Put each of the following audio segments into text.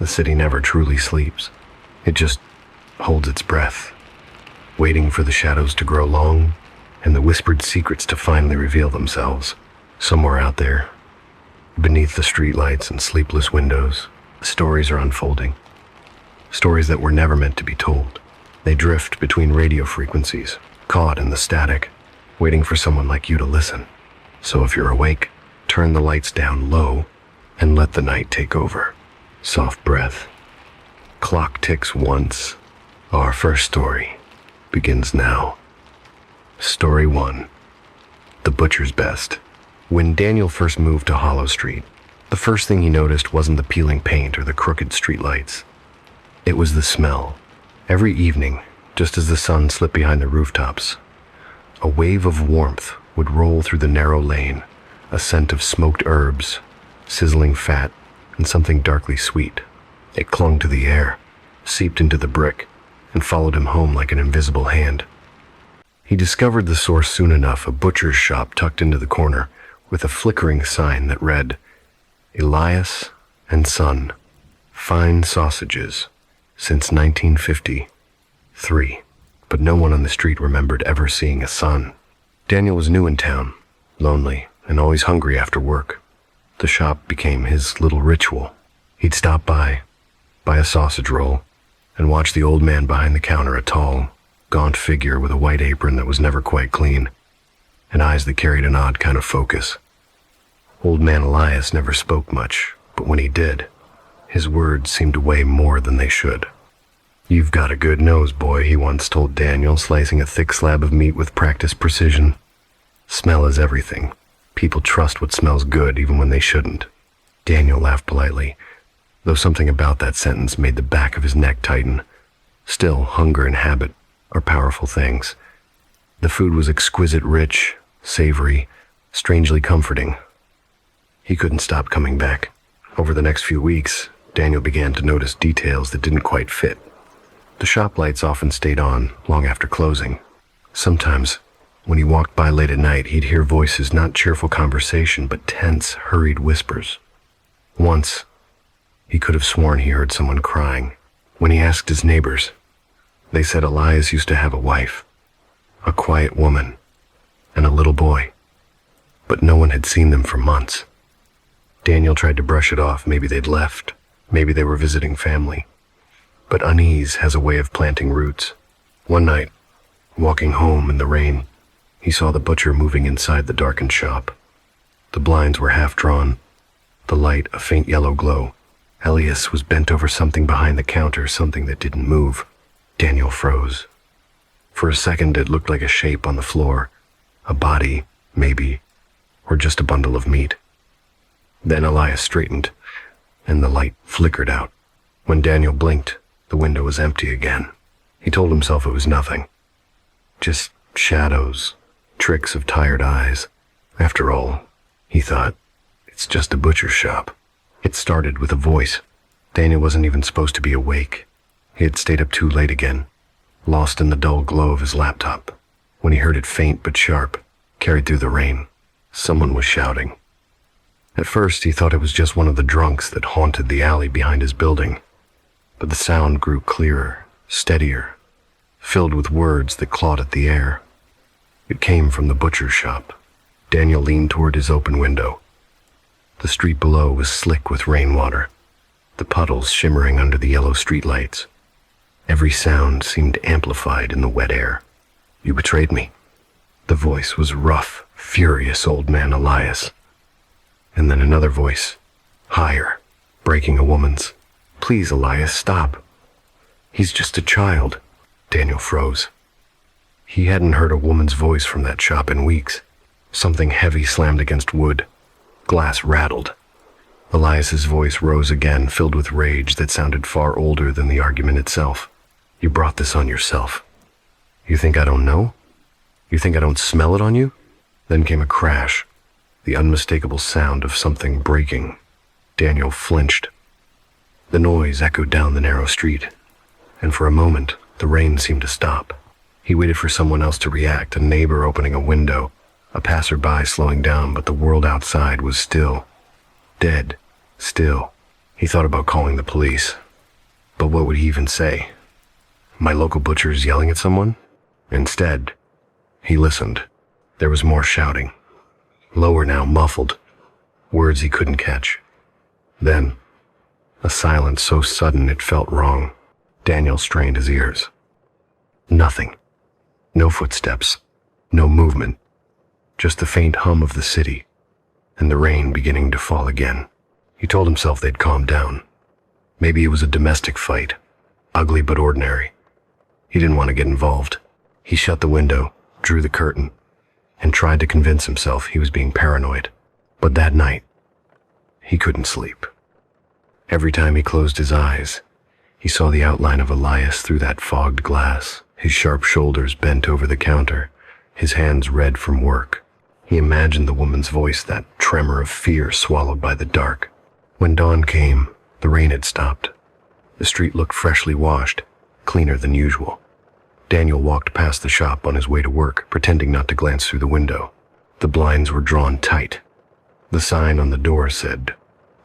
The city never truly sleeps. It just holds its breath, waiting for the shadows to grow long and the whispered secrets to finally reveal themselves. Somewhere out there, beneath the streetlights and sleepless windows, stories are unfolding. Stories that were never meant to be told. They drift between radio frequencies, caught in the static, waiting for someone like you to listen. So if you're awake, turn the lights down low and let the night take over. Soft breath. Clock ticks once. Our first story begins now. Story 1. The Butcher's Best. When Daniel first moved to Hollow Street, the first thing he noticed wasn't the peeling paint or the crooked streetlights. It was the smell. Every evening, just as the sun slipped behind the rooftops, a wave of warmth would roll through the narrow lane, a scent of smoked herbs, sizzling fat, and something darkly sweet. It clung to the air, seeped into the brick, and followed him home like an invisible hand. He discovered the source soon enough, a butcher's shop tucked into the corner, with a flickering sign that read, Elias and Son, Fine Sausages, since 1953. But no one on the street remembered ever seeing a son. Daniel was new in town, lonely, and always hungry after work. The shop became his little ritual. He'd stop by, buy a sausage roll, and watch the old man behind the counter, a tall, gaunt figure with a white apron that was never quite clean, and eyes that carried an odd kind of focus. Old man Elias never spoke much, but when he did, his words seemed to weigh more than they should. "You've got a good nose, boy," he once told Daniel, slicing a thick slab of meat with practiced precision. "Smell is everything. People trust what smells good even when they shouldn't." Daniel laughed politely, though something about that sentence made the back of his neck tighten. Still, hunger and habit are powerful things. The food was exquisite, rich, savory, strangely comforting. He couldn't stop coming back. Over the next few weeks, Daniel began to notice details that didn't quite fit. The shop lights often stayed on long after closing. Sometimes, when he walked by late at night, he'd hear voices, not cheerful conversation, but tense, hurried whispers. Once, he could have sworn he heard someone crying. When he asked his neighbors, they said Elias used to have a wife, a quiet woman, and a little boy, but no one had seen them for months. Daniel tried to brush it off. Maybe they'd left. Maybe they were visiting family. But unease has a way of planting roots. One night, walking home in the rain, he saw the butcher moving inside the darkened shop. The blinds were half drawn, the light a faint yellow glow. Elias was bent over something behind the counter, something that didn't move. Daniel froze. For a second, it looked like a shape on the floor, a body, maybe, or just a bundle of meat. Then Elias straightened, and the light flickered out. When Daniel blinked, the window was empty again. He told himself it was nothing. Just shadows, tricks of tired eyes. After all, he thought, it's just a butcher's shop. It started with a voice. Daniel wasn't even supposed to be awake. He had stayed up too late again, lost in the dull glow of his laptop. When he heard it faint but sharp, carried through the rain, someone was shouting. At first, he thought it was just one of the drunks that haunted the alley behind his building. But the sound grew clearer, steadier, filled with words that clawed at the air. It came from the butcher's shop. Daniel leaned toward his open window. The street below was slick with rainwater, the puddles shimmering under the yellow streetlights. Every sound seemed amplified in the wet air. "You betrayed me." The voice was rough, furious old man Elias. And then another voice, higher, breaking a woman's. "Please, Elias, stop. He's just a child." Daniel froze. He hadn't heard a woman's voice from that shop in weeks. Something heavy slammed against wood. Glass rattled. Elias's voice rose again, filled with rage that sounded far older than the argument itself. "You brought this on yourself. You think I don't know? You think I don't smell it on you?" Then came a crash, the unmistakable sound of something breaking. Daniel flinched. The noise echoed down the narrow street, and for a moment, the rain seemed to stop. He waited for someone else to react, a neighbor opening a window, a passerby slowing down, but the world outside was still. Dead. Still. He thought about calling the police, but what would he even say? My local butcher's yelling at someone? Instead, he listened. There was more shouting. Lower now, muffled. Words he couldn't catch. Then, a silence so sudden it felt wrong. Daniel strained his ears. Nothing. No footsteps. No movement. Just the faint hum of the city, and the rain beginning to fall again. He told himself they'd calmed down. Maybe it was a domestic fight, ugly but ordinary. He didn't want to get involved. He shut the window, drew the curtain, and tried to convince himself he was being paranoid. But that night, he couldn't sleep. Every time he closed his eyes, he saw the outline of Elias through that fogged glass, his sharp shoulders bent over the counter, his hands red from work. He imagined the woman's voice, that tremor of fear swallowed by the dark. When dawn came, the rain had stopped. The street looked freshly washed, cleaner than usual. Daniel walked past the shop on his way to work, pretending not to glance through the window. The blinds were drawn tight. The sign on the door said,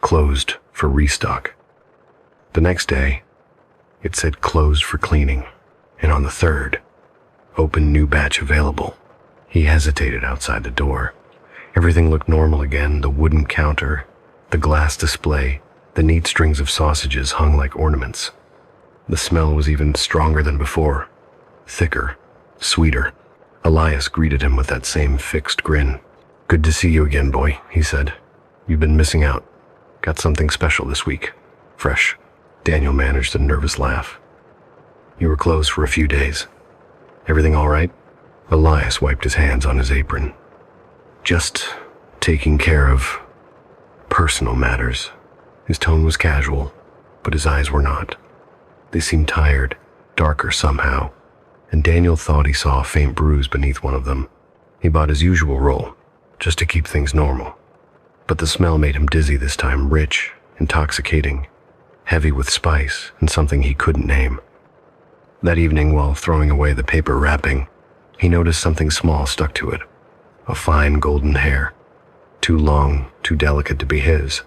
"Closed for restock." The next day, it said closed for cleaning, and on the third, open new batch available. He hesitated outside the door. Everything looked normal again, the wooden counter, the glass display, the neat strings of sausages hung like ornaments. The smell was even stronger than before, thicker, sweeter. Elias greeted him with that same fixed grin. "Good to see you again, boy," he said. "You've been missing out. Got something special this week. Fresh." Daniel managed a nervous laugh. "You were closed for a few days. Everything all right?" Elias wiped his hands on his apron. "Just taking care of personal matters." His tone was casual, but his eyes were not. They seemed tired, darker somehow, and Daniel thought he saw a faint bruise beneath one of them. He bought his usual roll, just to keep things normal. But the smell made him dizzy this time, rich, intoxicating, heavy with spice and something he couldn't name. That evening, while throwing away the paper wrapping, he noticed something small stuck to it. A fine golden hair. Too long, too delicate to be his.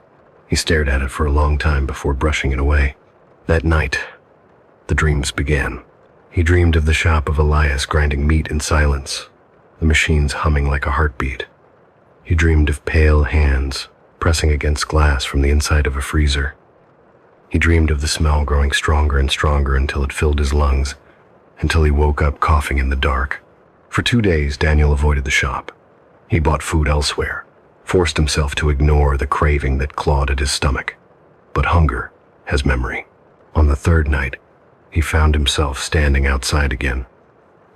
He stared at it for a long time before brushing it away. That night, the dreams began. He dreamed of the shop of Elias grinding meat in silence, the machines humming like a heartbeat. He dreamed of pale hands pressing against glass from the inside of a freezer. He dreamed of the smell growing stronger and stronger until it filled his lungs, until he woke up coughing in the dark. For 2 days, Daniel avoided the shop. He bought food elsewhere, forced himself to ignore the craving that clawed at his stomach. But hunger has memory. On the third night, he found himself standing outside again.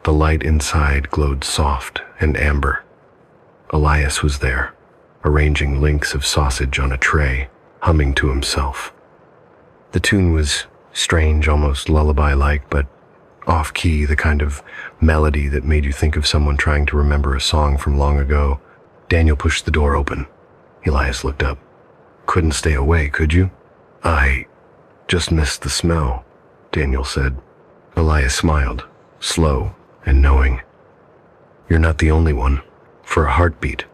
The light inside glowed soft and amber. Elias was there, arranging links of sausage on a tray, humming to himself. The tune was strange, almost lullaby-like, but off-key, the kind of melody that made you think of someone trying to remember a song from long ago. Daniel pushed the door open. Elias looked up. "Couldn't stay away, could you?" "I just missed the smell," Daniel said. Elias smiled, slow and knowing. "You're not the only one." For a heartbeat,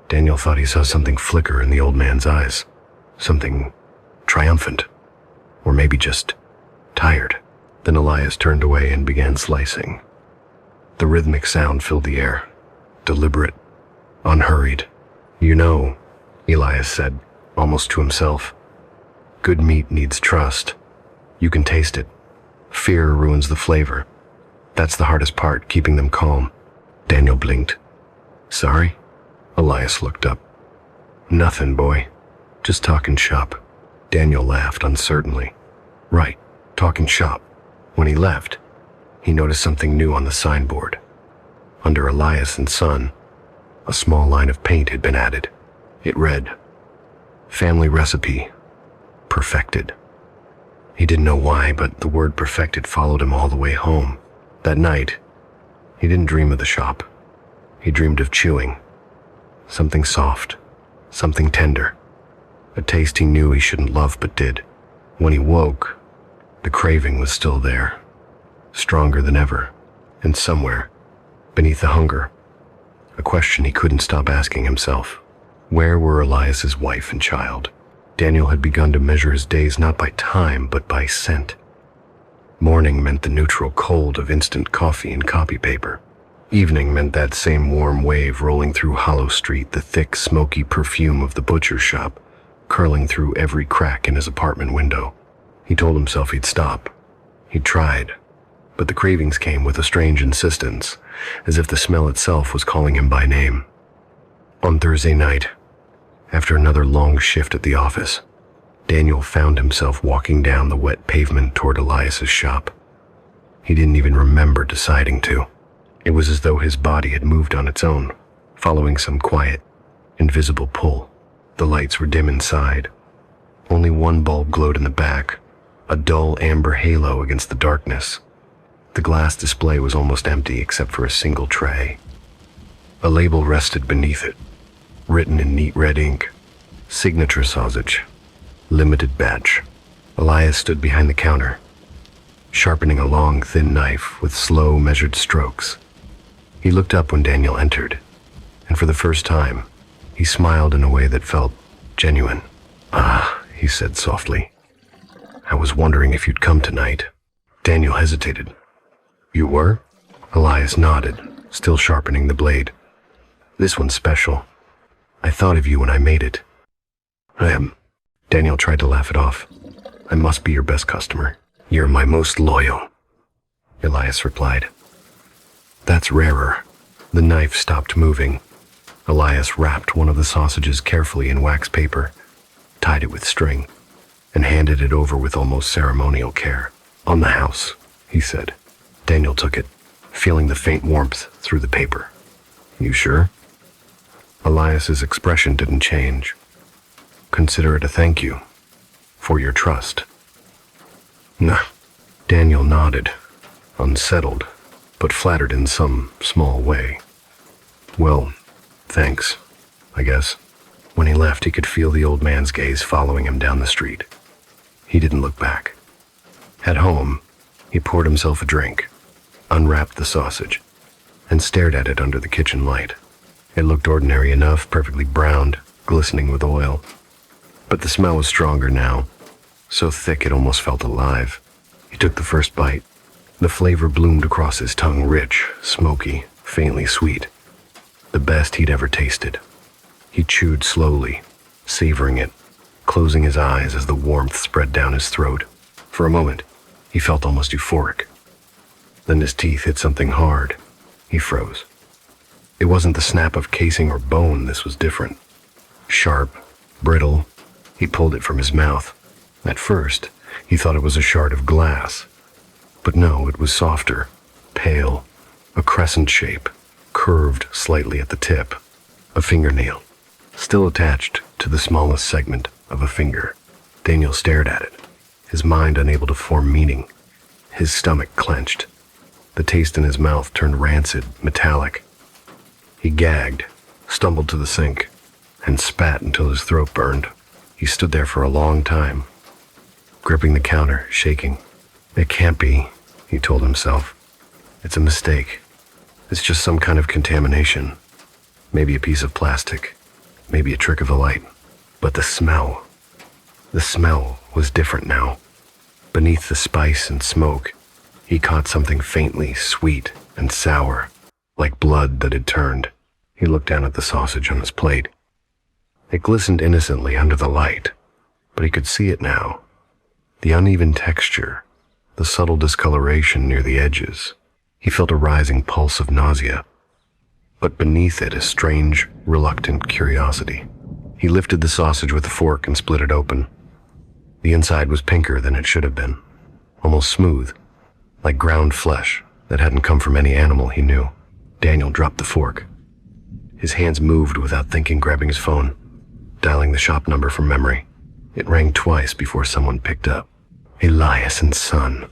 Daniel thought he saw something flicker in the old man's eyes. Something triumphant. Or maybe just tired. Then Elias turned away and began slicing. The rhythmic sound filled the air. Deliberate, unhurried. "You know," Elias said, almost to himself, "good meat needs trust. You can taste it. Fear ruins the flavor. That's the hardest part, keeping them calm." Daniel blinked. "Sorry?" Elias looked up. "Nothing, boy. Just talking shop." Daniel laughed uncertainly. "Right, talking shop." When he left, he noticed something new on the signboard. Under Elias and Son, a small line of paint had been added. It read, "Family recipe, perfected." He didn't know why, but the word perfected followed him all the way home. That night, he didn't dream of the shop. He dreamed of chewing. Something soft, something tender. A taste he knew he shouldn't love but did. When he woke, the craving was still there, stronger than ever, and somewhere, beneath the hunger, a question he couldn't stop asking himself. Where were Elias's wife and child? Daniel had begun to measure his days not by time, but by scent. Morning meant the neutral cold of instant coffee and copy paper. Evening meant that same warm wave rolling through Hollow Street, the thick, smoky perfume of the butcher's shop, curling through every crack in his apartment window. He told himself he'd stop. He'd tried, but the cravings came with a strange insistence, as if the smell itself was calling him by name. On Thursday night, after another long shift at the office, Daniel found himself walking down the wet pavement toward Elias's shop. He didn't even remember deciding to. It was as though his body had moved on its own, following some quiet, invisible pull. The lights were dim inside. Only one bulb glowed in the back, a dull amber halo against the darkness. The glass display was almost empty except for a single tray. A label rested beneath it, written in neat red ink, "Signature sausage, limited batch." Elias stood behind the counter, sharpening a long, thin knife with slow, measured strokes. He looked up when Daniel entered, and for the first time, he smiled in a way that felt genuine. "Ah," he said softly. "I was wondering if you'd come tonight." Daniel hesitated. "You were?" Elias nodded, still sharpening the blade. "This one's special. I thought of you when I made it." "I am." Daniel tried to laugh it off. "I must be your best customer." "You're my most loyal," Elias replied. "That's rarer." The knife stopped moving. Elias wrapped one of the sausages carefully in wax paper, tied it with string, and handed it over with almost ceremonial care. "On the house," he said. Daniel took it, feeling the faint warmth through the paper. "You sure?" Elias's expression didn't change. "Consider it a thank you for your trust." "Nah." Daniel nodded, unsettled, but flattered in some small way. "Well, thanks, I guess." When he left, he could feel the old man's gaze following him down the street. He didn't look back. At home, he poured himself a drink, unwrapped the sausage, and stared at it under the kitchen light. It looked ordinary enough, perfectly browned, glistening with oil. But the smell was stronger now, so thick it almost felt alive. He took the first bite. The flavor bloomed across his tongue, rich, smoky, faintly sweet. The best he'd ever tasted. He chewed slowly, savoring it, closing his eyes as the warmth spread down his throat. For a moment, he felt almost euphoric. Then his teeth hit something hard. He froze. It wasn't the snap of casing or bone, this was different. Sharp, brittle. He pulled it from his mouth. At first, he thought it was a shard of glass. But no, it was softer, pale, a crescent shape, curved slightly at the tip. A fingernail, still attached to the smallest segment of a finger. Daniel stared at it, his mind unable to form meaning. His stomach clenched. The taste in his mouth turned rancid, metallic. He gagged, stumbled to the sink, and spat until his throat burned. He stood there for a long time, gripping the counter, shaking. "It can't be," he told himself. "It's a mistake. It's just some kind of contamination. Maybe a piece of plastic, maybe a trick of the light." But the smell was different now. Beneath the spice and smoke, he caught something faintly sweet and sour, like blood that had turned. He looked down at the sausage on his plate. It glistened innocently under the light, but he could see it now. The uneven texture, the subtle discoloration near the edges. He felt a rising pulse of nausea, but beneath it a strange, reluctant curiosity. He lifted the sausage with a fork and split it open. The inside was pinker than it should have been, almost smooth, like ground flesh that hadn't come from any animal he knew. Daniel dropped the fork. His hands moved without thinking, grabbing his phone, dialing the shop number from memory. It rang twice before someone picked up. "Elias and Son,"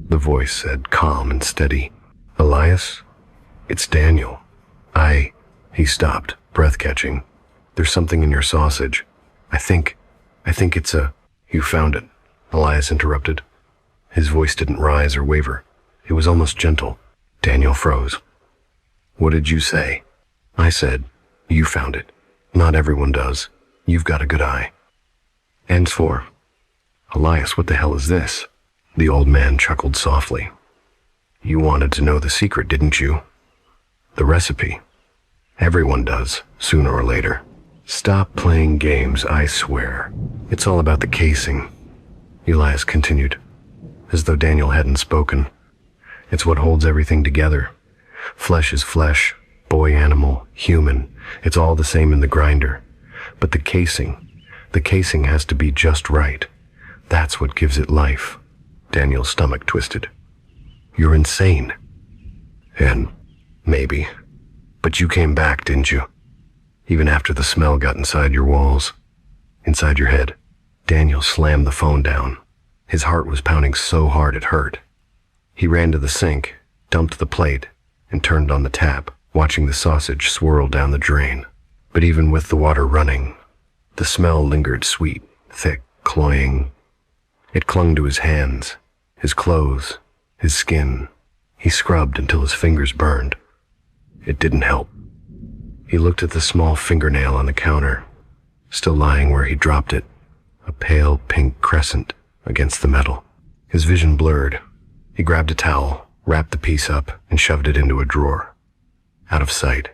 the voice said, calm and steady. "Elias? It's Daniel. He stopped, breath catching. "There's something in your sausage. I think it's a..." "You found it," Elias interrupted. His voice didn't rise or waver. It was almost gentle. Daniel froze. "What did you say?" "I said, you found it. Not everyone does. You've got a good eye." Ends for, Elias, what the hell is this? The old man chuckled softly. You wanted to know the secret, didn't you? The recipe. Everyone does, sooner or later. Stop playing games, I swear. It's all about the casing. Elias continued, as though Daniel hadn't spoken. It's what holds everything together. Flesh is flesh, boy animal, human. It's all the same in the grinder. But the casing has to be just right. That's what gives it life. Daniel's stomach twisted. You're insane. And maybe. But you came back, didn't you? Even after the smell got inside your walls, inside your head. Daniel slammed the phone down. His heart was pounding so hard it hurt. He ran to the sink, dumped the plate, and turned on the tap, watching the sausage swirl down the drain. But even with the water running, the smell lingered sweet, thick, cloying. It clung to his hands, his clothes, his skin. He scrubbed until his fingers burned. It didn't help. He looked at the small fingernail on the counter, still lying where he dropped it, a pale pink crescent against the metal. His vision blurred. He grabbed a towel, wrapped the piece up, and shoved it into a drawer. Out of sight.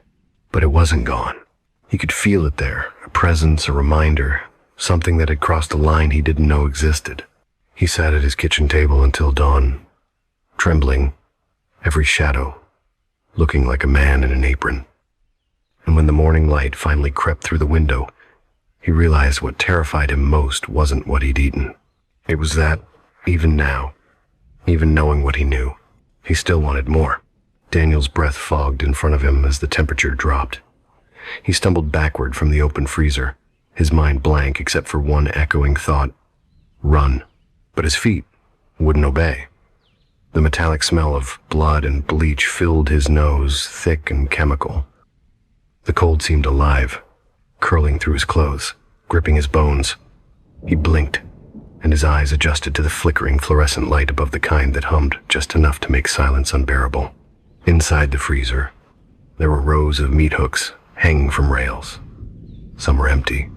But it wasn't gone. He could feel it there, a presence, a reminder, something that had crossed a line he didn't know existed. He sat at his kitchen table until dawn, trembling, every shadow, looking like a man in an apron. And when the morning light finally crept through the window, he realized what terrified him most wasn't what he'd eaten. It was that, even now, even knowing what he knew, he still wanted more. Daniel's breath fogged in front of him as the temperature dropped. He stumbled backward from the open freezer, his mind blank except for one echoing thought, run. But his feet wouldn't obey. The metallic smell of blood and bleach filled his nose, thick and chemical. The cold seemed alive, curling through his clothes, gripping his bones. He blinked, and his eyes adjusted to the flickering fluorescent light above the kind that hummed just enough to make silence unbearable. Inside the freezer, there were rows of meat hooks hanging from rails. Some were empty.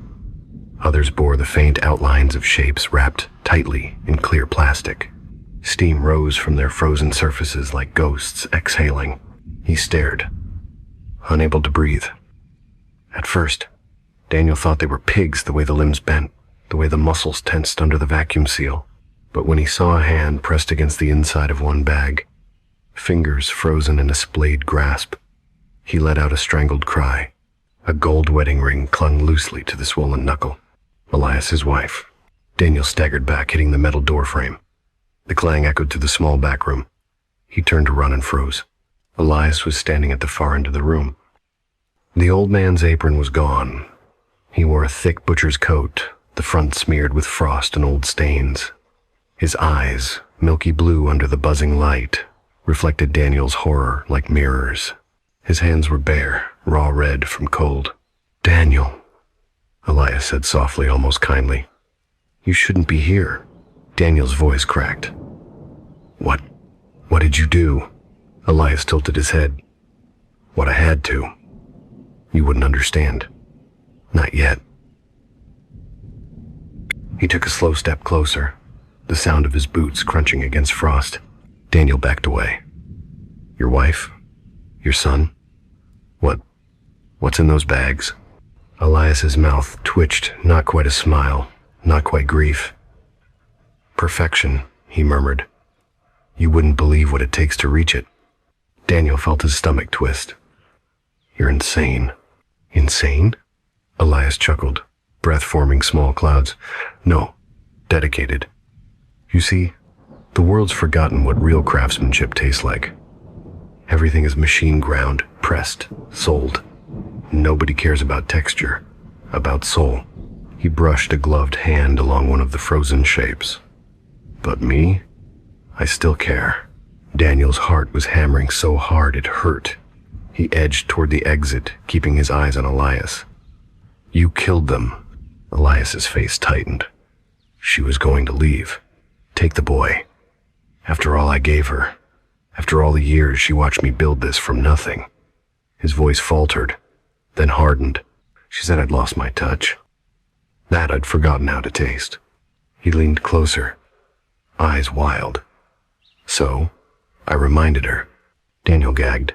Others bore the faint outlines of shapes wrapped tightly in clear plastic. Steam rose from their frozen surfaces like ghosts exhaling. He stared, unable to breathe. At first, Daniel thought they were pigs, the way the limbs bent, the way the muscles tensed under the vacuum seal. But when he saw a hand pressed against the inside of one bag, fingers frozen in a splayed grasp, he let out a strangled cry. A gold wedding ring clung loosely to the swollen knuckle. Elias, his wife. Daniel staggered back, hitting the metal door frame. The clang echoed through the small back room. He turned to run and froze. Elias was standing at the far end of the room. The old man's apron was gone. He wore a thick butcher's coat, the front smeared with frost and old stains. His eyes, milky blue under the buzzing light, reflected Daniel's horror like mirrors. His hands were bare, raw red from cold. Daniel, Elias said softly, almost kindly. You shouldn't be here. Daniel's voice cracked. What did you do? Elias tilted his head. What I had to. You wouldn't understand. Not yet. He took a slow step closer, the sound of his boots crunching against frost. Daniel backed away. Your wife? Your son? What's in those bags? Elias's mouth twitched, not quite a smile, not quite grief. Perfection, he murmured. You wouldn't believe what it takes to reach it. Daniel felt his stomach twist. You're insane. Insane? Elias chuckled, breath forming small clouds. No, dedicated. You see, the world's forgotten what real craftsmanship tastes like. Everything is machine ground, pressed, sold. Nobody cares about texture, about soul. He brushed a gloved hand along one of the frozen shapes. But me? I still care. Daniel's heart was hammering so hard it hurt. He edged toward the exit, keeping his eyes on Elias. You killed them. Elias's face tightened. She was going to leave. Take the boy. After all I gave her. After all the years she watched me build this from nothing. His voice faltered, then hardened. She said I'd lost my touch. That I'd forgotten how to taste. He leaned closer, eyes wild. So, I reminded her. Daniel gagged.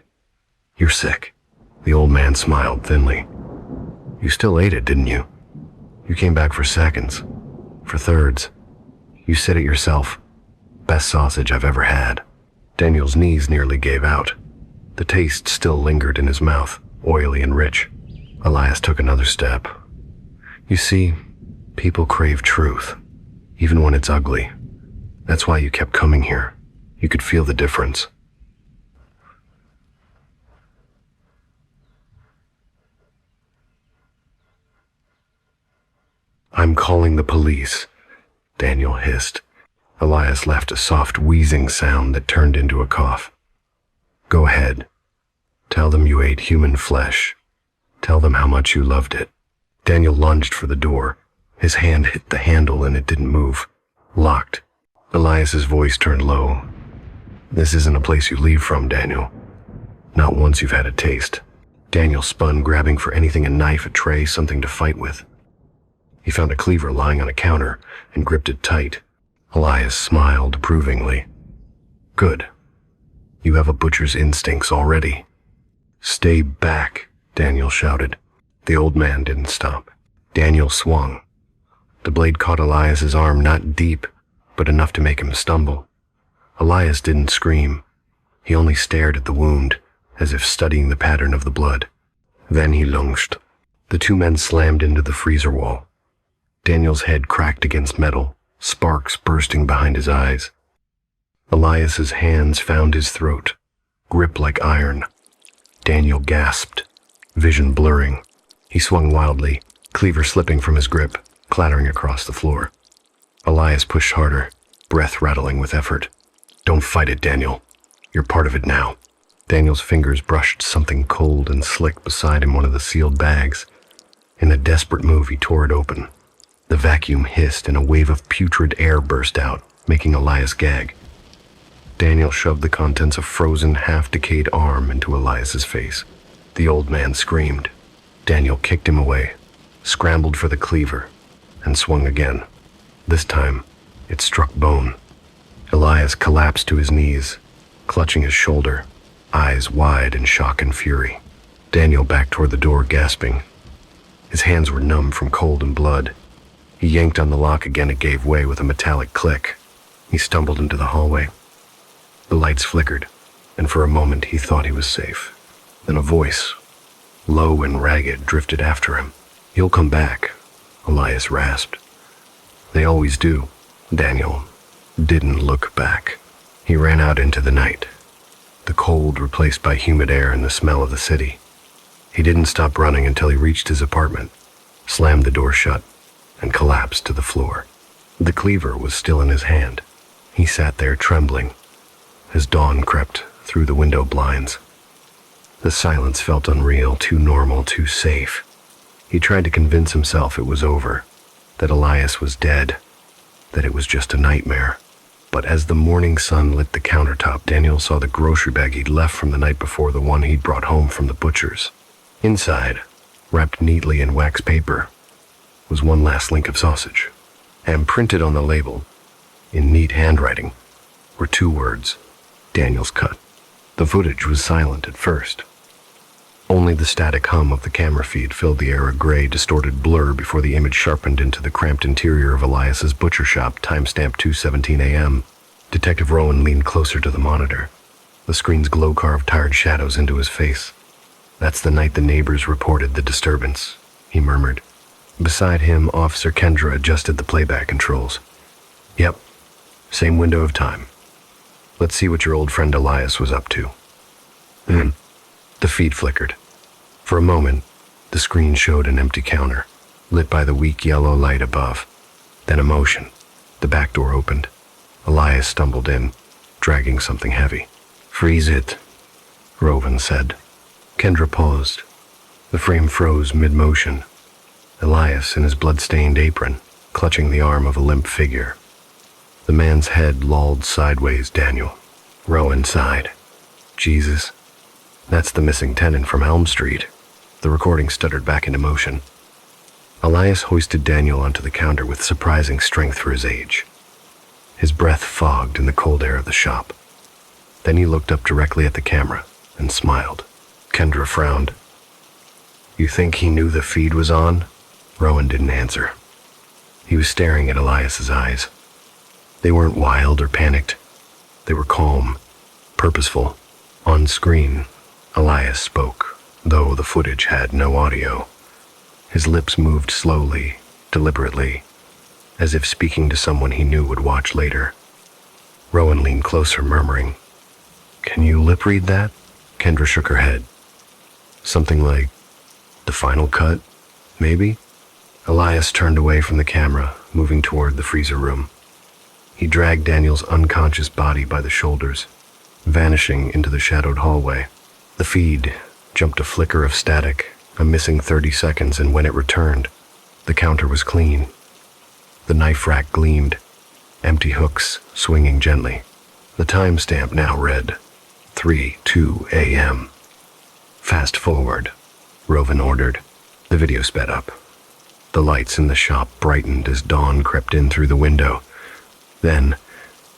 You're sick. The old man smiled thinly. You still ate it, didn't you? You came back for seconds, for thirds. You said it yourself. Best sausage I've ever had. Daniel's knees nearly gave out. The taste still lingered in his mouth, oily and rich. Elias took another step. You see, people crave truth, even when it's ugly. That's why you kept coming here. You could feel the difference. I'm calling the police, Daniel hissed. Elias left a soft wheezing sound that turned into a cough. Go ahead. Tell them you ate human flesh. Tell them how much you loved it. Daniel lunged for the door. His hand hit the handle and it didn't move. Locked. Elias's voice turned low. This isn't a place you leave from, Daniel. Not once you've had a taste. Daniel spun, grabbing for anything, a knife, a tray, something to fight with. He found a cleaver lying on a counter and gripped it tight. Elias smiled approvingly. Good. You have a butcher's instincts already. Stay back, Daniel shouted. The old man didn't stop. Daniel swung. The blade caught Elias's arm, not deep, but enough to make him stumble. Elias didn't scream. He only stared at the wound, as if studying the pattern of the blood. Then he lunged. The two men slammed into the freezer wall. Daniel's head cracked against metal, sparks bursting behind his eyes. Elias's hands found his throat, grip like iron. Daniel gasped, vision blurring. He swung wildly, cleaver slipping from his grip, clattering across the floor. Elias pushed harder, breath rattling with effort. Don't fight it, Daniel. You're part of it now. Daniel's fingers brushed something cold and slick beside him, one of the sealed bags. In a desperate move, he tore it open. The vacuum hissed and a wave of putrid air burst out, making Elias gag. Daniel shoved the contents of frozen, half-decayed arm into Elias's face. The old man screamed. Daniel kicked him away, scrambled for the cleaver, and swung again. This time, it struck bone. Elias collapsed to his knees, clutching his shoulder, eyes wide in shock and fury. Daniel backed toward the door, gasping. His hands were numb from cold and blood. He yanked on the lock again. It gave way with a metallic click. He stumbled into the hallway. The lights flickered, and for a moment he thought he was safe. Then a voice, low and ragged, drifted after him. You'll come back, Elias rasped. They always do. Daniel didn't look back. He ran out into the night, the cold replaced by humid air and the smell of the city. He didn't stop running until he reached his apartment, slammed the door shut, and collapsed to the floor. The cleaver was still in his hand. He sat there trembling, as dawn crept through the window blinds. The silence felt unreal, too normal, too safe. He tried to convince himself it was over, that Elias was dead, that it was just a nightmare. But as the morning sun lit the countertop, Daniel saw the grocery bag he'd left from the night before, the one he'd brought home from the butcher's. Inside, wrapped neatly in wax paper, was one last link of sausage. And printed on the label, in neat handwriting, were two words: Daniel's cut. The footage was silent at first. Only the static hum of the camera feed filled the air, a gray, distorted blur before the image sharpened into the cramped interior of Elias's butcher shop, timestamp 2:17 a.m. Detective Rowan leaned closer to the monitor. The screen's glow carved tired shadows into his face. That's the night the neighbors reported the disturbance, he murmured. Beside him, Officer Kendra adjusted the playback controls. Yep, same window of time. Let's see what your old friend Elias was up to. The feed flickered. For a moment, the screen showed an empty counter, lit by the weak yellow light above. Then a motion. The back door opened. Elias stumbled in, dragging something heavy. Freeze it, Rowan said. Kendra paused. The frame froze mid-motion. Elias, in his blood-stained apron, clutching the arm of a limp figure. The man's head lolled sideways. Daniel. Rowan sighed. Jesus. That's the missing tenant from Elm Street. The recording stuttered back into motion. Elias hoisted Daniel onto the counter with surprising strength for his age. His breath fogged in the cold air of the shop. Then he looked up directly at the camera and smiled. Kendra frowned. "You think he knew the feed was on?" Rowan didn't answer. He was staring at Elias's eyes. They weren't wild or panicked. They were calm, purposeful. On screen, Elias spoke, though the footage had no audio. His lips moved slowly, deliberately, as if speaking to someone he knew would watch later. Rowan leaned closer, murmuring, "Can you lip read that?" Kendra shook her head. "Something like, 'The final cut,' maybe?" Elias turned away from the camera, moving toward the freezer room. He dragged Daniel's unconscious body by the shoulders, vanishing into the shadowed hallway. The feed jumped a flicker of static, a missing 30 seconds, and when it returned, the counter was clean. The knife rack gleamed, empty hooks swinging gently. The timestamp now read 3:02 a.m. "Fast forward," Rowan ordered. The video sped up. The lights in the shop brightened as dawn crept in through the window. Then,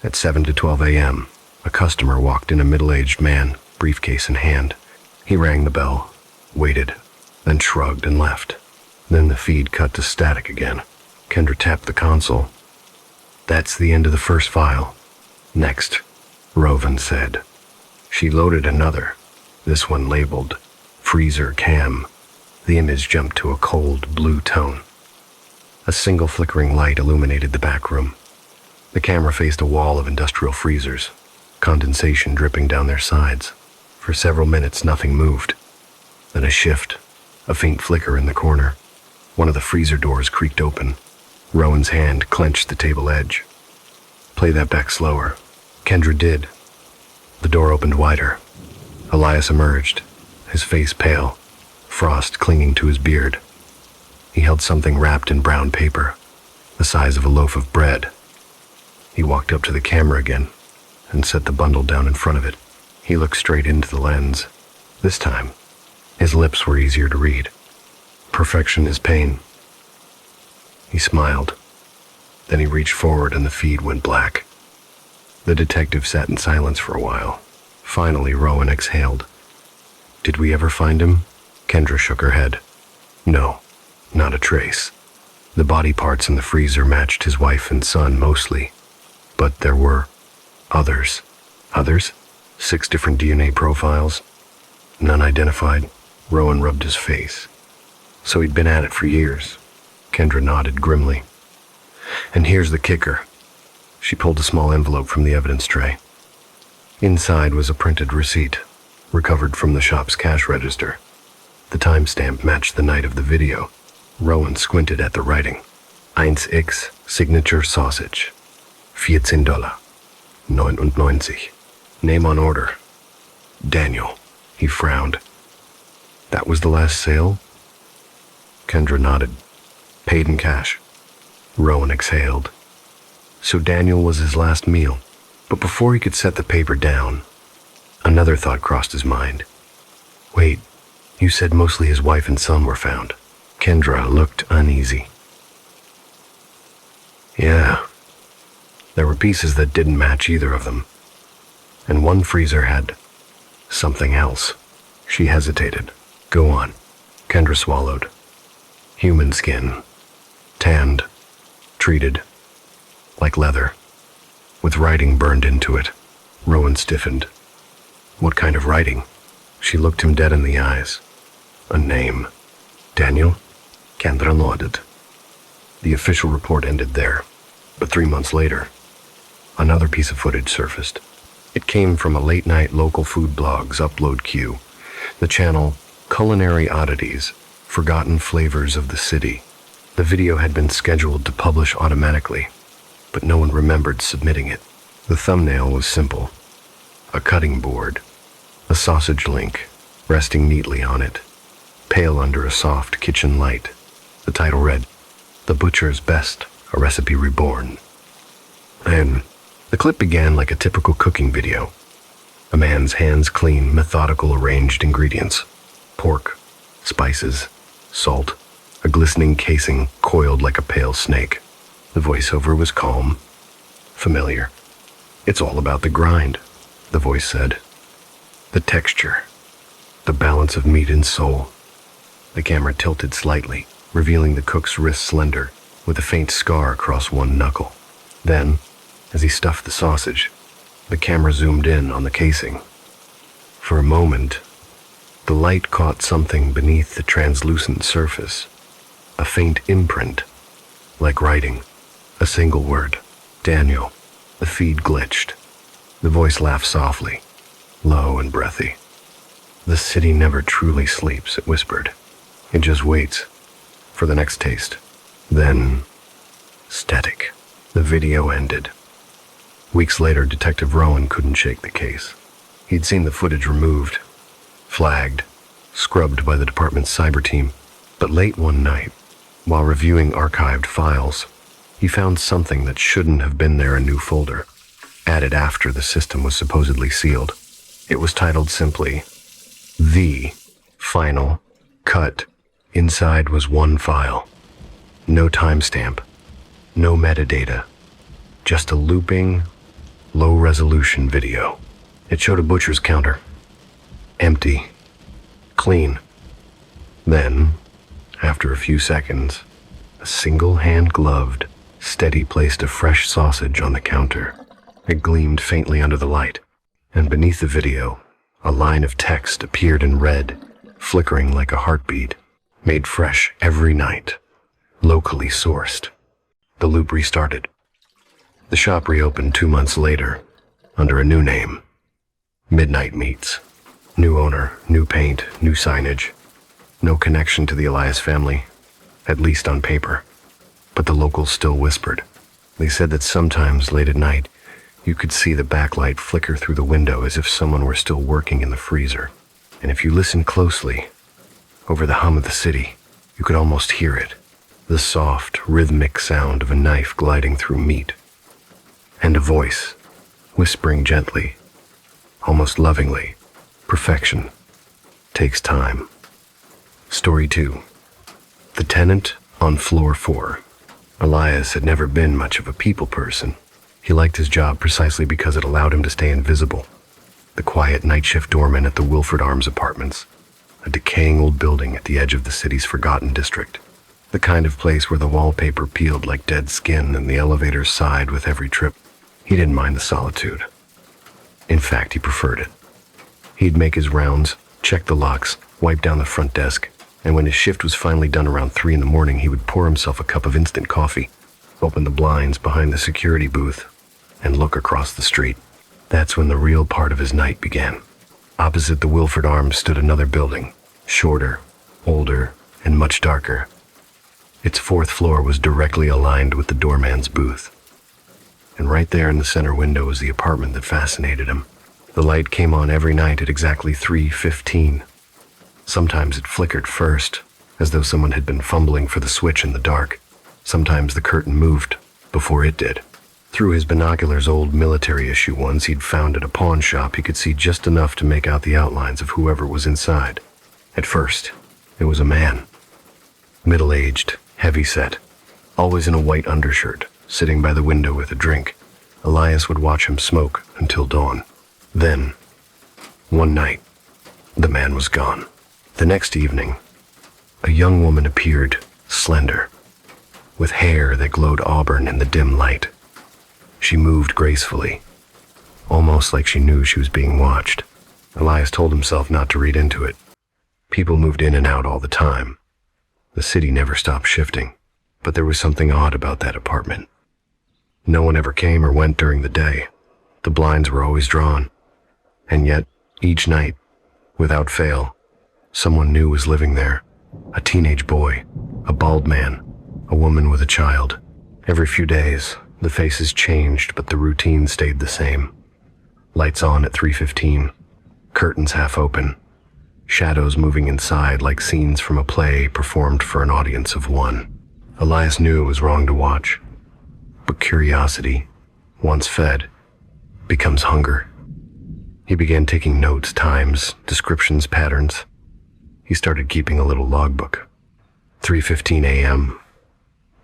at 7:12 a.m., a customer walked in, a middle-aged man, briefcase in hand. He rang the bell, waited, then shrugged and left. Then the feed cut to static again. Kendra tapped the console. "That's the end of the first file. Next," Rowan said. She loaded another, this one labeled Freezer Cam. The image jumped to a cold blue tone. A single flickering light illuminated the back room. The camera faced a wall of industrial freezers, condensation dripping down their sides. For several minutes, nothing moved. Then a shift, a faint flicker in the corner. One of the freezer doors creaked open. Rowan's hand clenched the table edge. "Play that back slower." Kendra did. The door opened wider. Elias emerged, his face pale, frost clinging to his beard. He held something wrapped in brown paper, the size of a loaf of bread. He walked up to the camera again and set the bundle down in front of it. He looked straight into the lens. This time, his lips were easier to read. "Perfection is pain." He smiled. Then he reached forward and the feed went black. The detective sat in silence for a while. Finally, Rowan exhaled. "Did we ever find him?" Kendra shook her head. "No, not a trace. The body parts in the freezer matched his wife and son mostly, but there were others." "Others?" 6 different DNA profiles. "None identified." Rowan rubbed his face. "So he'd been at it for years." Kendra nodded grimly. "And here's the kicker." She pulled a small envelope from the evidence tray. Inside was a printed receipt, recovered from the shop's cash register. The timestamp matched the night of the video. Rowan squinted at the writing. 1x signature sausage. $14.99. Name on order. Daniel. He frowned. "That was the last sale?" Kendra nodded. "Paid in cash." Rowan exhaled. So Daniel was his last meal. But before he could set the paper down, another thought crossed his mind. "Wait, you said mostly his wife and son were found." Kendra looked uneasy. "Yeah. There were pieces that didn't match either of them. And one freezer had something else." She hesitated. "Go on." Kendra swallowed. "Human skin. Tanned. Treated. Like leather. With writing burned into it." Rowan stiffened. "What kind of writing?" She looked him dead in the eyes. "A name." "Daniel?" Kendra nodded. The official report ended there. But 3 months later, another piece of footage surfaced. It came from a late-night local food blog's upload queue. The channel, Culinary Oddities, Forgotten Flavors of the City. The video had been scheduled to publish automatically, but no one remembered submitting it. The thumbnail was simple. A cutting board, a sausage link, resting neatly on it, pale under a soft kitchen light. The title read, "The Butcher's Best, a Recipe Reborn." And the clip began like a typical cooking video. A man's hands clean, methodical arranged ingredients. Pork, spices, salt, a glistening casing coiled like a pale snake. The voiceover was calm, familiar. "It's all about the grind," the voice said. "The texture, the balance of meat and soul." The camera tilted slightly, revealing the cook's wrist slender, with a faint scar across one knuckle. Then, as he stuffed the sausage, the camera zoomed in on the casing. For a moment, the light caught something beneath the translucent surface, a faint imprint, like writing, a single word, "Daniel." The feed glitched. The voice laughed softly, low and breathy. "The city never truly sleeps," it whispered. "It just waits for the next taste." Then, static. The video ended. Weeks later, Detective Rowan couldn't shake the case. He'd seen the footage removed, flagged, scrubbed by the department's cyber team. But late one night, while reviewing archived files, he found something that shouldn't have been there, a new folder, added after the system was supposedly sealed. It was titled simply, "The Final Cut." Inside was one file. No timestamp, no metadata, just a looping, low-resolution video. It showed a butcher's counter. Empty. Clean. Then, after a few seconds, a single hand-gloved, steady placed a fresh sausage on the counter. It gleamed faintly under the light, and beneath the video, a line of text appeared in red, flickering like a heartbeat. Made fresh every night. Locally sourced. The loop restarted. The shop reopened 2 months later, under a new name. Midnight Meats. New owner, new paint, new signage. No connection to the Elias family, at least on paper. But the locals still whispered. They said that sometimes late at night, you could see the backlight flicker through the window as if someone were still working in the freezer. And if you listened closely, over the hum of the city, you could almost hear it, the soft, rhythmic sound of a knife gliding through meat. And a voice, whispering gently, almost lovingly, "Perfection takes time." Story 2. The tenant on floor 4. Elias had never been much of a people person. He liked his job precisely because it allowed him to stay invisible. The quiet night shift doorman at the Wilford Arms Apartments, a decaying old building at the edge of the city's forgotten district. The kind of place where the wallpaper peeled like dead skin and the elevators sighed with every trip. He didn't mind the solitude. In fact, he preferred it. He'd make his rounds, check the locks, wipe down the front desk, and when his shift was finally done around 3 in the morning, he would pour himself a cup of instant coffee, open the blinds behind the security booth, and look across the street. That's when the real part of his night began. Opposite the Wilford Arms stood another building, shorter, older, and much darker. Its 4th floor was directly aligned with the doorman's booth. And right there in the center window was the apartment that fascinated him. The light came on every night at exactly 3:15. Sometimes it flickered first, as though someone had been fumbling for the switch in the dark. Sometimes the curtain moved before it did. Through his binoculars' old military issue ones he'd found at a pawn shop, he could see just enough to make out the outlines of whoever was inside. At first, it was a man. Middle-aged, heavy-set, always in a white undershirt, sitting by the window with a drink. Elias would watch him smoke until dawn. Then, one night, the man was gone. The next evening, a young woman appeared, slender, with hair that glowed auburn in the dim light. She moved gracefully, almost like she knew she was being watched. Elias told himself not to read into it. People moved in and out all the time. The city never stopped shifting, but there was something odd about that apartment. No one ever came or went during the day. The blinds were always drawn. And yet, each night, without fail, someone new was living there. A teenage boy, a bald man, a woman with a child. Every few days, the faces changed, but the routine stayed the same. Lights on at 3:15, curtains half open, shadows moving inside like scenes from a play performed for an audience of one. Elias knew it was wrong to watch, but curiosity, once fed, becomes hunger. He began taking notes, times, descriptions, patterns. He started keeping a little logbook. 3:15 a.m.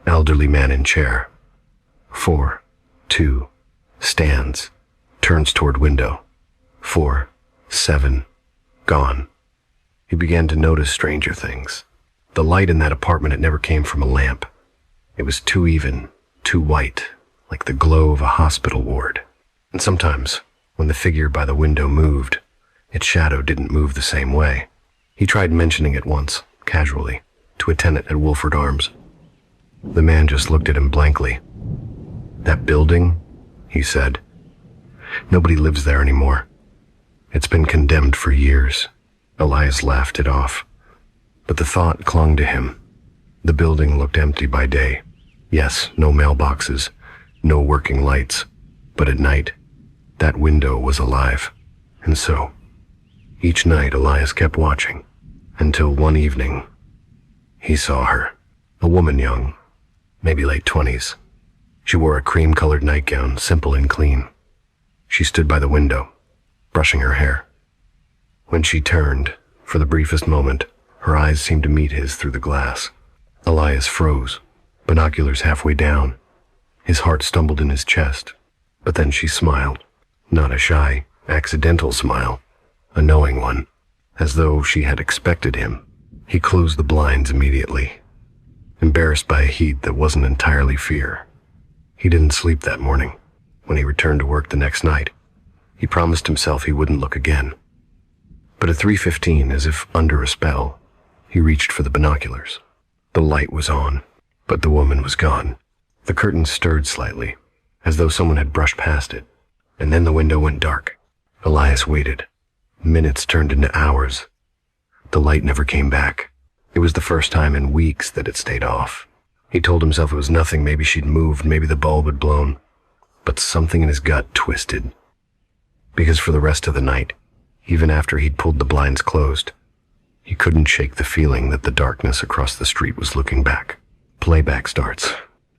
Elderly man in chair. 4, 2, stands, turns toward window. 4, 7, gone. He began to notice stranger things. The light in that apartment, it never came from a lamp. It was too even, too white, like the glow of a hospital ward. And sometimes, when the figure by the window moved, its shadow didn't move the same way. He tried mentioning it once, casually, to a tenant at Wolford Arms. The man just looked at him blankly. "That building," he said. "Nobody lives there anymore. It's been condemned for years." Elias laughed it off. But the thought clung to him. The building looked empty by day. Yes, no mailboxes, no working lights. But at night, that window was alive. And so, each night Elias kept watching, until one evening, he saw her. A woman young, maybe late 20s. She wore a cream-colored nightgown, simple and clean. She stood by the window, brushing her hair. When she turned, for the briefest moment, her eyes seemed to meet his through the glass. Elias froze, binoculars halfway down. His heart stumbled in his chest. But then she smiled, not a shy, accidental smile, a knowing one, as though she had expected him. He closed the blinds immediately, embarrassed by a heat that wasn't entirely fear. He didn't sleep that morning. When he returned to work the next night, he promised himself he wouldn't look again. But at 3:15, as if under a spell, he reached for the binoculars. The light was on, but the woman was gone. The curtains stirred slightly, as though someone had brushed past it, and then the window went dark. Elias waited. Minutes turned into hours. The light never came back. It was the first time in weeks that it stayed off. He told himself it was nothing, maybe she'd moved, maybe the bulb had blown. But something in his gut twisted. Because for the rest of the night, even after he'd pulled the blinds closed, he couldn't shake the feeling that the darkness across the street was looking back. Playback starts.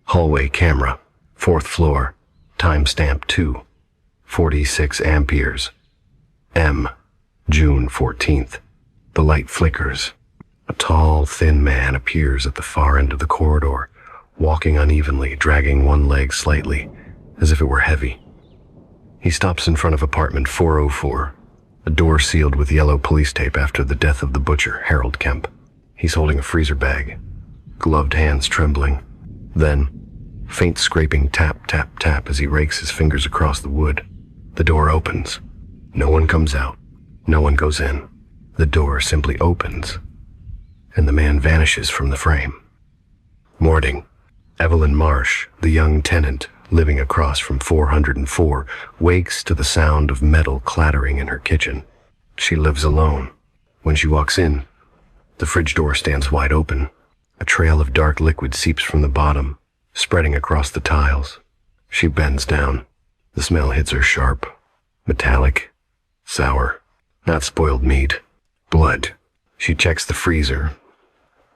Hallway camera. 4th floor. Timestamp 2. 46 amperes. M. June 14th. The light flickers. A tall, thin man appears at the far end of the corridor, walking unevenly, dragging one leg slightly, as if it were heavy. He stops in front of apartment 404, a door sealed with yellow police tape after the death of the butcher, Harold Kemp. He's holding a freezer bag, gloved hands trembling. Then, faint scraping tap, tap, tap as he rakes his fingers across the wood. The door opens. No one comes out. No one goes in. The door simply opens, and the man vanishes from the frame. Morning. Evelyn Marsh, the young tenant living across from 404, wakes to the sound of metal clattering in her kitchen. She lives alone. When she walks in, the fridge door stands wide open. A trail of dark liquid seeps from the bottom, spreading across the tiles. She bends down. The smell hits her sharp, metallic, sour, not spoiled meat, blood. She checks the freezer,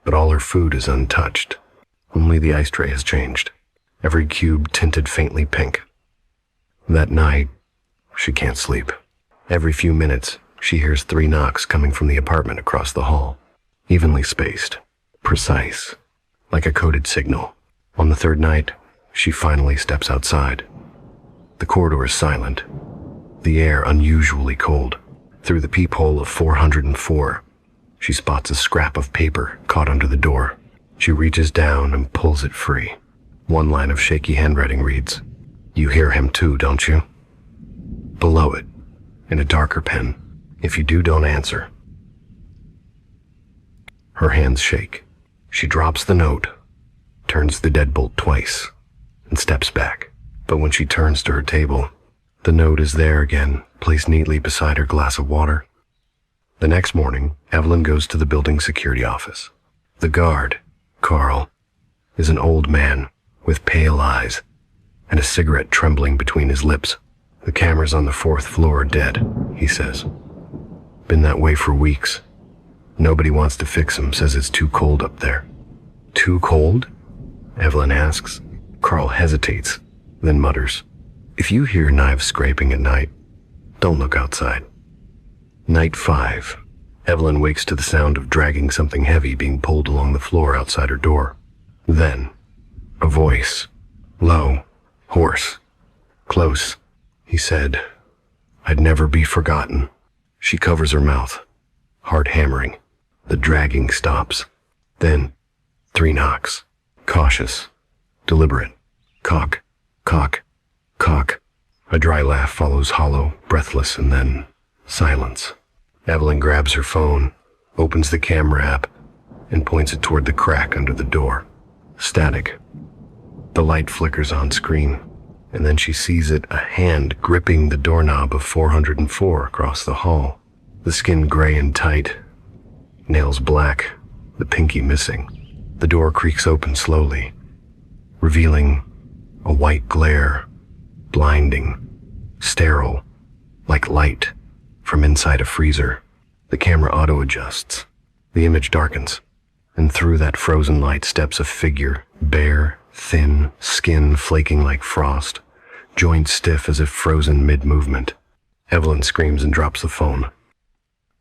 but all her food is untouched. Only the ice tray has changed, every cube tinted faintly pink. That night, she can't sleep. Every few minutes, she hears 3 knocks coming from the apartment across the hall, evenly spaced, precise, like a coded signal. On the 3rd night, she finally steps outside. The corridor is silent, the air unusually cold. Through the peephole of 404, she spots a scrap of paper caught under the door. She reaches down and pulls it free. One line of shaky handwriting reads, "You hear him too, don't you?" Below it, in a darker pen, "If you do, don't answer." Her hands shake. She drops the note, turns the deadbolt twice, and steps back. But when she turns to her table, the note is there again, placed neatly beside her glass of water. The next morning, Evelyn goes to the building security office. The guard, Carl, is an old man with pale eyes and a cigarette trembling between his lips. "The cameras on the 4th floor are dead," he says. "Been that way for weeks. Nobody wants to fix them, says it's too cold up there." "Too cold?" Evelyn asks. Carl hesitates, then mutters, "If you hear knives scraping at night, don't look outside." Night 5. Evelyn wakes to the sound of dragging something heavy being pulled along the floor outside her door. Then, a voice. Low, hoarse, close. He said, "I'd never be forgotten." She covers her mouth, heart hammering. The dragging stops. Then, 3 knocks. Cautious, deliberate. Cock, cock, cock. A dry laugh follows, hollow, breathless, and then silence. Evelyn grabs her phone, opens the camera app, and points it toward the crack under the door. Static. The light flickers on screen, and then she sees it, a hand gripping the doorknob of 404 across the hall. The skin gray and tight, nails black, the pinky missing. The door creaks open slowly, revealing a white glare, blinding, sterile, like light from inside a freezer. The camera auto-adjusts. The image darkens, and through that frozen light steps a figure, bare, thin, skin flaking like frost, joints stiff as if frozen mid-movement. Evelyn screams and drops the phone.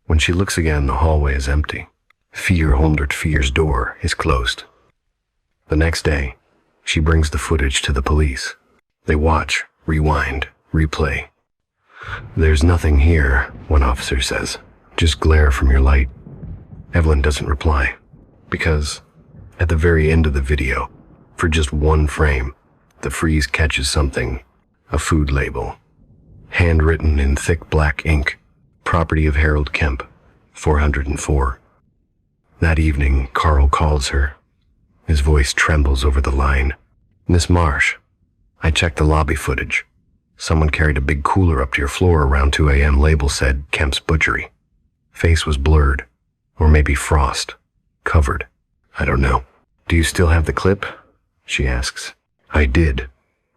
When she looks again, the hallway is empty. 404's door is closed. The next day, she brings the footage to the police. They watch, rewind, replay. "There's nothing here," one officer says. "Just glare from your light." Evelyn doesn't reply, because at the very end of the video, for just one frame, the freeze catches something, a food label, handwritten in thick black ink, property of Harold Kemp, 404. That evening, Carl calls her. His voice trembles over the line. "Miss Marsh, I checked the lobby footage. Someone carried a big cooler up to your floor around 2 a.m. Label said Kemp's Butchery. Face was blurred, or maybe frost, covered. I don't know. Do you still have the clip?" she asks. "I did,"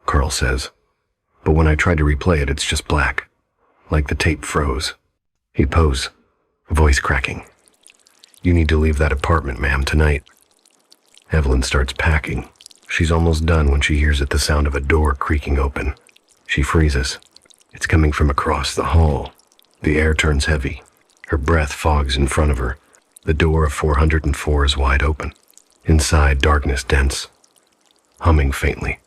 Carl says. "But when I tried to replay it, it's just black, like the tape froze." He poses, voice cracking. "You need to leave that apartment, ma'am, tonight." Evelyn starts packing. She's almost done when she hears the sound of a door creaking open. She freezes. It's coming from across the hall. The air turns heavy. Her breath fogs in front of her. The door of 404 is wide open. Inside, darkness dense, humming faintly,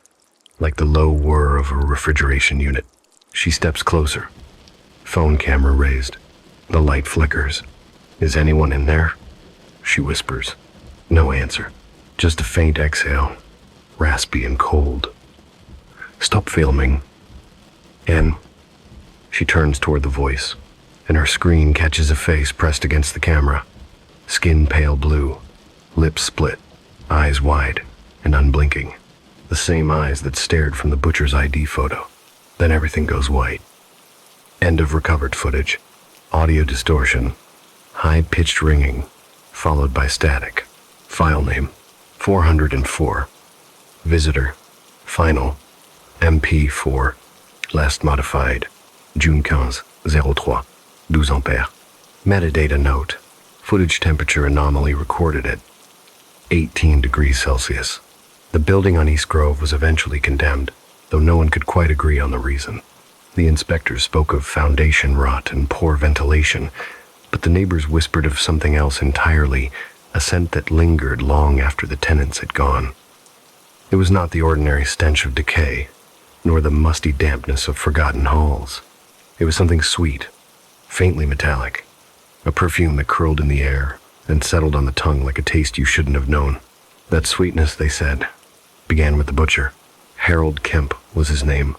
like the low whir of a refrigeration unit. She steps closer. Phone camera raised. The light flickers. "Is anyone in there?" she whispers. No answer. Just a faint exhale, raspy and cold. "Stop filming." And she turns toward the voice, and her screen catches a face pressed against the camera. Skin pale blue, lips split, eyes wide and unblinking. The same eyes that stared from the butcher's ID photo. Then everything goes white. End of recovered footage. Audio distortion. High-pitched ringing, followed by static. File name, 404. Visitor, final, MP4. Last modified, June 15, 03, 12 ampères. Metadata note, footage temperature anomaly recorded at 18 degrees Celsius. The building on East Grove was eventually condemned, though no one could quite agree on the reason. The inspectors spoke of foundation rot and poor ventilation, but the neighbors whispered of something else entirely, a scent that lingered long after the tenants had gone. It was not the ordinary stench of decay, nor the musty dampness of forgotten halls. It was something sweet, faintly metallic, a perfume that curled in the air and settled on the tongue like a taste you shouldn't have known. That sweetness, they said, began with the butcher. Harold Kemp was his name,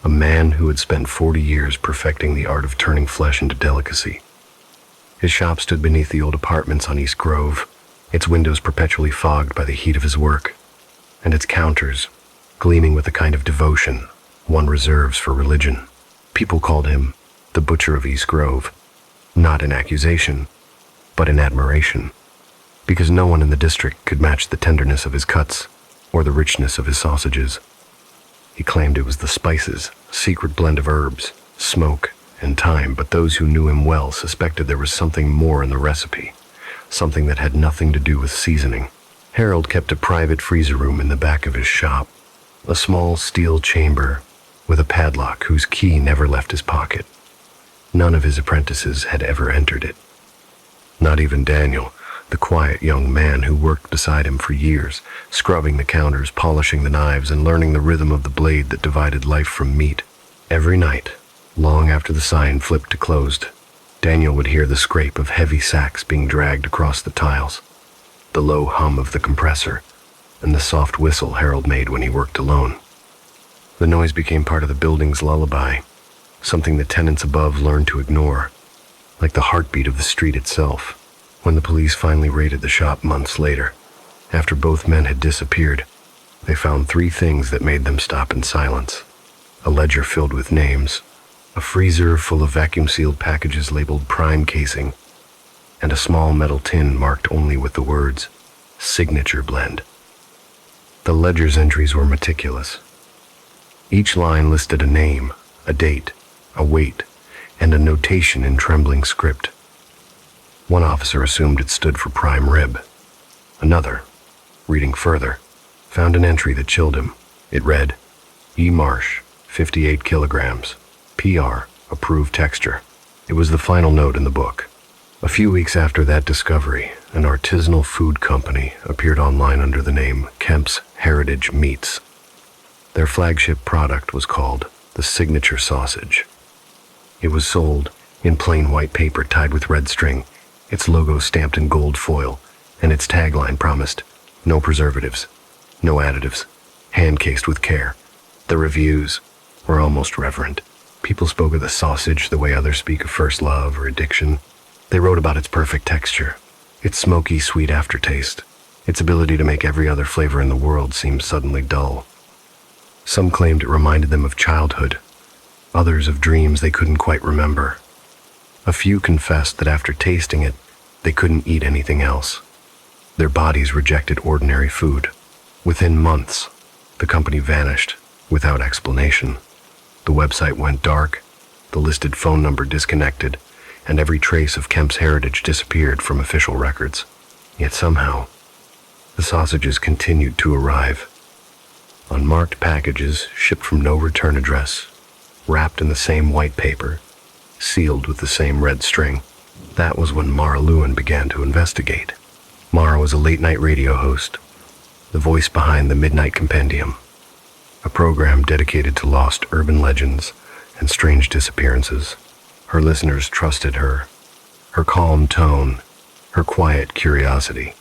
a man who had spent 40 years perfecting the art of turning flesh into delicacy. His shop stood beneath the old apartments on East Grove, its windows perpetually fogged by the heat of his work, and its counters gleaming with the kind of devotion one reserves for religion. People called him the Butcher of East Grove, not in accusation, but in admiration, because no one in the district could match the tenderness of his cuts or the richness of his sausages. He claimed it was the spices, secret blend of herbs, smoke, and thyme, but those who knew him well suspected there was something more in the recipe, something that had nothing to do with seasoning. Harold kept a private freezer room in the back of his shop, a small steel chamber with a padlock whose key never left his pocket. None of his apprentices had ever entered it. Not even Daniel, the quiet young man who worked beside him for years, scrubbing the counters, polishing the knives, and learning the rhythm of the blade that divided life from meat. Every night, long after the sign flipped to closed, Daniel would hear the scrape of heavy sacks being dragged across the tiles, the low hum of the compressor, and the soft whistle Harold made when he worked alone. The noise became part of the building's lullaby, something the tenants above learned to ignore, like the heartbeat of the street itself. When the police finally raided the shop months later, after both men had disappeared, they found three things that made them stop in silence: a ledger filled with names, a freezer full of vacuum-sealed packages labeled prime casing, and a small metal tin marked only with the words, signature blend. The ledger's entries were meticulous. Each line listed a name, a date, a weight, and a notation in trembling script. One officer assumed it stood for prime rib. Another, reading further, found an entry that chilled him. It read, E. Marsh, 58 kilograms, PR, approved texture. It was the final note in the book. A few weeks after that discovery, an artisanal food company appeared online under the name Kemp's Heritage Meats. Their flagship product was called the Signature Sausage. It was sold in plain white paper tied with red string, its logo stamped in gold foil, and its tagline promised, no preservatives, no additives, hand-cased with care. The reviews were almost reverent. People spoke of the sausage the way others speak of first love or addiction. They wrote about its perfect texture, its smoky, sweet aftertaste, its ability to make every other flavor in the world seem suddenly dull. Some claimed it reminded them of childhood, others of dreams they couldn't quite remember. A few confessed that after tasting it, they couldn't eat anything else. Their bodies rejected ordinary food. Within months, the company vanished without explanation. The website went dark, the listed phone number disconnected, and every trace of Kemp's heritage disappeared from official records. Yet somehow, the sausages continued to arrive. Unmarked packages shipped from no return address, wrapped in the same white paper, sealed with the same red string. That was when Mara Lewin began to investigate. Mara was a late-night radio host, the voice behind the Midnight Compendium, a program dedicated to lost urban legends and strange disappearances. Her listeners trusted her calm tone, her quiet curiosity,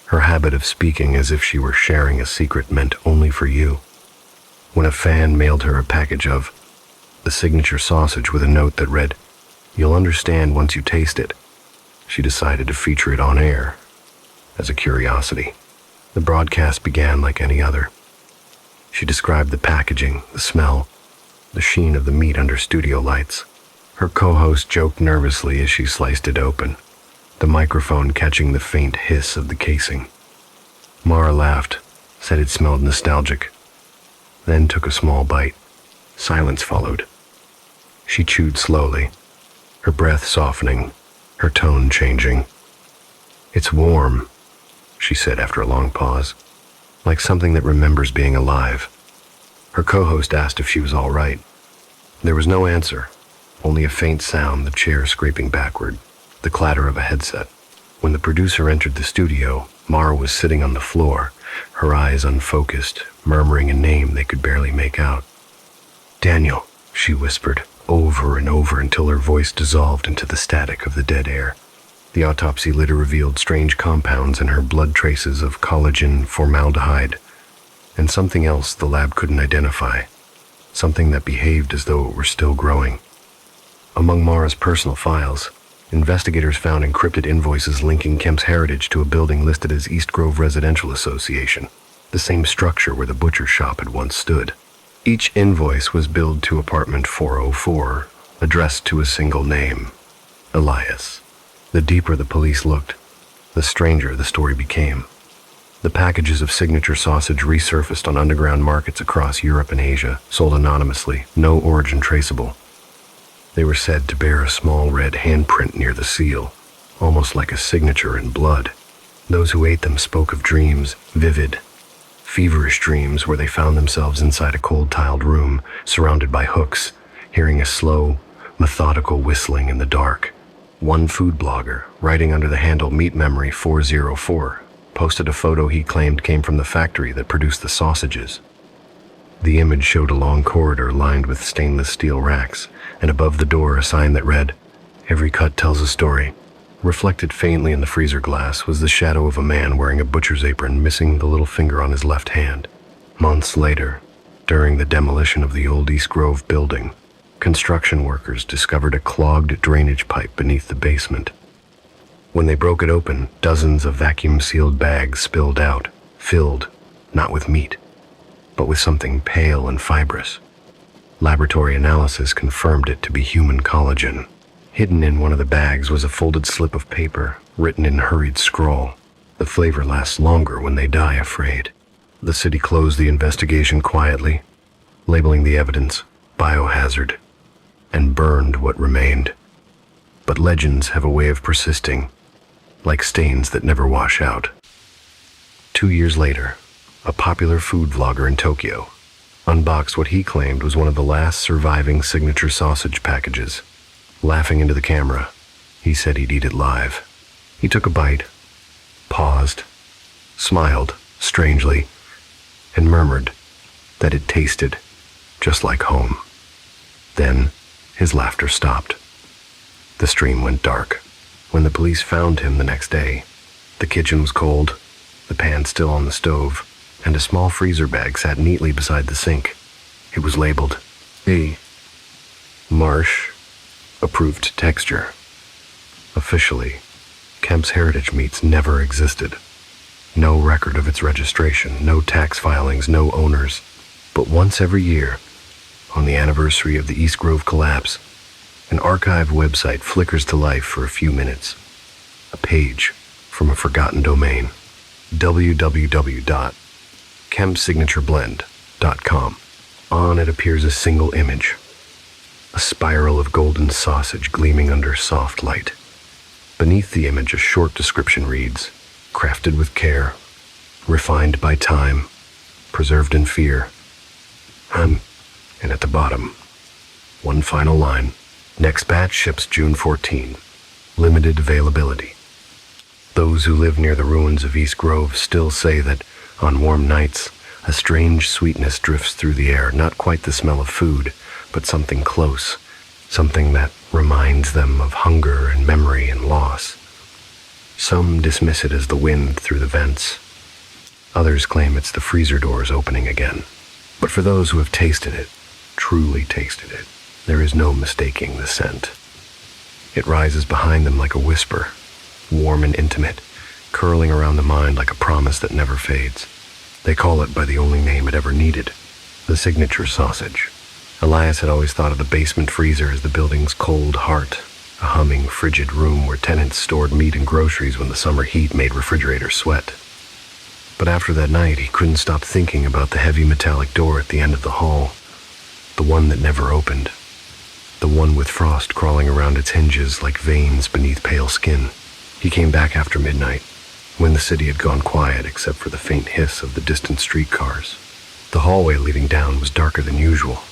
her habit of speaking as if she were sharing a secret meant only for you. When a fan mailed her a package of the signature sausage with a note that read, "You'll understand once you taste it," she decided to feature it on air as a curiosity. The broadcast began like any other. She described the packaging, the smell, the sheen of the meat under studio lights. Her co-host joked nervously as she sliced it open, the microphone catching the faint hiss of the casing. Mara laughed, said it smelled nostalgic, then took a small bite. Silence followed. She chewed slowly, her breath softening, her tone changing. "It's warm," she said after a long pause, "like something that remembers being alive." Her co-host asked if she was all right. There was no answer, only a faint sound, the chair scraping backward, the clatter of a headset. When the producer entered the studio, Mara was sitting on the floor, her eyes unfocused, murmuring a name they could barely make out. "Daniel," she whispered, over and over until her voice dissolved into the static of the dead air. The autopsy later revealed strange compounds in her blood, traces of collagen, formaldehyde, and something else the lab couldn't identify, something that behaved as though it were still growing. Among Mara's personal files, investigators found encrypted invoices linking Kemp's heritage to a building listed as East Grove Residential Association, the same structure where the butcher shop had once stood. Each invoice was billed to apartment 404, addressed to a single name, Elias. The deeper the police looked, the stranger the story became. The packages of signature sausage resurfaced on underground markets across Europe and Asia, sold anonymously, no origin traceable. They were said to bear a small red handprint near the seal, almost like a signature in blood. Those who ate them spoke of dreams, vivid, feverish dreams where they found themselves inside a cold tiled room, surrounded by hooks, hearing a slow, methodical whistling in the dark. One food blogger, writing under the handle Meat Memory 404, posted a photo he claimed came from the factory that produced the sausages. The image showed a long corridor lined with stainless steel racks, and above the door a sign that read, "Every cut tells a story." Reflected faintly in the freezer glass was the shadow of a man wearing a butcher's apron, missing the little finger on his left hand. Months later, during the demolition of the old East Grove building, construction workers discovered a clogged drainage pipe beneath the basement. When they broke it open, dozens of vacuum-sealed bags spilled out, filled, not with meat, but with something pale and fibrous. Laboratory analysis confirmed it to be human collagen. Hidden in one of the bags was a folded slip of paper, written in hurried scrawl. "The flavor lasts longer when they die afraid." The city closed the investigation quietly, labeling the evidence biohazard, and burned what remained. But legends have a way of persisting, like stains that never wash out. 2 years later, a popular food vlogger in Tokyo unboxed what he claimed was one of the last surviving signature sausage packages. Laughing into the camera, he said he'd eat it live. He took a bite, paused, smiled strangely, and murmured that it tasted just like home. Then his laughter stopped. The stream went dark. When the police found him the next day, the kitchen was cold, the pan still on the stove, and a small freezer bag sat neatly beside the sink. It was labeled A. Marsh Approved Texture. Officially, Kemp's Heritage Meats never existed. No record of its registration, no tax filings, no owners. But once every year, on the anniversary of the East Grove collapse, an archive website flickers to life for a few minutes. A page from a forgotten domain. www.kempsignatureblend.com. On it appears a single image. A spiral of golden sausage gleaming under soft light. Beneath the image, a short description reads, "Crafted with care, refined by time, preserved in fear." And at the bottom, one final line. "Next batch ships June 14. Limited availability." Those who live near the ruins of East Grove still say that, on warm nights, a strange sweetness drifts through the air, not quite the smell of food, but something close, something that reminds them of hunger and memory and loss. Some dismiss it as the wind through the vents. Others claim it's the freezer doors opening again. But for those who have tasted it, truly tasted it, there is no mistaking the scent. It rises behind them like a whisper, warm and intimate, curling around the mind like a promise that never fades. They call it by the only name it ever needed, the signature sausage. Elias had always thought of the basement freezer as the building's cold heart, a humming, frigid room where tenants stored meat and groceries when the summer heat made refrigerators sweat. But after that night, he couldn't stop thinking about the heavy metallic door at the end of the hall, the one that never opened, the one with frost crawling around its hinges like veins beneath pale skin. He came back after midnight, when the city had gone quiet except for the faint hiss of the distant streetcars. The hallway leading down was darker than usual,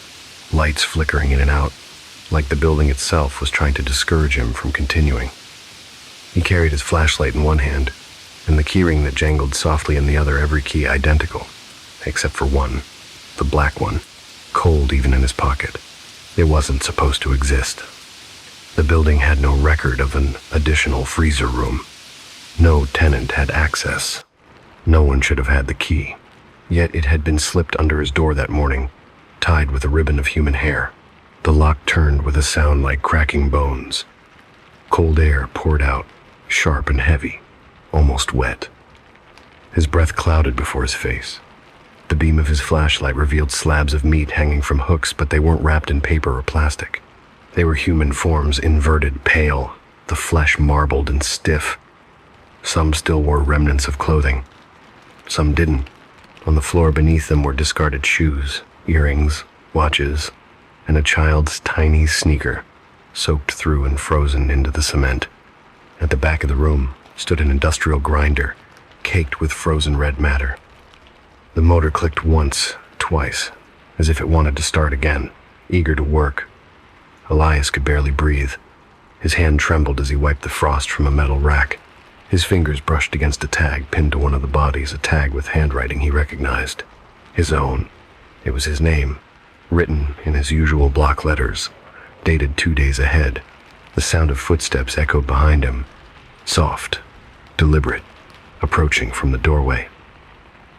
lights flickering in and out, like the building itself was trying to discourage him from continuing. He carried his flashlight in one hand, and the keyring that jangled softly in the other, every key identical, except for one, the black one, cold even in his pocket. It wasn't supposed to exist. The building had no record of an additional freezer room. No tenant had access. No one should have had the key. Yet it had been slipped under his door that morning, tied with a ribbon of human hair. The lock turned with a sound like cracking bones. Cold air poured out, sharp and heavy, almost wet. His breath clouded before his face. The beam of his flashlight revealed slabs of meat hanging from hooks, but they weren't wrapped in paper or plastic. They were human forms, inverted, pale, the flesh marbled and stiff. Some still wore remnants of clothing. Some didn't. On the floor beneath them were discarded shoes, earrings, watches, and a child's tiny sneaker, soaked through and frozen into the cement. At the back of the room stood an industrial grinder, caked with frozen red matter. The motor clicked once, twice, as if it wanted to start again, eager to work. Elias could barely breathe. His hand trembled as he wiped the frost from a metal rack. His fingers brushed against a tag pinned to one of the bodies, a tag with handwriting he recognized. His own. It was his name, written in his usual block letters, dated 2 days ahead. The sound of footsteps echoed behind him, soft, deliberate, approaching from the doorway.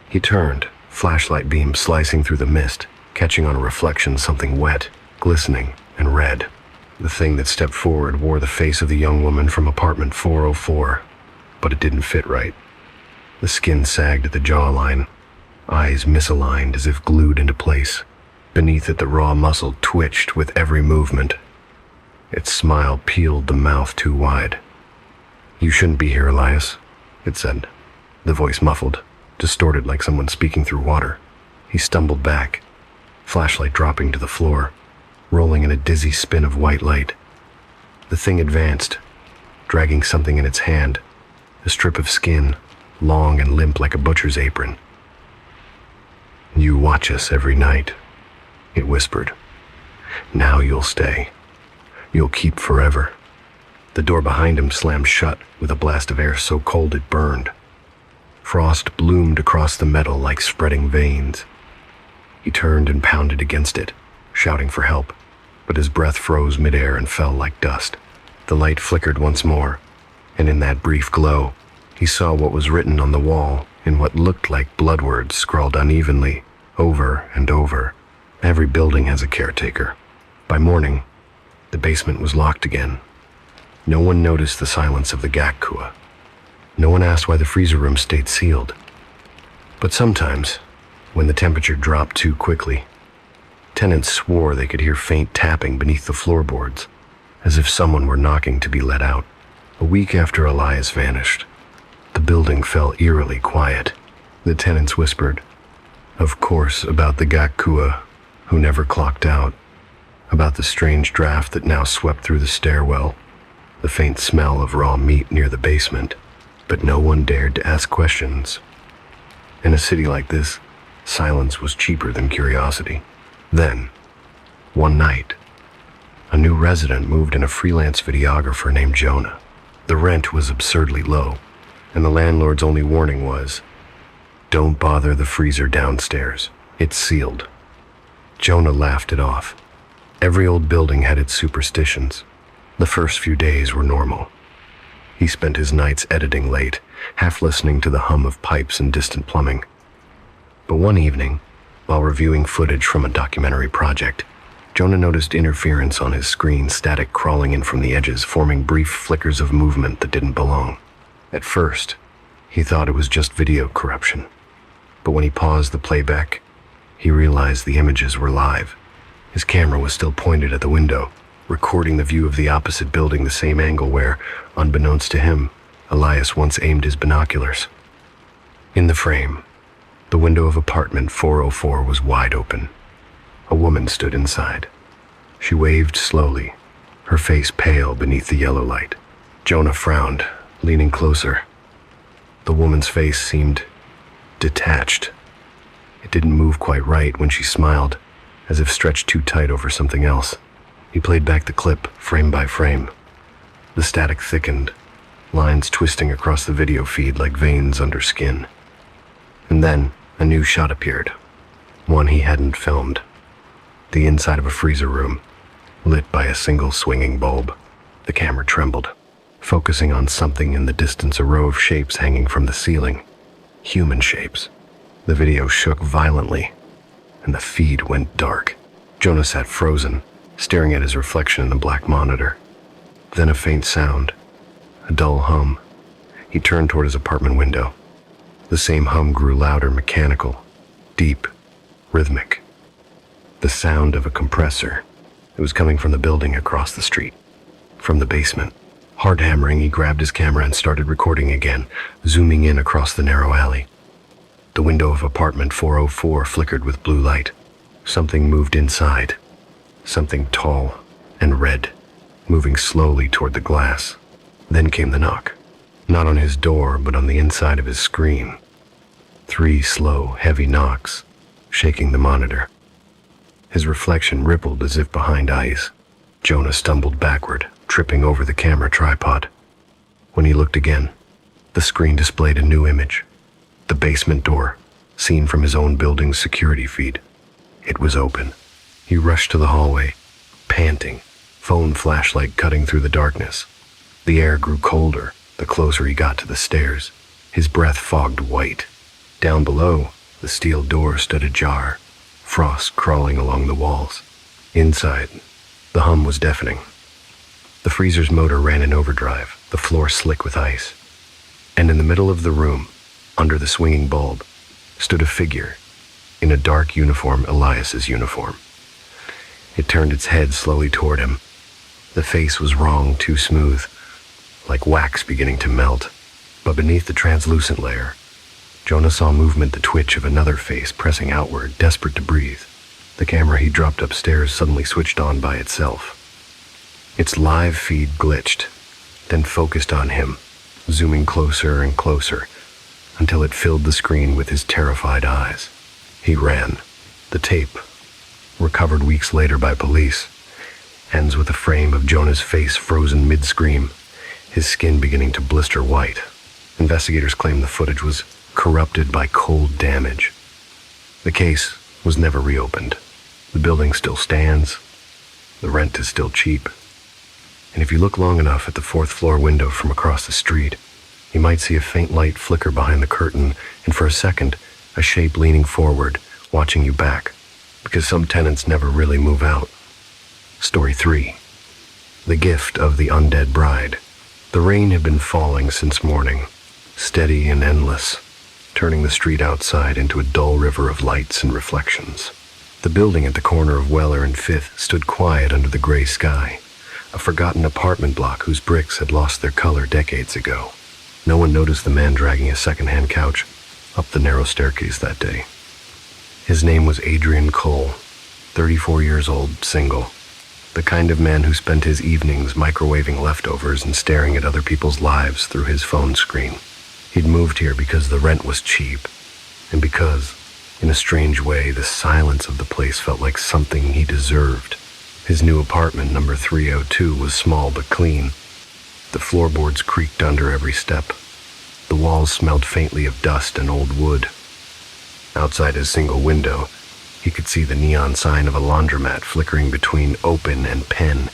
He turned, flashlight beam slicing through the mist, catching on a reflection something wet, glistening, and red. The thing that stepped forward wore the face of the young woman from apartment 404, but it didn't fit right. The skin sagged at the jawline, eyes misaligned as if glued into place. Beneath it, the raw muscle twitched with every movement. Its smile peeled the mouth too wide. "You shouldn't be here, Elias," it said, the voice muffled, distorted like someone speaking through water. He stumbled back, flashlight dropping to the floor, rolling in a dizzy spin of white light. The thing advanced, dragging something in its hand, a strip of skin, long and limp like a butcher's apron. "You watch us every night," it whispered. "Now you'll stay. You'll keep forever." The door behind him slammed shut with a blast of air so cold it burned. Frost bloomed across the metal like spreading veins. He turned and pounded against it, shouting for help, but his breath froze midair and fell like dust. The light flickered once more, and in that brief glow, he saw what was written on the wall in what looked like blood words scrawled unevenly, over and over. Every building has a caretaker. By morning, the basement was locked again. No one noticed the silence of the Gakkua. No one asked why the freezer room stayed sealed. But sometimes, when the temperature dropped too quickly, tenants swore they could hear faint tapping beneath the floorboards, as if someone were knocking to be let out. A week after Elias vanished, the building fell eerily quiet. The tenants whispered, of course, about the Gakkua who never clocked out, about the strange draft that now swept through the stairwell, the faint smell of raw meat near the basement, but no one dared to ask questions. In a city like this, silence was cheaper than curiosity. Then, one night, a new resident moved in, a freelance videographer named Jonah. The rent was absurdly low, and the landlord's only warning was, "Don't bother the freezer downstairs. It's sealed." Jonah laughed it off. Every old building had its superstitions. The first few days were normal. He spent his nights editing late, half listening to the hum of pipes and distant plumbing. But one evening, while reviewing footage from a documentary project, Jonah noticed interference on his screen, static crawling in from the edges, forming brief flickers of movement that didn't belong. At first, he thought it was just video corruption. But when he paused the playback, he realized the images were live. His camera was still pointed at the window, recording the view of the opposite building, the same angle where, unbeknownst to him, Elias once aimed his binoculars. In the frame, the window of apartment 404 was wide open. A woman stood inside. She waved slowly, her face pale beneath the yellow light. Jonah frowned, leaning closer. The woman's face seemed detached. It didn't move quite right when she smiled, as if stretched too tight over something else. He played back the clip, frame by frame. The static thickened, lines twisting across the video feed like veins under skin. And then, a new shot appeared, one he hadn't filmed. The inside of a freezer room, lit by a single swinging bulb. The camera trembled, focusing on something in the distance, a row of shapes hanging from the ceiling. Human shapes. The video shook violently, and the feed went dark. Jonah sat frozen, staring at his reflection in the black monitor. Then a faint sound, a dull hum. He turned toward his apartment window. The same hum grew louder, mechanical, deep, rhythmic. The sound of a compressor. It was coming from the building across the street, from the basement. Hard hammering, he grabbed his camera and started recording again, zooming in across the narrow alley. The window of apartment 404 flickered with blue light. Something moved inside. Something tall and red, moving slowly toward the glass. Then came the knock. Not on his door, but on the inside of his screen. 3 slow, heavy knocks, shaking the monitor. His reflection rippled as if behind ice. Jonah stumbled backward, tripping tripping over the camera tripod. When he looked again, the screen displayed a new image. The basement door, seen from his own building's security feed. It was open. He rushed to the hallway, panting, phone flashlight cutting through the darkness. The air grew colder the closer he got to the stairs. His breath fogged white. Down below, the steel door stood ajar, frost crawling along the walls. Inside, the hum was deafening. The freezer's motor ran in overdrive, the floor slick with ice. And in the middle of the room, under the swinging bulb, stood a figure in a dark uniform, Elias's uniform. It turned its head slowly toward him. The face was wrong, too smooth, like wax beginning to melt. But beneath the translucent layer, Jonah saw movement, the twitch of another face pressing outward, desperate to breathe. The camera he dropped upstairs suddenly switched on by itself. Its live feed glitched, then focused on him, zooming closer and closer, until it filled the screen with his terrified eyes. He ran. The tape, recovered weeks later by police, ends with a frame of Jonah's face frozen mid-scream, his skin beginning to blister white. Investigators claim the footage was corrupted by cold damage. The case was never reopened. The building still stands. The rent is still cheap. And if you look long enough at the fourth-floor window from across the street, you might see a faint light flicker behind the curtain, and for a second, a shape leaning forward, watching you back, because some tenants never really move out. Story 3. The Gift of the Undead Bride. The rain had been falling since morning, steady and endless, turning the street outside into a dull river of lights and reflections. The building at the corner of Weller and Fifth stood quiet under the gray sky, a forgotten apartment block whose bricks had lost their color decades ago. No one noticed the man dragging a second-hand couch up the narrow staircase that day. His name was Adrian Cole, 34 years old, single. The kind of man who spent his evenings microwaving leftovers and staring at other people's lives through his phone screen. He'd moved here because the rent was cheap, and because, in a strange way, the silence of the place felt like something he deserved. His new apartment, number 302, was small but clean. The floorboards creaked under every step. The walls smelled faintly of dust and old wood. Outside his single window, he could see the neon sign of a laundromat flickering between open and pen,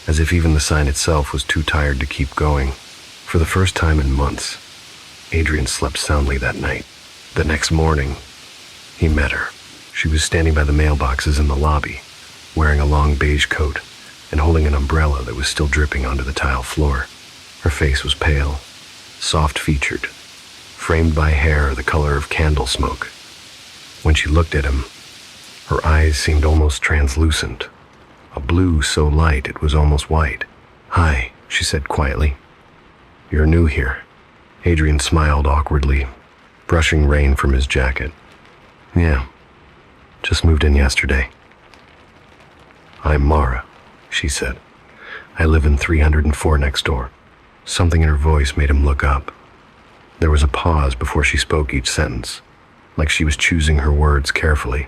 as if even the sign itself was too tired to keep going. For the first time in months, Adrian slept soundly that night. The next morning, he met her. She was standing by the mailboxes in the lobby, wearing a long beige coat and holding an umbrella that was still dripping onto the tile floor. Her face was pale, soft-featured, framed by hair the color of candle smoke. When she looked at him, her eyes seemed almost translucent, a blue so light it was almost white. "Hi," she said quietly. "You're new here." Adrian smiled awkwardly, brushing rain from his jacket. "Yeah, just moved in yesterday." "I'm Mara," she said. "I live in 304 next door." Something in her voice made him look up. There was a pause before she spoke each sentence, like she was choosing her words carefully,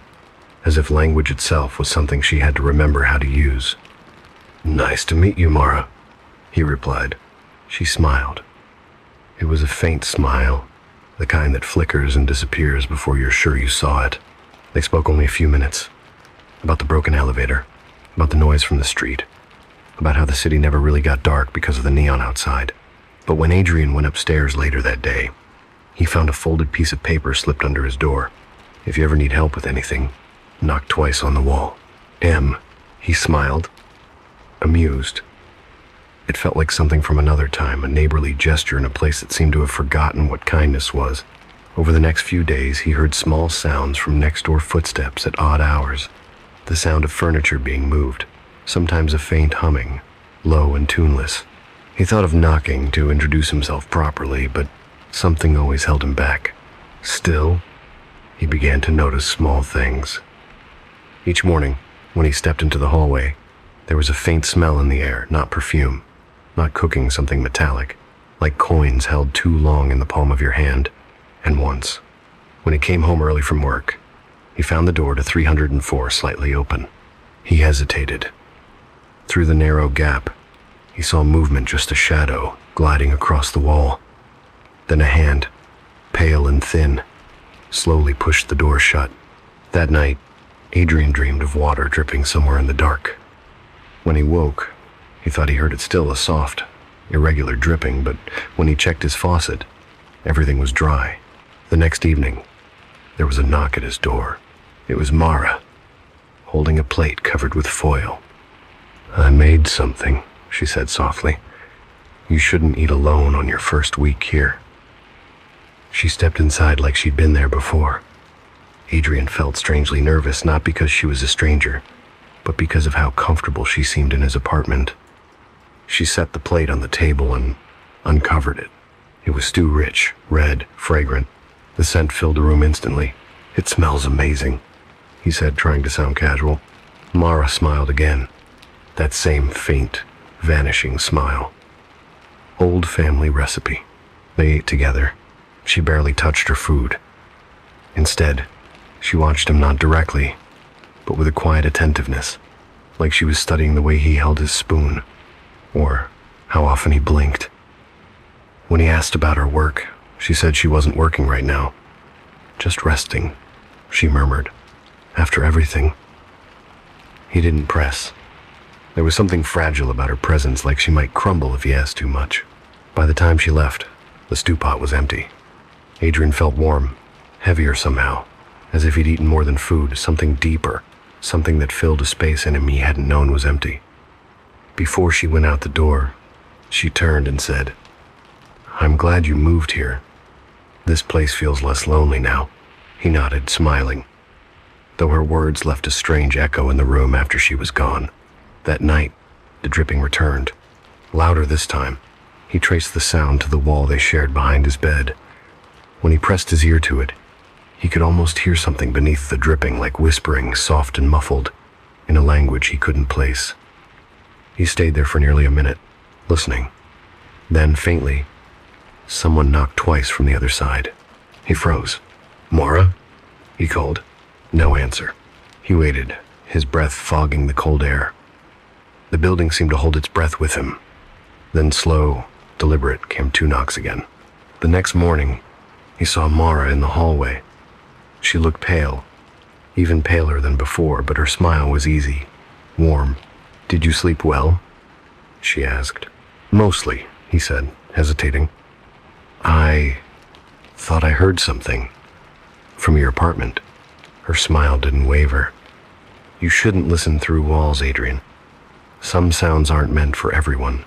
as if language itself was something she had to remember how to use. "Nice to meet you, Mara," he replied. She smiled. It was a faint smile, the kind that flickers and disappears before you're sure you saw it. They spoke only a few minutes, about the broken elevator, about the noise from the street, about how the city never really got dark because of the neon outside. But when Adrian went upstairs later that day, he found a folded piece of paper slipped under his door. "If you ever need help with anything, knock twice on the wall. M." He smiled, amused. It felt like something from another time, a neighborly gesture in a place that seemed to have forgotten what kindness was. Over the next few days, he heard small sounds from next-door footsteps at odd hours, the sound of furniture being moved, sometimes a faint humming, low and tuneless. He thought of knocking to introduce himself properly, but something always held him back. Still, he began to notice small things. Each morning, when he stepped into the hallway, there was a faint smell in the air, not perfume, not cooking something metallic, like coins held too long in the palm of your hand. And once, when he came home early from work, he found the door to 304 slightly open. He hesitated. Through the narrow gap, He saw movement, just a shadow, gliding across the wall. Then a hand, pale and thin, slowly pushed the door shut. That night, Adrian dreamed of water dripping somewhere in the dark. When he woke, he thought he heard it still, a soft, irregular dripping, but when he checked his faucet, everything was dry. The next evening, there was a knock at his door. It was Mara, holding a plate covered with foil. "I made something," she said softly. "You shouldn't eat alone on your first week here." She stepped inside like she'd been there before. Adrian felt strangely nervous, not because she was a stranger, but because of how comfortable she seemed in his apartment. She set the plate on the table and uncovered it. It was stew, rich, red, fragrant. The scent filled the room instantly. "It smells amazing," he said, trying to sound casual. Mara smiled again. That same faint, vanishing smile. Old family recipe. They ate together. She barely touched her food. Instead, she watched him, not directly, but with a quiet attentiveness, like she was studying the way he held his spoon, or how often he blinked. When he asked about her work, she said she wasn't working right now. "Just resting," she murmured. "After everything." He didn't press. There was something fragile about her presence, like she might crumble if he asked too much. By the time she left, the stew pot was empty. Adrian felt warm, heavier somehow, as if he'd eaten more than food, something deeper, something that filled a space in him he hadn't known was empty. Before she went out the door, she turned and said, "I'm glad you moved here. This place feels less lonely now." He nodded, smiling, though her words left a strange echo in the room after she was gone. That night, the dripping returned, louder this time. He traced the sound to the wall they shared behind his bed. When he pressed his ear to it, he could almost hear something beneath the dripping, like whispering, soft and muffled, in a language he couldn't place. He stayed there for nearly a minute, listening. Then, faintly, someone knocked twice from the other side. He froze. "Mara?" he called. No answer. He waited, his breath fogging the cold air. The building seemed to hold its breath with him. Then, slow, deliberate, came two knocks again. The next morning, he saw Mara in the hallway. She looked pale, even paler than before, but her smile was easy, warm. "Did you sleep well?" she asked. "Mostly," he said, hesitating. "I thought I heard something from your apartment." Her smile didn't waver. "You shouldn't listen through walls, Adrian. Some sounds aren't meant for everyone."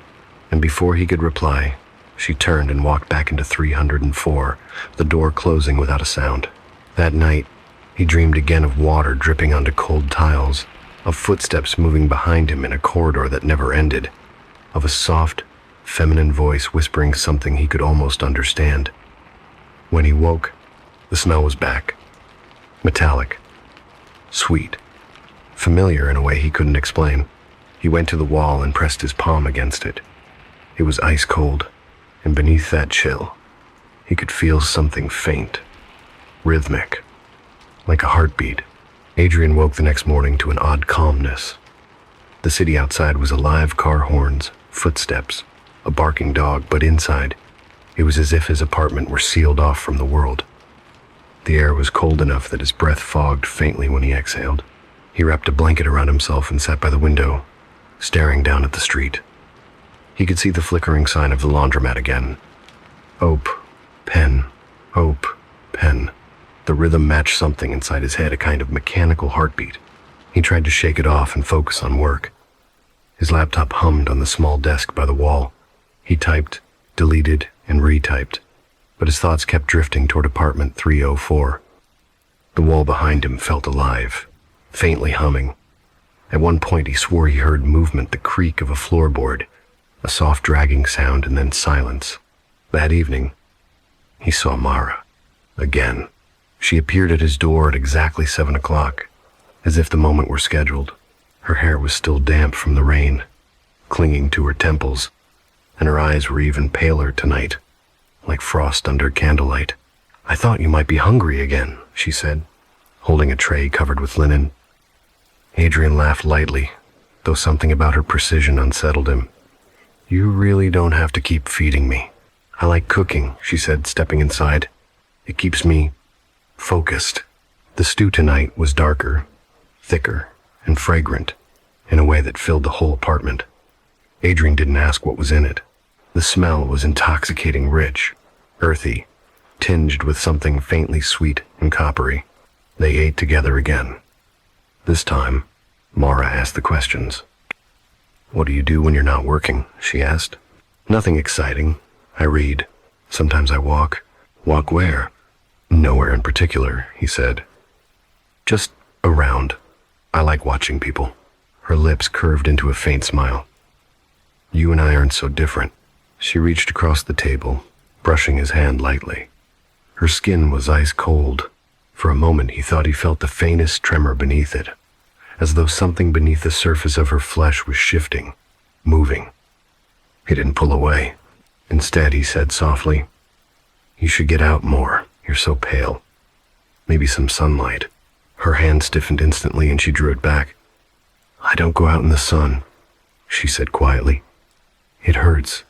And before he could reply, she turned and walked back into 304, the door closing without a sound. That night, he dreamed again of water dripping onto cold tiles, of footsteps moving behind him in a corridor that never ended, of a soft, feminine voice whispering something he could almost understand. When he woke, the smell was back. Metallic. Sweet. Familiar in a way he couldn't explain. He went to the wall and pressed his palm against it. It was ice cold, and beneath that chill, he could feel something faint, rhythmic, like a heartbeat. Adrian woke the next morning to an odd calmness. The city outside was alive, car horns, footsteps, a barking dog, but inside, it was as if his apartment were sealed off from the world. The air was cold enough that his breath fogged faintly when he exhaled. He wrapped a blanket around himself and sat by the window, staring down at the street. He could see the flickering sign of the laundromat again. Ope, pen, ope, pen. The rhythm matched something inside his head, a kind of mechanical heartbeat. He tried to shake it off and focus on work. His laptop hummed on the small desk by the wall. He typed, deleted, and retyped, but his thoughts kept drifting toward apartment 304. The wall behind him felt alive, faintly humming. At one point he swore he heard movement, the creak of a floorboard, a soft dragging sound, and then silence. That evening, he saw Mara. Again. She appeared at his door at exactly 7 o'clock, as if the moment were scheduled. Her hair was still damp from the rain, clinging to her temples, and her eyes were even paler tonight, like frost under candlelight. "I thought you might be hungry again," she said, holding a tray covered with linen. Adrian laughed lightly, though something about her precision unsettled him. You really don't have to keep feeding me. I like cooking, she said, stepping inside. It keeps me focused. The stew tonight was darker, thicker, and fragrant in a way that filled the whole apartment. Adrian didn't ask what was in it. The smell was intoxicating rich, earthy, tinged with something faintly sweet and coppery. They ate together again. This time, Mara asked the questions. What do you do when you're not working? She asked. Nothing exciting. I read. Sometimes I walk. Walk where? Nowhere in particular, he said. Just around. I like watching people. Her lips curved into a faint smile. You and I aren't so different. She reached across the table, brushing his hand lightly. Her skin was ice cold. For a moment he thought he felt the faintest tremor beneath it, as though something beneath the surface of her flesh was shifting, moving. He didn't pull away. Instead, he said softly, You should get out more. You're so pale. Maybe some sunlight. Her hand stiffened instantly and she drew it back. I don't go out in the sun, she said quietly. It hurts.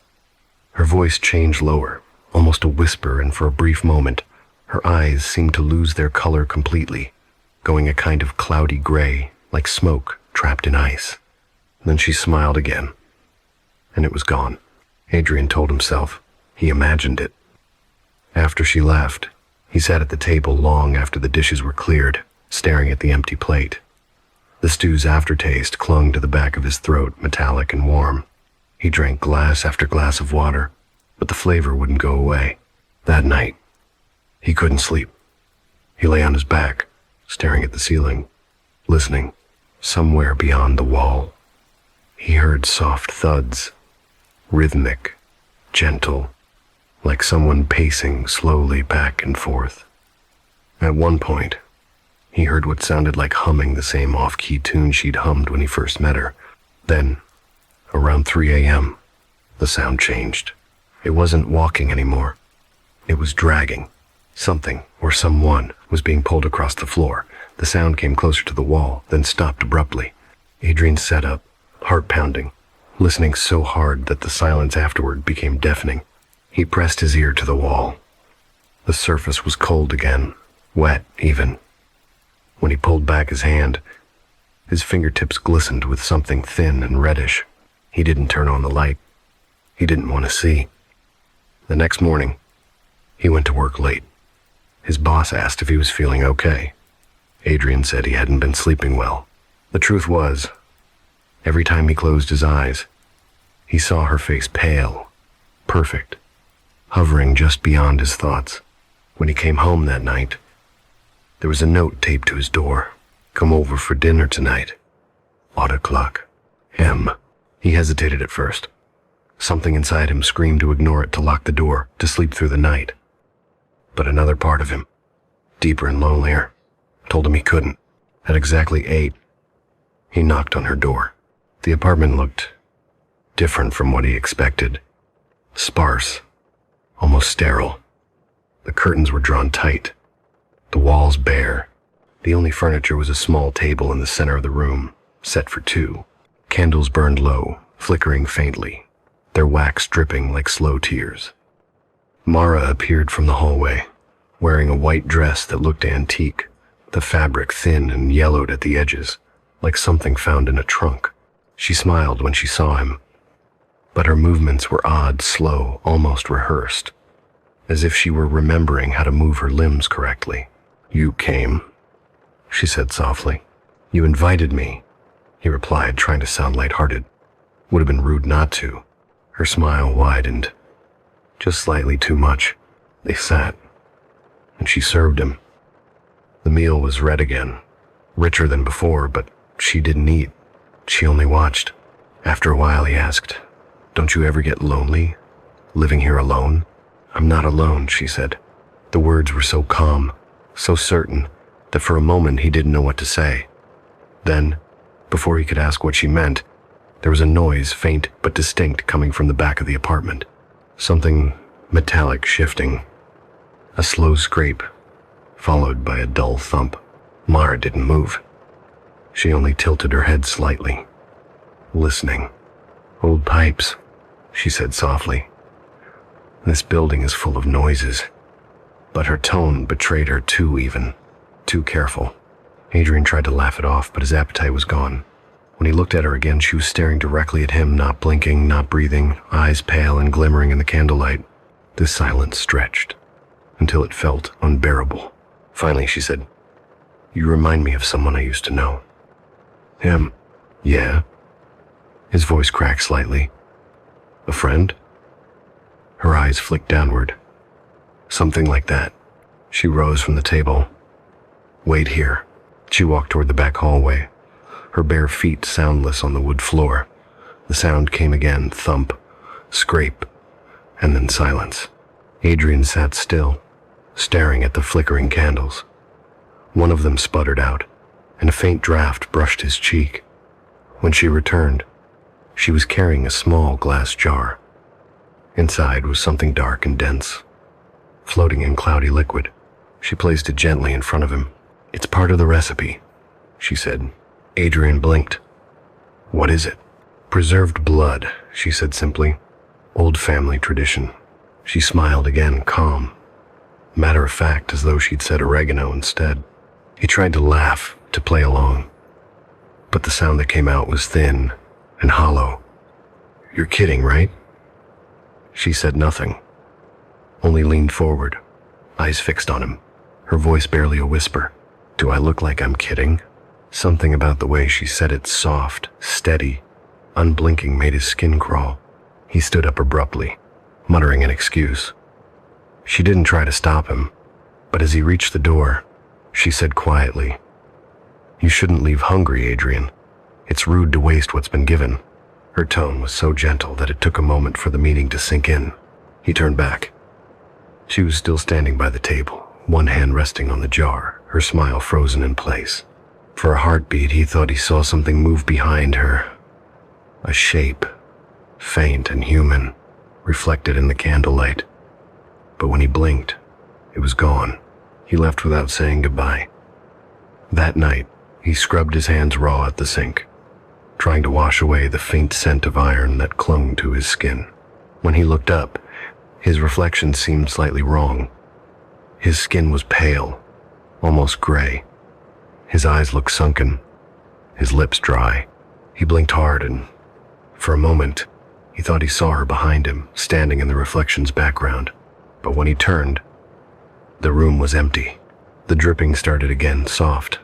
Her voice changed lower, almost a whisper, and for a brief moment, her eyes seemed to lose their color completely, going a kind of cloudy gray, like smoke trapped in ice. Then she smiled again, and it was gone. Adrian told himself. He imagined it. After she left, he sat at the table long after the dishes were cleared, staring at the empty plate. The stew's aftertaste clung to the back of his throat, metallic and warm. He drank glass after glass of water, but the flavor wouldn't go away. That night, he couldn't sleep. He lay on his back, staring at the ceiling, listening. Somewhere beyond the wall, he heard soft thuds, rhythmic, gentle, like someone pacing slowly back and forth. At one point, he heard what sounded like humming the same off-key tune she'd hummed when he first met her. Then, around 3 a.m., the sound changed. It wasn't walking anymore. It was dragging. Something, or someone, was being pulled across the floor. The sound came closer to the wall, then stopped abruptly. Adrian sat up, heart pounding, listening so hard that the silence afterward became deafening. He pressed his ear to the wall. The surface was cold again, wet even. When he pulled back his hand, his fingertips glistened with something thin and reddish. He didn't turn on the light. He didn't want to see. The next morning, he went to work late. His boss asked if he was feeling okay. Adrian said he hadn't been sleeping well. The truth was, every time he closed his eyes, he saw her face pale, perfect, hovering just beyond his thoughts. When he came home that night, there was a note taped to his door. Come over for dinner tonight. 8:00 M. He hesitated at first. Something inside him screamed to ignore it, to lock the door, to sleep through the night. But another part of him, deeper and lonelier, told him he couldn't. At exactly 8, he knocked on her door. The apartment looked different from what he expected. Sparse, almost sterile. The curtains were drawn tight, the walls bare. The only furniture was a small table in the center of the room, set for 2. Candles burned low, flickering faintly, their wax dripping like slow tears. Mara appeared from the hallway, wearing a white dress that looked antique, the fabric thin and yellowed at the edges, like something found in a trunk. She smiled when she saw him, but her movements were odd, slow, almost rehearsed, as if she were remembering how to move her limbs correctly. You came, she said softly. You invited me, he replied, trying to sound lighthearted. Would have been rude not to. Her smile widened, just slightly too much. They sat, and she served him. The meal was red again, richer than before, but she didn't eat. She only watched. After a while he asked, Don't you ever get lonely, living here alone? I'm not alone, she said. The words were so calm, so certain, that for a moment he didn't know what to say. Then, before he could ask what she meant, there was a noise, faint but distinct, coming from the back of the apartment. Something metallic shifting. A slow scrape, followed by a dull thump. Mara didn't move. She only tilted her head slightly, listening. Old pipes, she said softly. This building is full of noises. But her tone betrayed her too careful. Adrian tried to laugh it off, but his appetite was gone. When he looked at her again, she was staring directly at him, not blinking, not breathing, eyes pale and glimmering in the candlelight. This silence stretched until it felt unbearable. Finally, she said, "You remind me of someone I used to know." "Him?" "Yeah." His voice cracked slightly. "A friend?" Her eyes flicked downward. "Something like that." She rose from the table. "Wait here." She walked toward the back hallway, her bare feet soundless on the wood floor. The sound came again, thump, scrape, and then silence. Adrian sat still, staring at the flickering candles. One of them sputtered out, and a faint draft brushed his cheek. When she returned, she was carrying a small glass jar. Inside was something dark and dense, floating in cloudy liquid. She placed it gently in front of him. "It's part of the recipe," she said. Adrian blinked. "What is it?" "Preserved blood," she said simply. "Old family tradition." She smiled again, calm, matter of fact, as though she'd said oregano instead. He tried to laugh, to play along, but the sound that came out was thin and hollow. "You're kidding, right?" She said nothing, only leaned forward, eyes fixed on him, her voice barely a whisper. "Do I look like I'm kidding?" Something about the way she said it, soft, steady, unblinking, made his skin crawl. He stood up abruptly, muttering an excuse. She didn't try to stop him, but as he reached the door, she said quietly, "You shouldn't leave hungry, Adrian. It's rude to waste what's been given." Her tone was so gentle that it took a moment for the meaning to sink in. He turned back. She was still standing by the table, one hand resting on the jar, her smile frozen in place. For a heartbeat, he thought he saw something move behind her. A shape, faint and human, reflected in the candlelight. But when he blinked, it was gone. He left without saying goodbye. That night, he scrubbed his hands raw at the sink, trying to wash away the faint scent of iron that clung to his skin. When he looked up, his reflection seemed slightly wrong. His skin was pale, almost gray. His eyes looked sunken, his lips dry. He blinked hard, and for a moment, he thought he saw her behind him, standing in the reflection's background. But when he turned, the room was empty. The dripping started again, soft,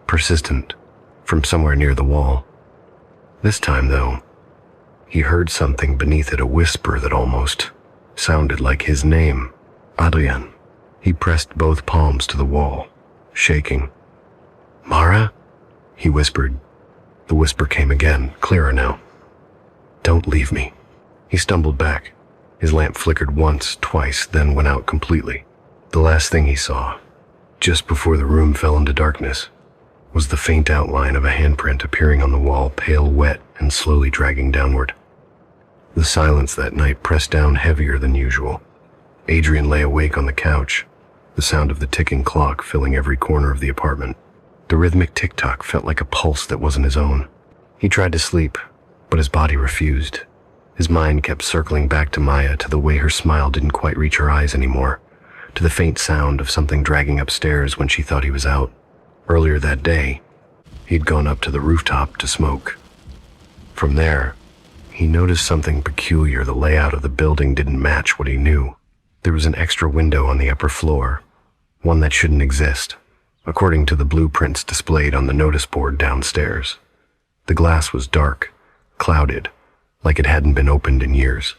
persistent, from somewhere near the wall. This time, though, he heard something beneath it, a whisper that almost sounded like his name, Adrian. He pressed both palms to the wall, shaking. "Mara?" he whispered. The whisper came again, clearer now. "Don't leave me." He stumbled back. His lamp flickered once, twice, then went out completely. The last thing he saw, just before the room fell into darkness, was the faint outline of a handprint appearing on the wall, pale, wet, and slowly dragging downward. The silence that night pressed down heavier than usual. Adrian lay awake on the couch, the sound of the ticking clock filling every corner of the apartment. The rhythmic tick-tock felt like a pulse that wasn't his own. He tried to sleep, but his body refused. His mind kept circling back to Maya, to the way her smile didn't quite reach her eyes anymore, to the faint sound of something dragging upstairs when she thought he was out. Earlier that day, he'd gone up to the rooftop to smoke. From there, he noticed something peculiar. The layout of the building didn't match what he knew. There was an extra window on the upper floor, one that shouldn't exist, according to the blueprints displayed on the notice board downstairs. The glass was dark, clouded, like it hadn't been opened in years.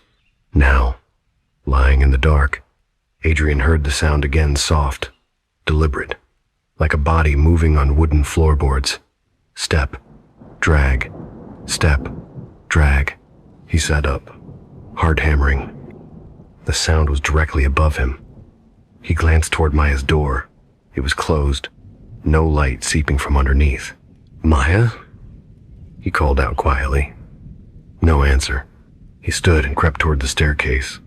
Now, lying in the dark, Adrian heard the sound again, soft, deliberate, like a body moving on wooden floorboards. Step, drag, step, drag. He sat up, heart hammering. The sound was directly above him. He glanced toward Maya's door. It was closed, no light seeping from underneath. "Maya?" he called out quietly. No answer. He stood and crept toward the staircase.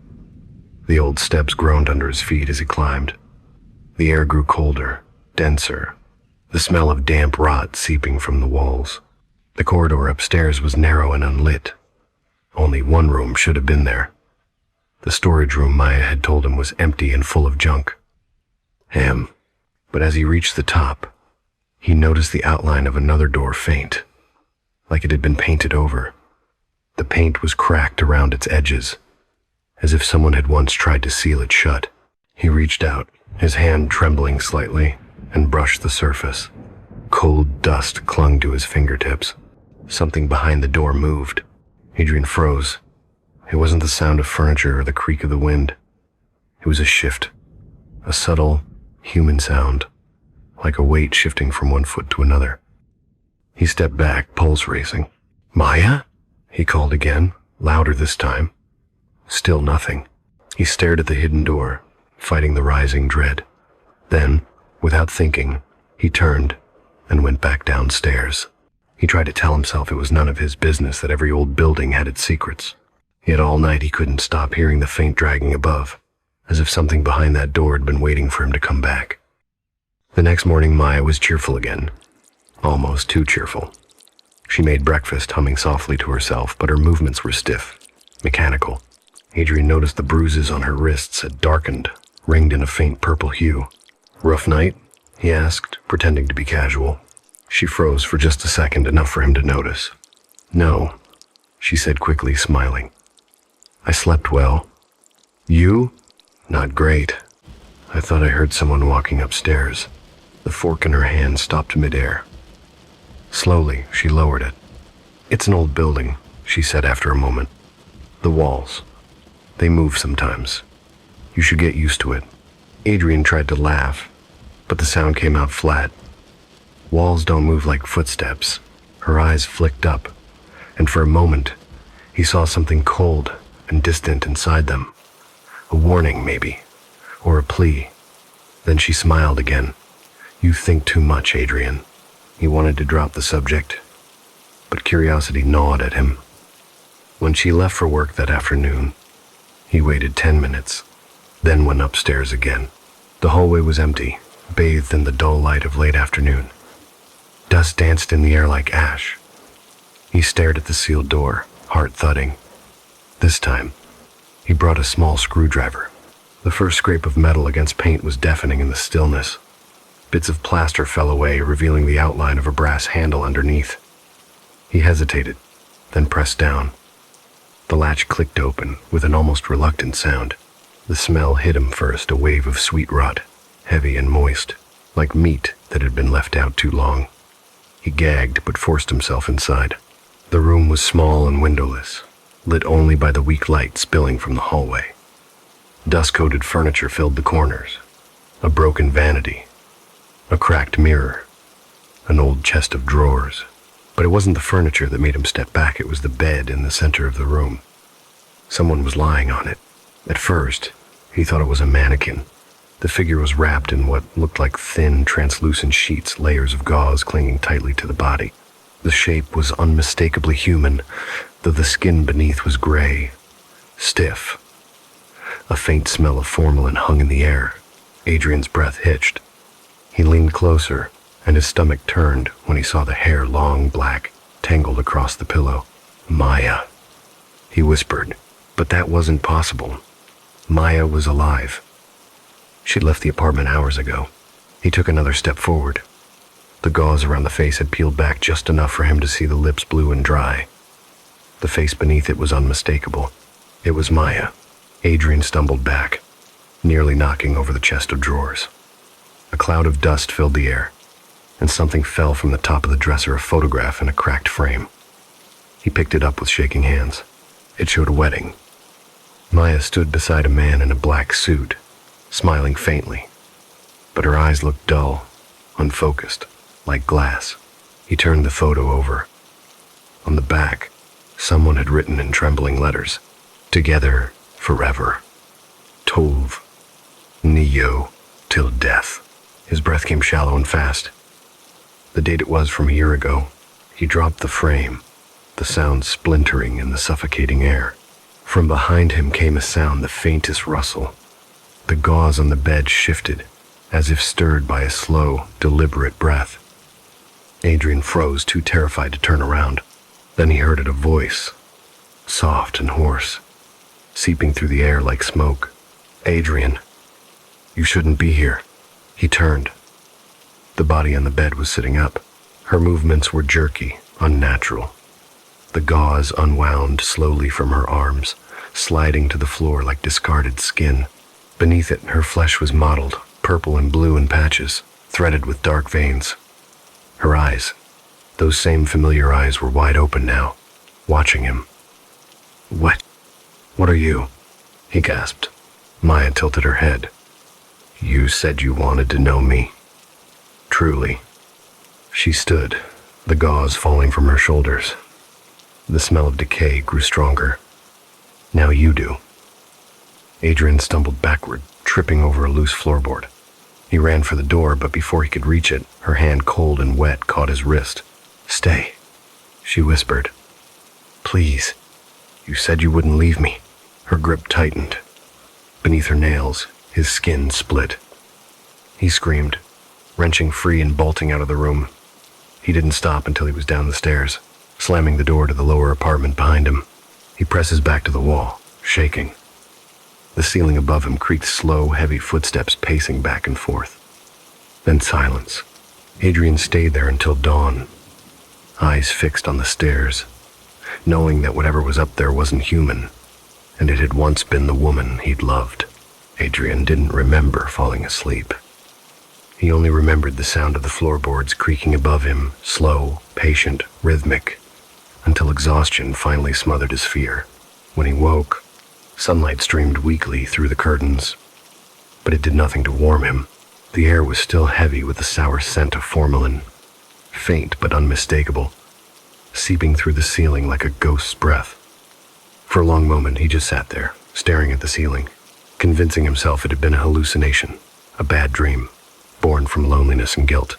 The old steps groaned under his feet as he climbed. The air grew colder, denser, the smell of damp rot seeping from the walls. The corridor upstairs was narrow and unlit. Only one room should have been there. The storage room Maya had told him was empty and full of junk. But as he reached the top, he noticed the outline of another door faint, like it had been painted over. The paint was cracked around its edges, as if someone had once tried to seal it shut. He reached out, his hand trembling slightly, and brushed the surface. Cold dust clung to his fingertips. Something behind the door moved. Adrian froze. It wasn't the sound of furniture or the creak of the wind. It was a shift, a subtle, human sound, like a weight shifting from one foot to another. He stepped back, pulse racing. "Maya?" he called again, louder this time. Still nothing. He stared at the hidden door, fighting the rising dread. Then, without thinking, he turned and went back downstairs. He tried to tell himself it was none of his business that every old building had its secrets. Yet all night he couldn't stop hearing the faint dragging above, as if something behind that door had been waiting for him to come back. The next morning Maya was cheerful again, almost too cheerful. She made breakfast, humming softly to herself, but her movements were stiff, mechanical. Adrian noticed the bruises on her wrists had darkened, ringed in a faint purple hue. "Rough night?" he asked, pretending to be casual. She froze for just a second, enough for him to notice. "No," she said quickly, smiling. "I slept well." "You?" "Not great. I thought I heard someone walking upstairs." The fork in her hand stopped midair. Slowly, she lowered it. "It's an old building," she said after a moment. "The walls. They move sometimes. You should get used to it." Adrian tried to laugh, but the sound came out flat. Walls don't move like footsteps. Her eyes flicked up, and for a moment, he saw something cold and distant inside them. A warning, maybe, or a plea. Then she smiled again. "You think too much, Adrian." He wanted to drop the subject, but curiosity gnawed at him. When she left for work that afternoon, he waited 10 minutes, then went upstairs again. The hallway was empty, bathed in the dull light of late afternoon. Dust danced in the air like ash. He stared at the sealed door, heart thudding. This time, he brought a small screwdriver. The first scrape of metal against paint was deafening in the stillness. Bits of plaster fell away, revealing the outline of a brass handle underneath. He hesitated, then pressed down. The latch clicked open with an almost reluctant sound. The smell hit him first, a wave of sweet rot, heavy and moist, like meat that had been left out too long. He gagged but forced himself inside. The room was small and windowless, lit only by the weak light spilling from the hallway. Dust-coated furniture filled the corners. A broken vanity, a cracked mirror, an old chest of drawers. But it wasn't the furniture that made him step back, it was the bed in the center of the room. Someone was lying on it. At first, he thought it was a mannequin. The figure was wrapped in what looked like thin, translucent sheets, layers of gauze clinging tightly to the body. The shape was unmistakably human, though the skin beneath was gray, stiff. A faint smell of formalin hung in the air. Adrian's breath hitched. He leaned closer, and his stomach turned when he saw the hair, long, black, tangled across the pillow. "Maya," he whispered, but that wasn't possible. Maya was alive. She'd left the apartment hours ago. He took another step forward. The gauze around the face had peeled back just enough for him to see the lips blue and dry. The face beneath it was unmistakable. It was Maya. Adrian stumbled back, nearly knocking over the chest of drawers. A cloud of dust filled the air, and something fell from the top of the dresser, a photograph in a cracked frame. He picked it up with shaking hands. It showed a wedding. Maya stood beside a man in a black suit, smiling faintly, but her eyes looked dull, unfocused, like glass. He turned the photo over. On the back, someone had written in trembling letters, "Together forever. Tov, Neo, till death." His breath came shallow and fast. The date it was from a year ago. He dropped the frame, the sound splintering in the suffocating air. From behind him came a sound, the faintest rustle. The gauze on the bed shifted, as if stirred by a slow, deliberate breath. Adrian froze, too terrified to turn around. Then he heard it, a voice. soft and hoarse, seeping through the air like smoke. Adrian, you shouldn't be here. He turned. The body on the bed was sitting up. Her movements were jerky, unnatural. The gauze unwound slowly from her arms, sliding to the floor like discarded skin. Beneath it, her flesh was mottled, purple and blue in patches, threaded with dark veins. Her eyes, those same familiar eyes, were wide open now, watching him. What are you?" he gasped. Maya tilted her head. "You said you wanted to know me. Truly." She stood, the gauze falling from her shoulders. The smell of decay grew stronger. "Now you do." Adrian stumbled backward, tripping over a loose floorboard. He ran for the door, but before he could reach it, her hand, cold and wet, caught his wrist. "Stay," she whispered. "Please. You said you wouldn't leave me." Her grip tightened. Beneath her nails, his skin split. He screamed, wrenching free and bolting out of the room. He didn't stop until he was down the stairs, slamming the door to the lower apartment behind him. He presses back to the wall, shaking. The ceiling above him creaked slow, heavy footsteps pacing back and forth. Then silence. Adrian stayed there until dawn, eyes fixed on the stairs, knowing that whatever was up there wasn't human, and it had once been the woman he'd loved. Adrian didn't remember falling asleep. He only remembered the sound of the floorboards creaking above him, slow, patient, rhythmic, until exhaustion finally smothered his fear. When he woke, sunlight streamed weakly through the curtains, but it did nothing to warm him. The air was still heavy with the sour scent of formalin, faint but unmistakable, seeping through the ceiling like a ghost's breath. For a long moment, he just sat there, staring at the ceiling, convincing himself it had been a hallucination, a bad dream, born from loneliness and guilt.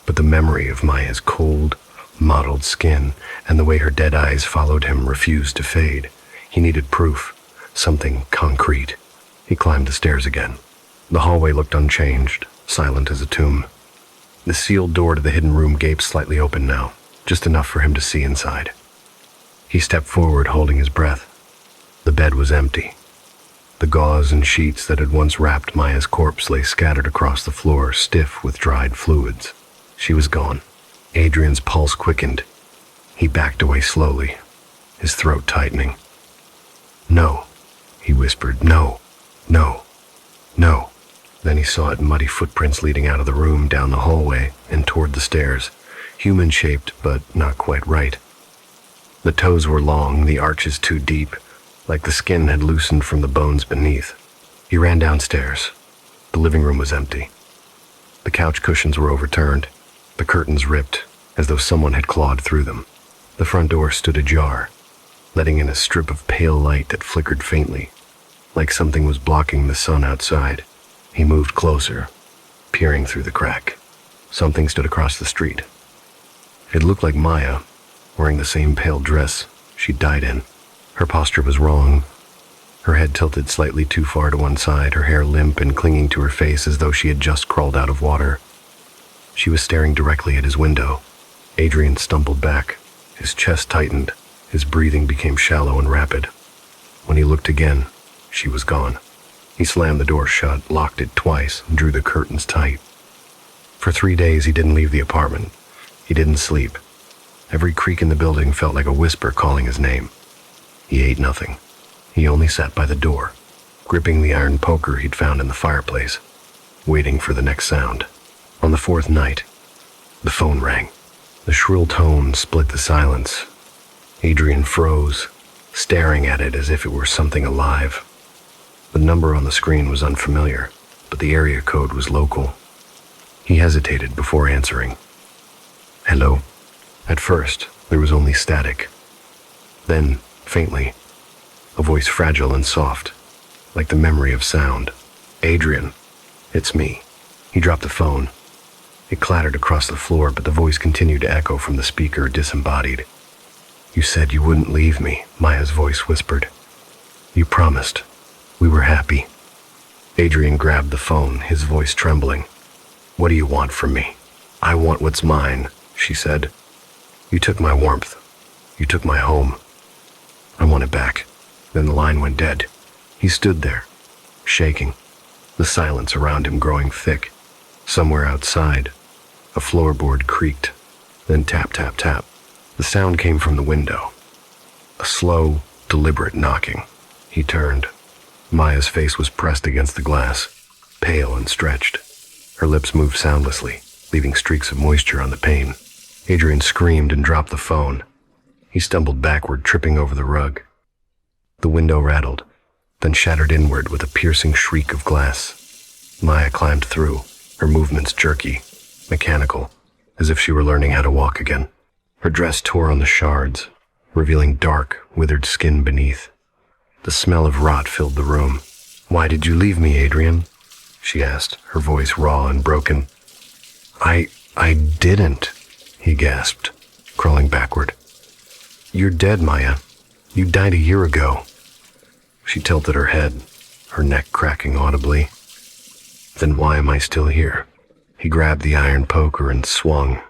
But the memory of Maya's cold, mottled skin and the way her dead eyes followed him refused to fade. He needed proof, something concrete. He climbed the stairs again. The hallway looked unchanged, silent as a tomb. The sealed door to the hidden room gaped slightly open now, just enough for him to see inside. He stepped forward, holding his breath. The bed was empty. The gauze and sheets that had once wrapped Maya's corpse lay scattered across the floor, stiff with dried fluids. She was gone. Adrian's pulse quickened. He backed away slowly, his throat tightening. "No," he whispered. "No, no, no." Then he saw muddy footprints leading out of the room, down the hallway, and toward the stairs, human-shaped but not quite right. The toes were long, the arches too deep, like the skin had loosened from the bones beneath. He ran downstairs. The living room was empty. The couch cushions were overturned, the curtains ripped, as though someone had clawed through them. The front door stood ajar, letting in a strip of pale light that flickered faintly, like something was blocking the sun outside. He moved closer, peering through the crack. Something stood across the street. It looked like Maya, wearing the same pale dress she'd died in. Her posture was wrong. Her head tilted slightly too far to one side, her hair limp and clinging to her face as though she had just crawled out of water. She was staring directly at his window. Adrian stumbled back. His chest tightened. His breathing became shallow and rapid. When he looked again, she was gone. He slammed the door shut, locked it twice, and drew the curtains tight. For 3 days, he didn't leave the apartment. He didn't sleep. Every creak in the building felt like a whisper calling his name. He ate nothing. He only sat by the door, gripping the iron poker he'd found in the fireplace, waiting for the next sound. On the 4th night, the phone rang. The shrill tone split the silence. Adrian froze, staring at it as if it were something alive. The number on the screen was unfamiliar, but the area code was local. He hesitated before answering. "Hello?" At first, there was only static. Then, faintly, a voice fragile and soft, like the memory of sound. "Adrian, it's me." He dropped the phone. It clattered across the floor, but the voice continued to echo from the speaker, disembodied. "You said you wouldn't leave me," Maya's voice whispered. "You promised. We were happy." Adrian grabbed the phone, his voice trembling. "What do you want from me?" "I want what's mine," she said. "You took my warmth. You took my home. I want it back." Then the line went dead. He stood there, shaking, the silence around him growing thick. Somewhere outside, a floorboard creaked, then tap, tap, tap. The sound came from the window. A slow, deliberate knocking. He turned. Maya's face was pressed against the glass, pale and stretched. Her lips moved soundlessly, leaving streaks of moisture on the pane. Adrian screamed and dropped the phone. He stumbled backward, tripping over the rug. The window rattled, then shattered inward with a piercing shriek of glass. Maya climbed through, her movements jerky, mechanical, as if she were learning how to walk again. Her dress tore on the shards, revealing dark, withered skin beneath. The smell of rot filled the room. "Why did you leave me, Adrian?" she asked, her voice raw and broken. I didn't," he gasped, crawling backward. "You're dead, Maya. You died a year ago." She tilted her head, her neck cracking audibly. "Then why am I still here?" He grabbed the iron poker and swung.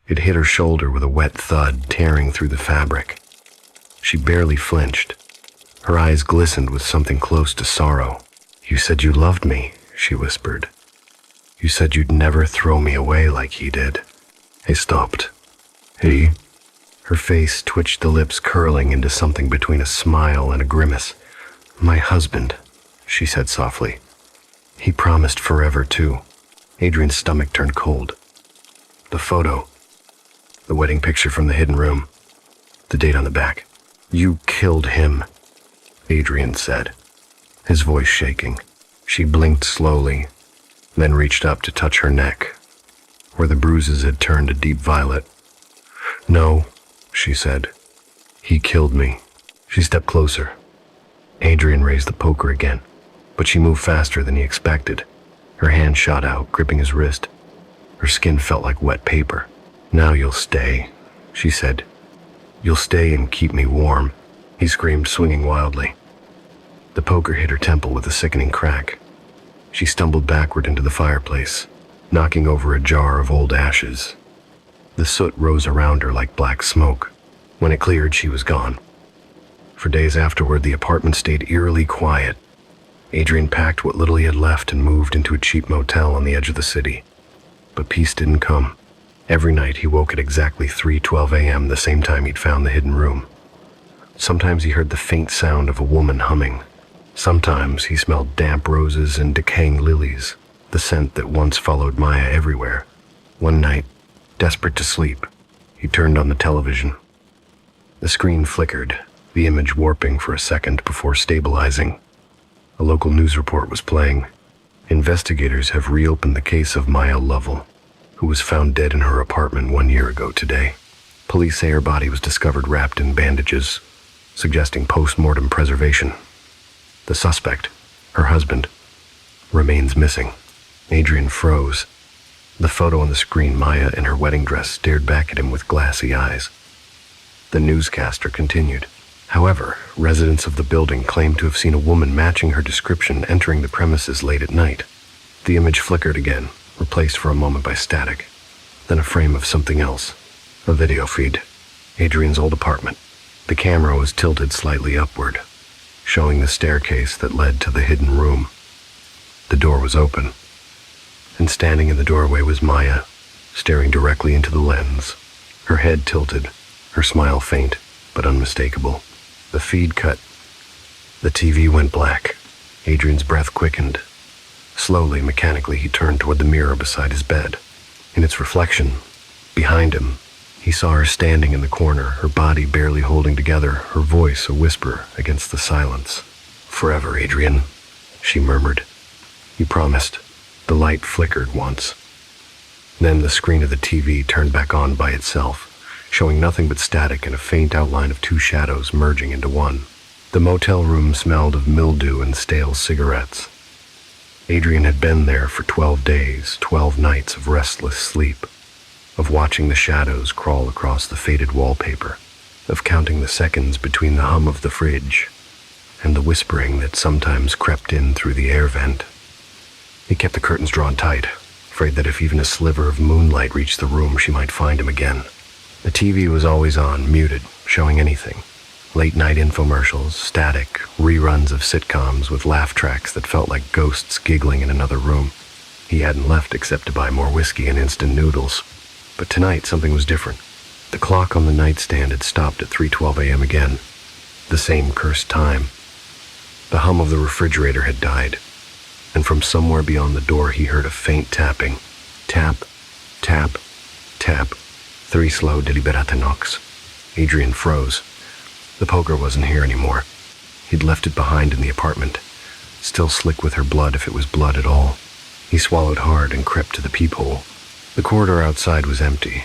It hit her shoulder with a wet thud, tearing through the fabric. She barely flinched. Her eyes glistened with something close to sorrow. "You said you loved me," she whispered. "You said you'd never throw me away like he did." He stopped. "He?" Her face twitched, the lips curling into something between a smile and a grimace. "My husband," she said softly. "He promised forever, too." Adrian's stomach turned cold. The photo. The wedding picture from the hidden room. The date on the back. "You killed him," Adrian said, his voice shaking. She blinked slowly, then reached up to touch her neck, where the bruises had turned a deep violet. "No," she said. "He killed me." She stepped closer. Adrian raised the poker again, but she moved faster than he expected. Her hand shot out, gripping his wrist. Her skin felt like wet paper. "Now you'll stay," she said. "You'll stay and keep me warm," he screamed, swinging wildly. The poker hit her temple with a sickening crack. She stumbled backward into the fireplace, knocking over a jar of old ashes. The soot rose around her like black smoke. When it cleared, she was gone. For days afterward, the apartment stayed eerily quiet. Adrian packed what little he had left and moved into a cheap motel on the edge of the city. But peace didn't come. Every night he woke at exactly 3:12 a.m., the same time he'd found the hidden room. Sometimes he heard the faint sound of a woman humming. Sometimes he smelled damp roses and decaying lilies, the scent that once followed Maya everywhere. One night, desperate to sleep, he turned on the television. The screen flickered, the image warping for a second before stabilizing. A local news report was playing. Investigators have reopened the case of Maya Lovell, who was found dead in her apartment 1 year ago today. Police say her body was discovered wrapped in bandages, suggesting post-mortem preservation. The suspect, her husband, remains missing. Adrian froze. The photo on the screen, Maya in her wedding dress, stared back at him with glassy eyes. The newscaster continued. However, residents of the building claimed to have seen a woman matching her description entering the premises late at night. The image flickered again, replaced for a moment by static, then a frame of something else, a video feed. Adrian's old apartment. The camera was tilted slightly upward, showing the staircase that led to the hidden room. The door was open, and standing in the doorway was Maya, staring directly into the lens, her head tilted, her smile faint but unmistakable. The feed cut. The TV went black. Adrian's breath quickened. Slowly, mechanically, he turned toward the mirror beside his bed. In its reflection, behind him, he saw her standing in the corner, her body barely holding together, her voice a whisper against the silence. "Forever, Adrian," she murmured. "You promised." The light flickered once. Then the screen of the TV turned back on by itself, showing nothing but static and a faint outline of two shadows merging into one. The motel room smelled of mildew and stale cigarettes. Adrian had been there for 12 days, 12 nights of restless sleep, of watching the shadows crawl across the faded wallpaper, of counting the seconds between the hum of the fridge and the whispering that sometimes crept in through the air vent. He kept the curtains drawn tight, afraid that if even a sliver of moonlight reached the room, she might find him again. The TV was always on, muted, showing anything. Late-night infomercials, static, reruns of sitcoms with laugh tracks that felt like ghosts giggling in another room. He hadn't left except to buy more whiskey and instant noodles. But tonight, something was different. The clock on the nightstand had stopped at 3:12 a.m. again. The same cursed time. The hum of the refrigerator had died, and from somewhere beyond the door he heard a faint tapping. Tap, tap, tap. 3 slow deliberate knocks. Adrian froze. The poker wasn't here anymore. He'd left it behind in the apartment, still slick with her blood if it was blood at all. He swallowed hard and crept to the peephole. The corridor outside was empty.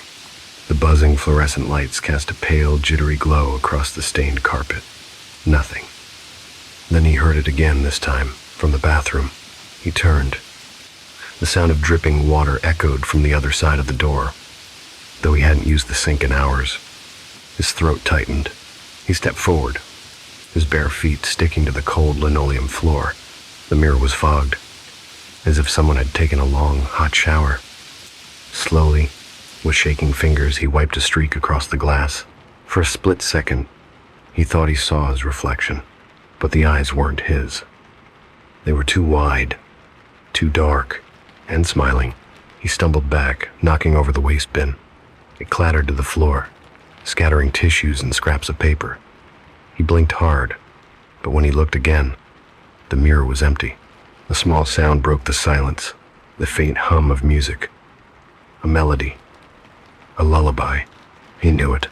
The buzzing fluorescent lights cast a pale, jittery glow across the stained carpet. Nothing. Then he heard it again, this time, from the bathroom. He turned. The sound of dripping water echoed from the other side of the door, though he hadn't used the sink in hours. His throat tightened. He stepped forward, his bare feet sticking to the cold linoleum floor. The mirror was fogged, as if someone had taken a long, hot shower. Slowly, with shaking fingers, he wiped a streak across the glass. For a split second, he thought he saw his reflection, but the eyes weren't his. They were too wide, too dark, and smiling. He stumbled back, knocking over the waste bin. It clattered to the floor, scattering tissues and scraps of paper. He blinked hard, but when he looked again, the mirror was empty. A small sound broke the silence, the faint hum of music. A melody. A lullaby. He knew it.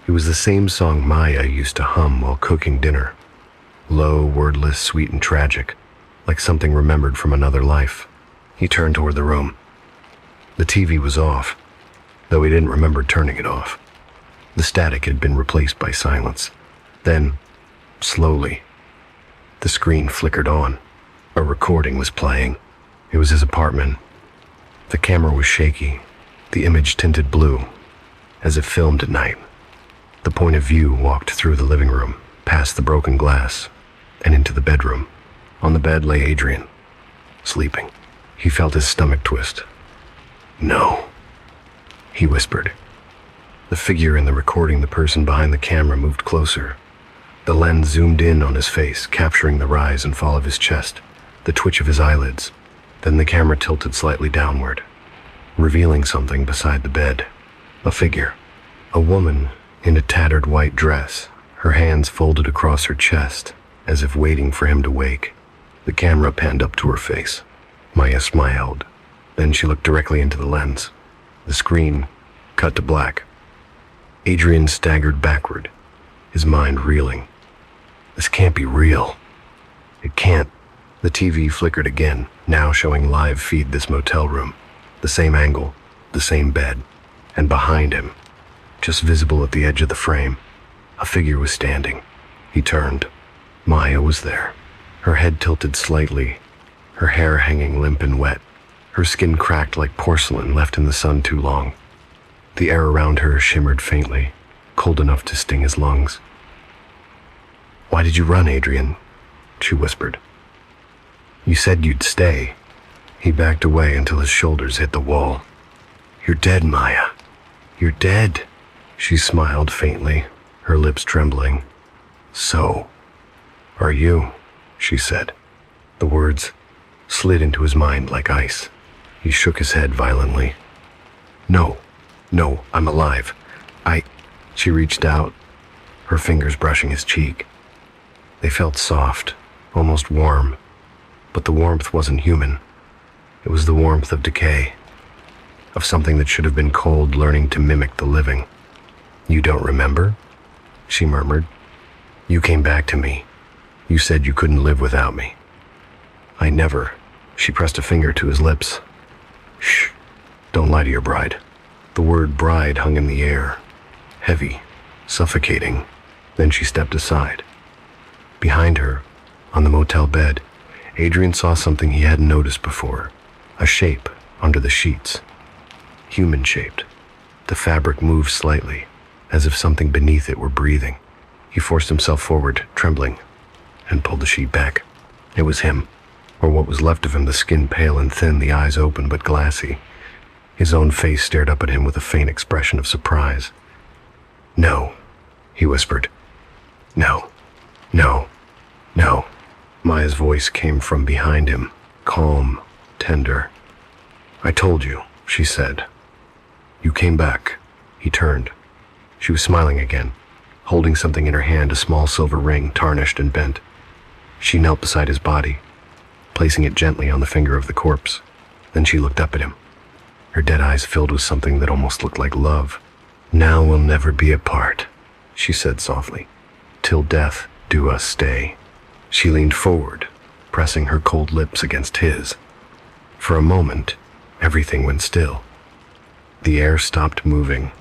It was the same song Maya used to hum while cooking dinner. Low, wordless, sweet and tragic, like something remembered from another life. He turned toward the room. The TV was off, though he didn't remember turning it off. The static had been replaced by silence. Then, slowly, the screen flickered on. A recording was playing. It was his apartment. The camera was shaky, the image tinted blue, as if filmed at night. The point of view walked through the living room, past the broken glass, and into the bedroom. On the bed lay Adrian, sleeping. He felt his stomach twist. "No," he whispered. The figure in the recording, the person behind the camera, moved closer. The lens zoomed in on his face, capturing the rise and fall of his chest, the twitch of his eyelids. Then the camera tilted slightly downward, revealing something beside the bed. A figure. A woman in a tattered white dress, her hands folded across her chest, as if waiting for him to wake. The camera panned up to her face. Maya smiled. Then she looked directly into the lens. The screen cut to black. Adrian staggered backward, his mind reeling. This can't be real. It can't. The TV flickered again, now showing live feed this motel room. The same angle, the same bed. And behind him, just visible at the edge of the frame, a figure was standing. He turned. Maya was there, her head tilted slightly, her hair hanging limp and wet, her skin cracked like porcelain left in the sun too long. The air around her shimmered faintly, cold enough to sting his lungs. "Why did you run, Adrian?" she whispered. "You said you'd stay." He backed away until his shoulders hit the wall. "You're dead, Maya. You're dead." She smiled faintly, her lips trembling. "So, are you?" she said. The words slid into his mind like ice. He shook his head violently. No, I'm alive. She reached out, her fingers brushing his cheek. They felt soft, almost warm, but the warmth wasn't human. It was the warmth of decay, of something that should have been cold learning to mimic the living. "You don't remember?" she murmured. "You came back to me. You said you couldn't live without me." "I never." She pressed a finger to his lips. "Shh, don't lie to your bride." The word bride hung in the air, heavy, suffocating. Then she stepped aside. Behind her, on the motel bed, Adrian saw something he hadn't noticed before. A shape under the sheets. Human-shaped. The fabric moved slightly, as if something beneath it were breathing. He forced himself forward, trembling, and pulled the sheet back. It was him, or what was left of him, the skin pale and thin, the eyes open but glassy. His own face stared up at him with a faint expression of surprise. "No," he whispered. No, no, no. Maya's voice came from behind him, calm, tender. I told you, she said. You came back. He turned. She was smiling again, holding something in her hand, a small silver ring, tarnished and bent. She knelt beside his body, placing it gently on the finger of the corpse. Then she looked up at him, her dead eyes filled with something that almost looked like love. Now we'll never be apart, she said softly. Till death do us stay. She leaned forward, pressing her cold lips against his. For a moment, everything went still. The air stopped moving.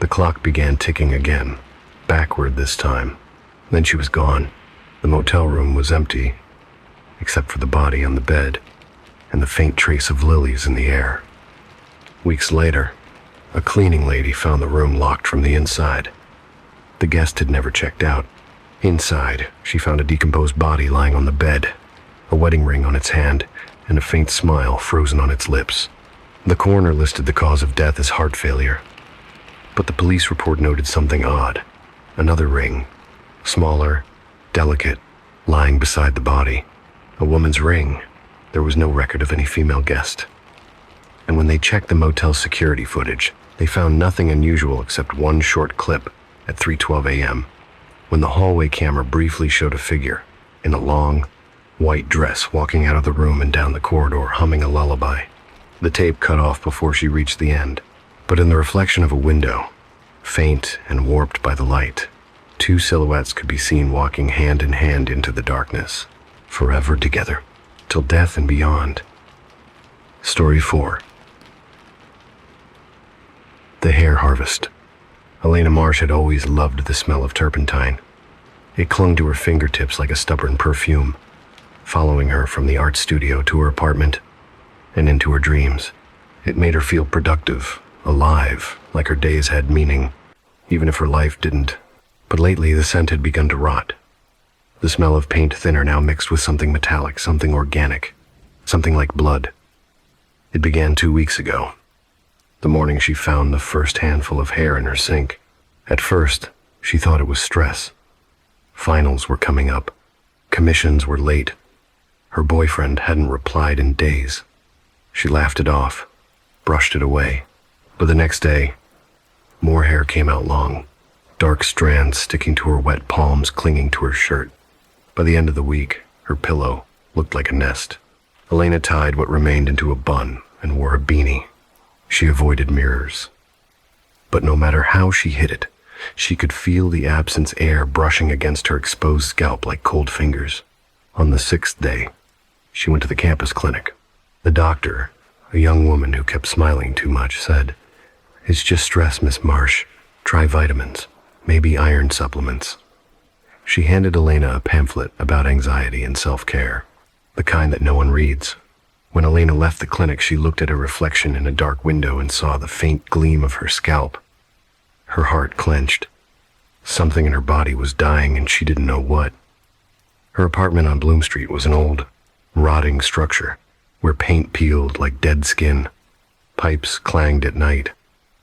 The clock began ticking again, backward this time. Then she was gone. The motel room was empty, except for the body on the bed and the faint trace of lilies in the air. Weeks later, a cleaning lady found the room locked from the inside. The guest had never checked out. Inside, she found a decomposed body lying on the bed, a wedding ring on its hand, and a faint smile frozen on its lips. The coroner listed the cause of death as heart failure, but the police report noted something odd. Another ring, smaller, delicate, lying beside the body. A woman's ring. There was no record of any female guest. And when they checked the motel's security footage, they found nothing unusual except one short clip at 3:12 a.m., when the hallway camera briefly showed a figure in a long, white dress walking out of the room and down the corridor, humming a lullaby. The tape cut off before she reached the end, but in the reflection of a window, faint and warped by the light, two silhouettes could be seen walking hand in hand into the darkness, forever together, till death and beyond. Story 4. The Hair Harvest. Elena Marsh had always loved the smell of turpentine. It clung to her fingertips like a stubborn perfume, following her from the art studio to her apartment and into her dreams. It made her feel productive, alive, like her days had meaning, even if her life didn't. But lately the scent had begun to rot. The smell of paint thinner now mixed with something metallic, something organic, something like blood. It began 2 weeks ago, the morning she found the first handful of hair in her sink. At first, she thought it was stress. Finals were coming up. Commissions were late. Her boyfriend hadn't replied in days. She laughed it off, brushed it away. But the next day, more hair came out long, dark strands sticking to her wet palms, clinging to her shirt. By the end of the week, her pillow looked like a nest. Elena tied what remained into a bun and wore a beanie. She avoided mirrors. But no matter how she hid it, she could feel the absence air brushing against her exposed scalp like cold fingers. On the 6th day, she went to the campus clinic. The doctor, a young woman who kept smiling too much, said, "It's just stress, Miss Marsh. Try vitamins, maybe iron supplements." She handed Elena a pamphlet about anxiety and self-care, the kind that no one reads. When Elena left the clinic, she looked at her reflection in a dark window and saw the faint gleam of her scalp. Her heart clenched. Something in her body was dying and she didn't know what. Her apartment on Bloom Street was an old, rotting structure where paint peeled like dead skin. Pipes clanged at night,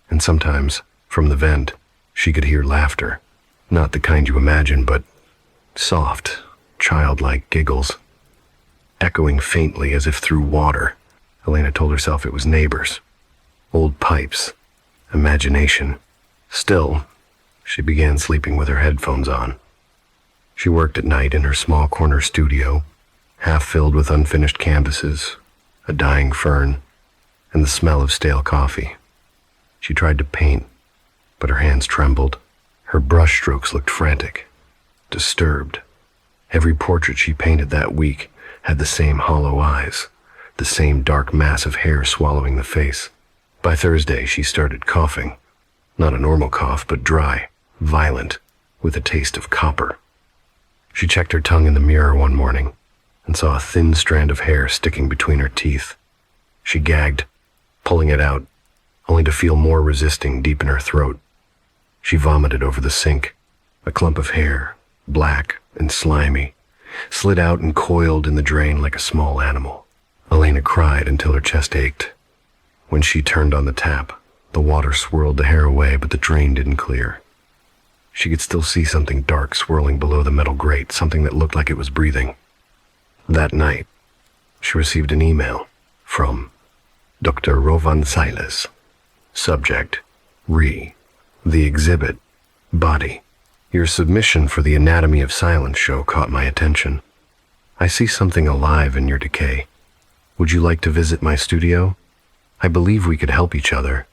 and sometimes, from the vent, she could hear laughter. Not the kind you imagine, but soft, childlike giggles, echoing faintly as if through water. Elena told herself it was neighbors, old pipes, imagination. Still, she began sleeping with her headphones on. She worked at night in her small corner studio, half filled with unfinished canvases, a dying fern, and the smell of stale coffee. She tried to paint, but her hands trembled. Her brush strokes looked frantic, disturbed. Every portrait she painted that week had the same hollow eyes, the same dark mass of hair swallowing the face. By Thursday, she started coughing. Not a normal cough, but dry, violent, with a taste of copper. She checked her tongue in the mirror one morning and saw a thin strand of hair sticking between her teeth. She gagged, pulling it out, only to feel more resisting deep in her throat. She vomited over the sink. A clump of hair, black and slimy, slid out and coiled in the drain like a small animal. Elena cried until her chest ached. When she turned on the tap, the water swirled the hair away, but the drain didn't clear. She could still see something dark swirling below the metal grate, something that looked like it was breathing. That night, she received an email from Dr. Rovan Silas. Subject, The exhibit, Body. Your submission for the Anatomy of Silence show caught my attention. I see something alive in your decay. Would you like to visit my studio? I believe we could help each other.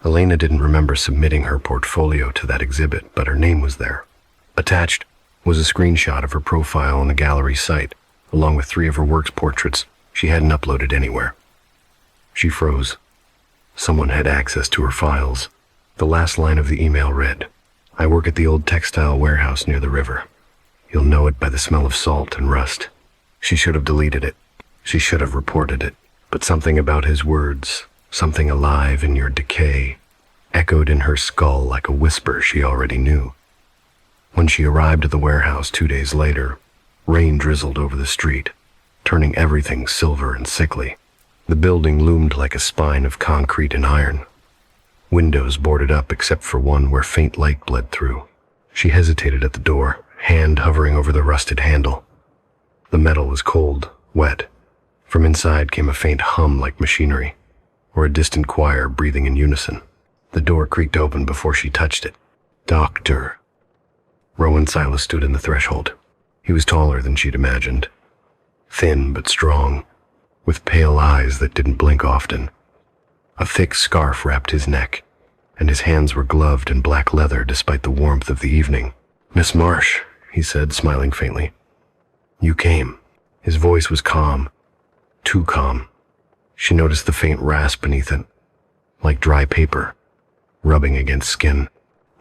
Elena didn't remember submitting her portfolio to that exhibit, but her name was there. Attached was a screenshot of her profile on the gallery site, along with 3 of her works portraits she hadn't uploaded anywhere. She froze. Someone had access to her files. The last line of the email read, I work at the old textile warehouse near the river. You'll know it by the smell of salt and rust. She should have deleted it. She should have reported it. But something about his words, something alive in your decay, echoed in her skull like a whisper she already knew. When she arrived at the warehouse 2 days later, rain drizzled over the street, turning everything silver and sickly. The building loomed like a spine of concrete and iron. Windows boarded up except for one where faint light bled through. She hesitated at the door, hand hovering over the rusted handle. The metal was cold, wet. From inside came a faint hum like machinery, or a distant choir breathing in unison. The door creaked open before she touched it. Doctor. Rowan Silas stood in the threshold. He was taller than she'd imagined. Thin but strong, with pale eyes that didn't blink often. A thick scarf wrapped his neck, and his hands were gloved in black leather despite the warmth of the evening. Miss Marsh, he said, smiling faintly. You came. His voice was calm, too calm. She noticed the faint rasp beneath it, like dry paper, rubbing against skin.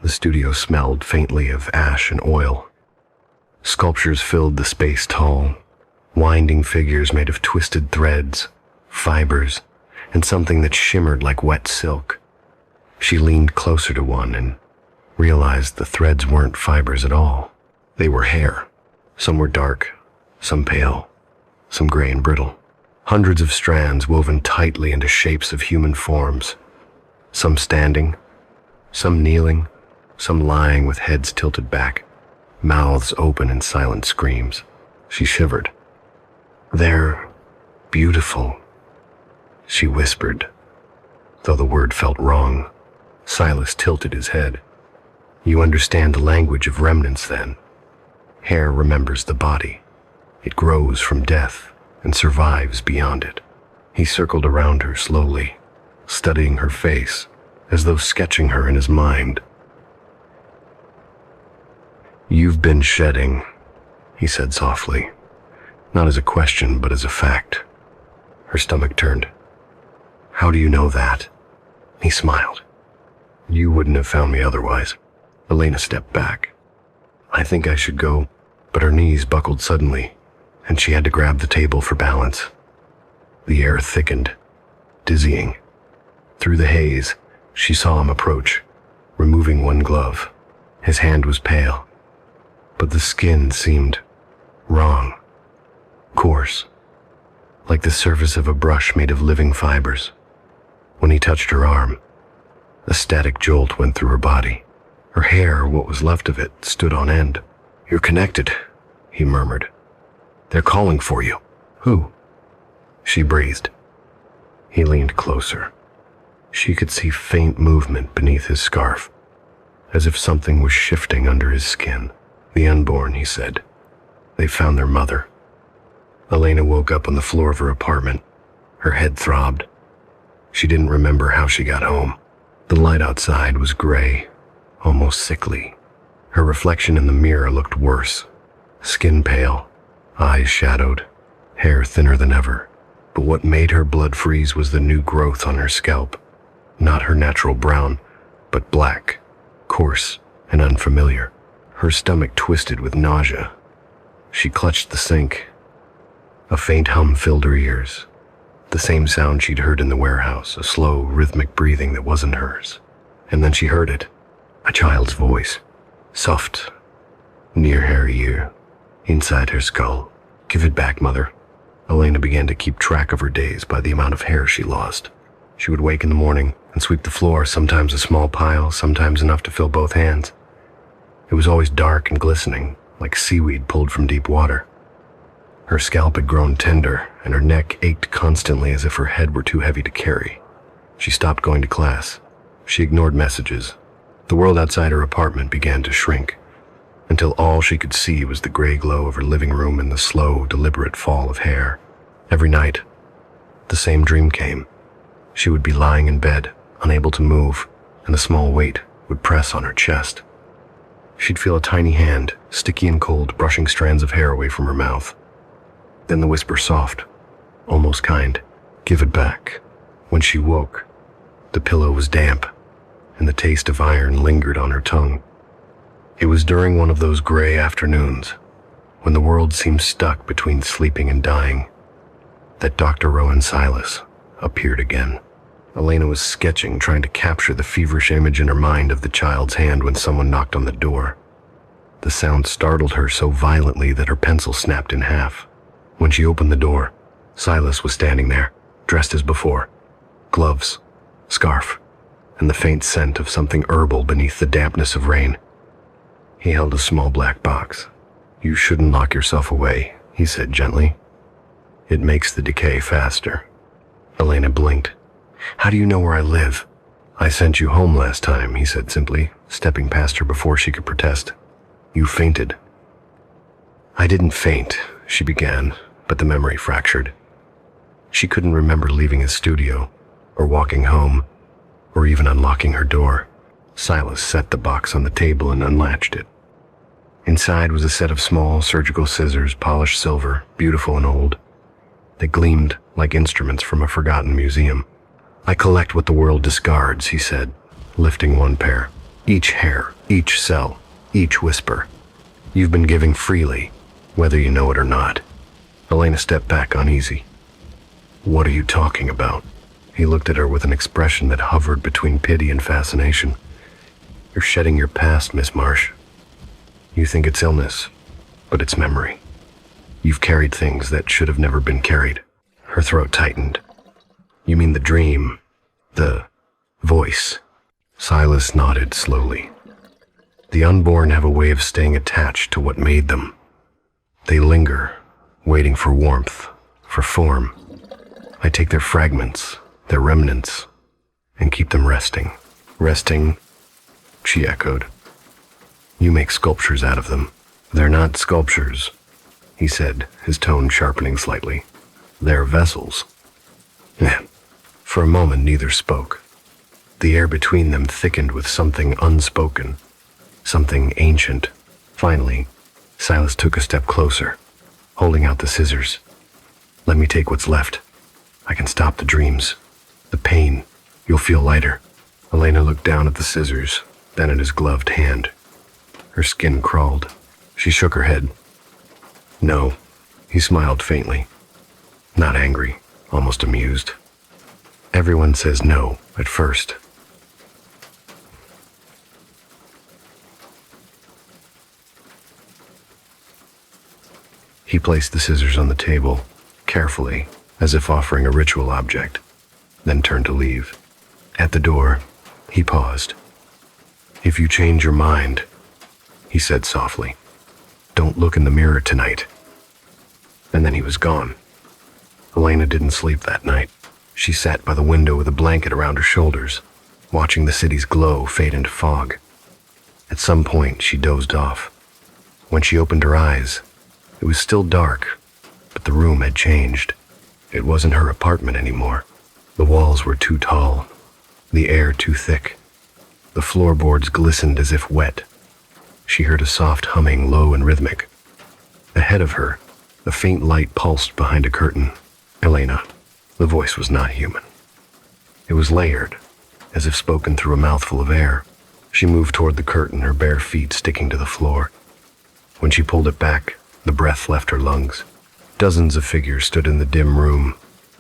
The studio smelled faintly of ash and oil. Sculptures filled the space tall, winding figures made of twisted threads, fibers, and something that shimmered like wet silk. She leaned closer to one and realized the threads weren't fibers at all. They were hair. Some were dark, some pale, some gray and brittle. Hundreds of strands woven tightly into shapes of human forms. Some standing, some kneeling, some lying with heads tilted back, mouths open in silent screams. She shivered. They're beautiful, she whispered, though the word felt wrong. Silas tilted his head. You understand the language of remnants, then? Hair remembers the body. It grows from death and survives beyond it. He circled around her slowly, studying her face, as though sketching her in his mind. You've been shedding, he said softly, not as a question, but as a fact. Her stomach turned. How do you know that? He smiled. You wouldn't have found me otherwise. Elena stepped back. I think I should go, but her knees buckled suddenly, and she had to grab the table for balance. The air thickened, dizzying. Through the haze, she saw him approach, removing one glove. His hand was pale, but the skin seemed wrong, coarse, like the surface of a brush made of living fibers. When he touched her arm, a static jolt went through her body. Her hair, what was left of it, stood on end. You're connected, he murmured. They're calling for you. Who? She breathed. He leaned closer. She could see faint movement beneath his scarf, as if something was shifting under his skin. The unborn, he said. They found their mother. Elena woke up on the floor of her apartment. Her head throbbed. She didn't remember how she got home. The light outside was gray, almost sickly. Her reflection in the mirror looked worse. Skin pale, eyes shadowed, hair thinner than ever. But what made her blood freeze was the new growth on her scalp. Not her natural brown, but black, coarse, and unfamiliar. Her stomach twisted with nausea. She clutched the sink. A faint hum filled her ears. The same sound she'd heard in the warehouse, a slow, rhythmic breathing that wasn't hers. And then she heard it, a child's voice, soft, near her ear, inside her skull. Give it back, Mother. Elena began to keep track of her days by the amount of hair she lost. She would wake in the morning and sweep the floor, sometimes a small pile, sometimes enough to fill both hands. It was always dark and glistening, like seaweed pulled from deep water. Her scalp had grown tender, and her neck ached constantly as if her head were too heavy to carry. She stopped going to class. She ignored messages. The world outside her apartment began to shrink, until all she could see was the gray glow of her living room and the slow, deliberate fall of hair. Every night, the same dream came. She would be lying in bed, unable to move, and a small weight would press on her chest. She'd feel a tiny hand, sticky and cold, brushing strands of hair away from her mouth. Then the whisper soft, almost kind, "Give it back." When she woke, the pillow was damp, and the taste of iron lingered on her tongue. It was during one of those gray afternoons, when the world seemed stuck between sleeping and dying, that Dr. Rowan Silas appeared again. Elena was sketching, trying to capture the feverish image in her mind of the child's hand when someone knocked on the door. The sound startled her so violently that her pencil snapped in half. When she opened the door, Silas was standing there, dressed as before. Gloves, scarf, and the faint scent of something herbal beneath the dampness of rain. He held a small black box. "You shouldn't lock yourself away," he said gently. "It makes the decay faster." Elena blinked. "How do you know where I live?" "I sent you home last time," he said simply, stepping past her before she could protest. "You fainted." "I didn't faint," she began, but the memory fractured. She couldn't remember leaving his studio, or walking home, or even unlocking her door. Silas set the box on the table and unlatched it. Inside was a set of small surgical scissors, polished silver, beautiful and old. They gleamed like instruments from a forgotten museum. "I collect what the world discards," he said, lifting one pair. "Each hair, each cell, each whisper. You've been giving freely, whether you know it or not." Elena stepped back uneasy. "What are you talking about?" He looked at her with an expression that hovered between pity and fascination. "You're shedding your past, Miss Marsh. You think it's illness, but it's memory. You've carried things that should have never been carried." Her throat tightened. "You mean the dream, the voice?" Silas nodded slowly. "The unborn have a way of staying attached to what made them. They linger, waiting for warmth, for form. I take their fragments, their remnants, and keep them resting." "Resting?" she echoed. "You make sculptures out of them." "They're not sculptures," he said, his tone sharpening slightly. "They're vessels." For a moment, neither spoke. The air between them thickened with something unspoken, something ancient. Finally, Silas took a step closer, holding out the scissors. "Let me take what's left. I can stop the dreams, the pain. You'll feel lighter." Elena looked down at the scissors, then at his gloved hand. Her skin crawled. She shook her head. "No," he smiled faintly. Not angry, almost amused. "Everyone says no at first." He placed the scissors on the table, carefully, as if offering a ritual object, then turned to leave. At the door, he paused. "If you change your mind," he said softly, "don't look in the mirror tonight." And then he was gone. Elena didn't sleep that night. She sat by the window with a blanket around her shoulders, watching the city's glow fade into fog. At some point, she dozed off. When she opened her eyes, it was still dark, but the room had changed. It wasn't her apartment anymore. The walls were too tall, the air too thick. The floorboards glistened as if wet. She heard a soft humming, low and rhythmic. Ahead of her, a faint light pulsed behind a curtain. "Elena." The voice was not human. It was layered, as if spoken through a mouthful of air. She moved toward the curtain, her bare feet sticking to the floor. When she pulled it back, the breath left her lungs. Dozens of figures stood in the dim room,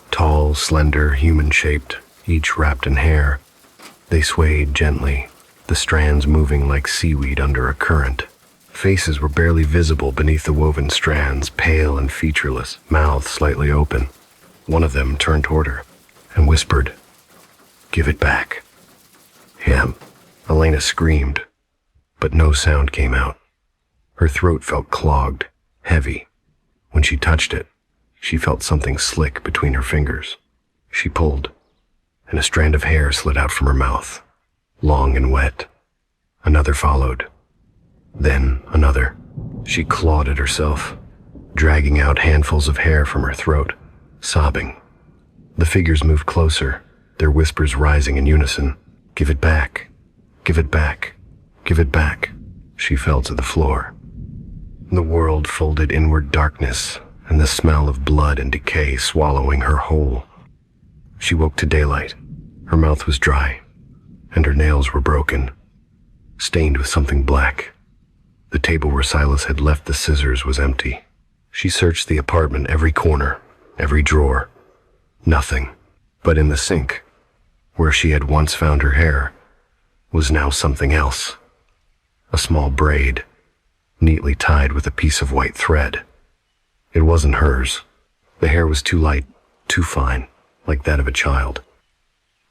tall, slender, human-shaped, each wrapped in hair. They swayed gently, the strands moving like seaweed under a current. Faces were barely visible beneath the woven strands, pale and featureless, mouths slightly open. One of them turned toward her and whispered, "Give it back." "Him." Elena screamed, but no sound came out. Her throat felt clogged, heavy. When she touched it, she felt something slick between her fingers. She pulled, and a strand of hair slid out from her mouth, long and wet. Another followed. Then another. She clawed at herself, dragging out handfuls of hair from her throat, sobbing. The figures moved closer, their whispers rising in unison. "Give it back. Give it back. Give it back." She fell to the floor. The world folded inward darkness, and the smell of blood and decay swallowing her whole. She woke to daylight. Her mouth was dry, and her nails were broken, stained with something black. The table where Silas had left the scissors was empty. She searched the apartment, every corner, every drawer. Nothing. But in the sink, where she had once found her hair, was now something else. A small braid, neatly tied with a piece of white thread. It wasn't hers. The hair was too light, too fine, like that of a child.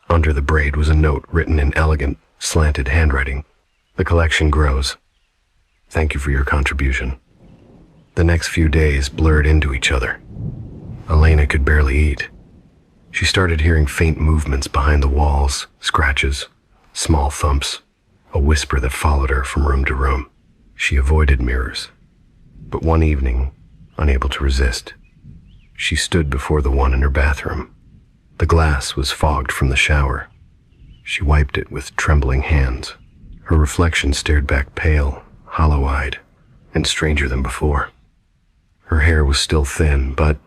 Under the braid was a note written in elegant, slanted handwriting. "The collection grows. Thank you for your contribution." The next few days blurred into each other. Elena could barely eat. She started hearing faint movements behind the walls, scratches, small thumps, a whisper that followed her from room to room. She avoided mirrors. But one evening, unable to resist, she stood before the one in her bathroom. The glass was fogged from the shower. She wiped it with trembling hands. Her reflection stared back pale, hollow-eyed, and stranger than before. Her hair was still thin, but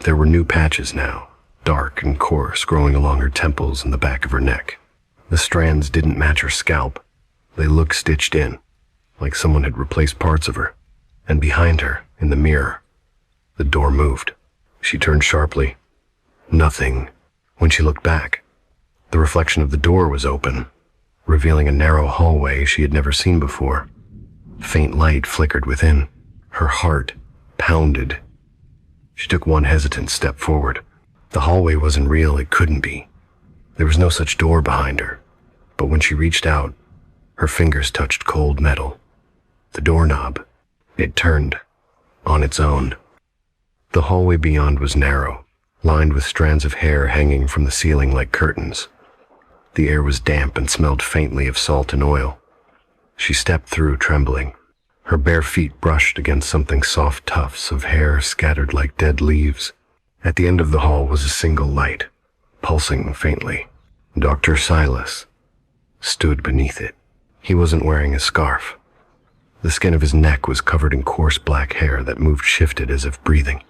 there were new patches now, dark and coarse, growing along her temples and the back of her neck. The strands didn't match her scalp. They looked stitched in, like someone had replaced parts of her. And behind her, in the mirror, the door moved. She turned sharply. Nothing. When she looked back, the reflection of the door was open, revealing a narrow hallway she had never seen before. Faint light flickered within. Her heart pounded. She took one hesitant step forward. The hallway wasn't real, it couldn't be. There was no such door behind her. But when she reached out, her fingers touched cold metal. The doorknob. It turned, on its own. The hallway beyond was narrow, lined with strands of hair hanging from the ceiling like curtains. The air was damp and smelled faintly of salt and oil. She stepped through, trembling. Her bare feet brushed against something soft tufts of hair scattered like dead leaves. At the end of the hall was a single light, pulsing faintly. Dr. Silas stood beneath it. He wasn't wearing a scarf. The skin of his neck was covered in coarse black hair that moved shifted as if breathing.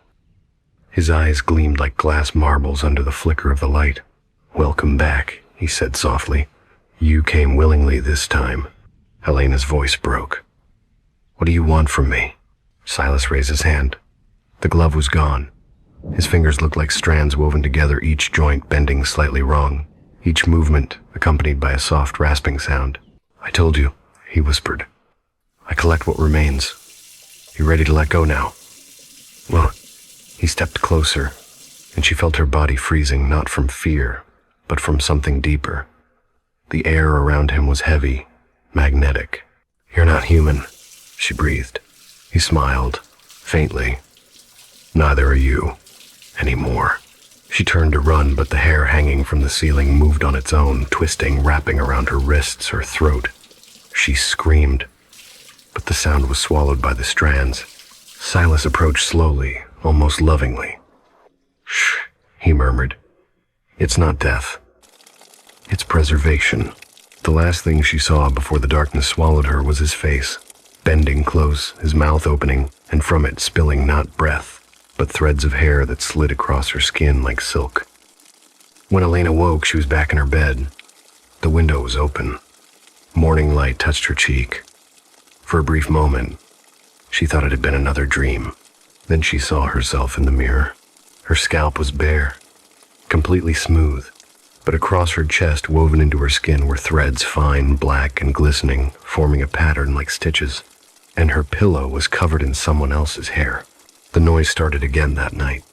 His eyes gleamed like glass marbles under the flicker of the light. "Welcome back," he said softly. "You came willingly this time." Helena's voice broke. "What do you want from me?" Silas raised his hand. The glove was gone. His fingers looked like strands woven together, each joint bending slightly wrong, each movement accompanied by a soft rasping sound. "I told you," he whispered. "I collect what remains. You ready to let go now?" Well, he stepped closer, and she felt her body freezing, not from fear, but from something deeper. The air around him was heavy, magnetic. "You're not human," she breathed. He smiled, faintly. "Neither are you, anymore." She turned to run, but the hair hanging from the ceiling moved on its own, twisting, wrapping around her wrists, her throat. She screamed, but the sound was swallowed by the strands. Silas approached slowly, almost lovingly. "Shh," he murmured. "It's not death. It's preservation." The last thing she saw before the darkness swallowed her was his face, bending close, his mouth opening, and from it spilling not breath, but threads of hair that slid across her skin like silk. When Elena woke, she was back in her bed. The window was open. Morning light touched her cheek. For a brief moment, she thought it had been another dream. Then she saw herself in the mirror. Her scalp was bare, completely smooth, but across her chest, woven into her skin, were threads fine, black, and glistening, forming a pattern like stitches. And her pillow was covered in someone else's hair. The noise started again that night.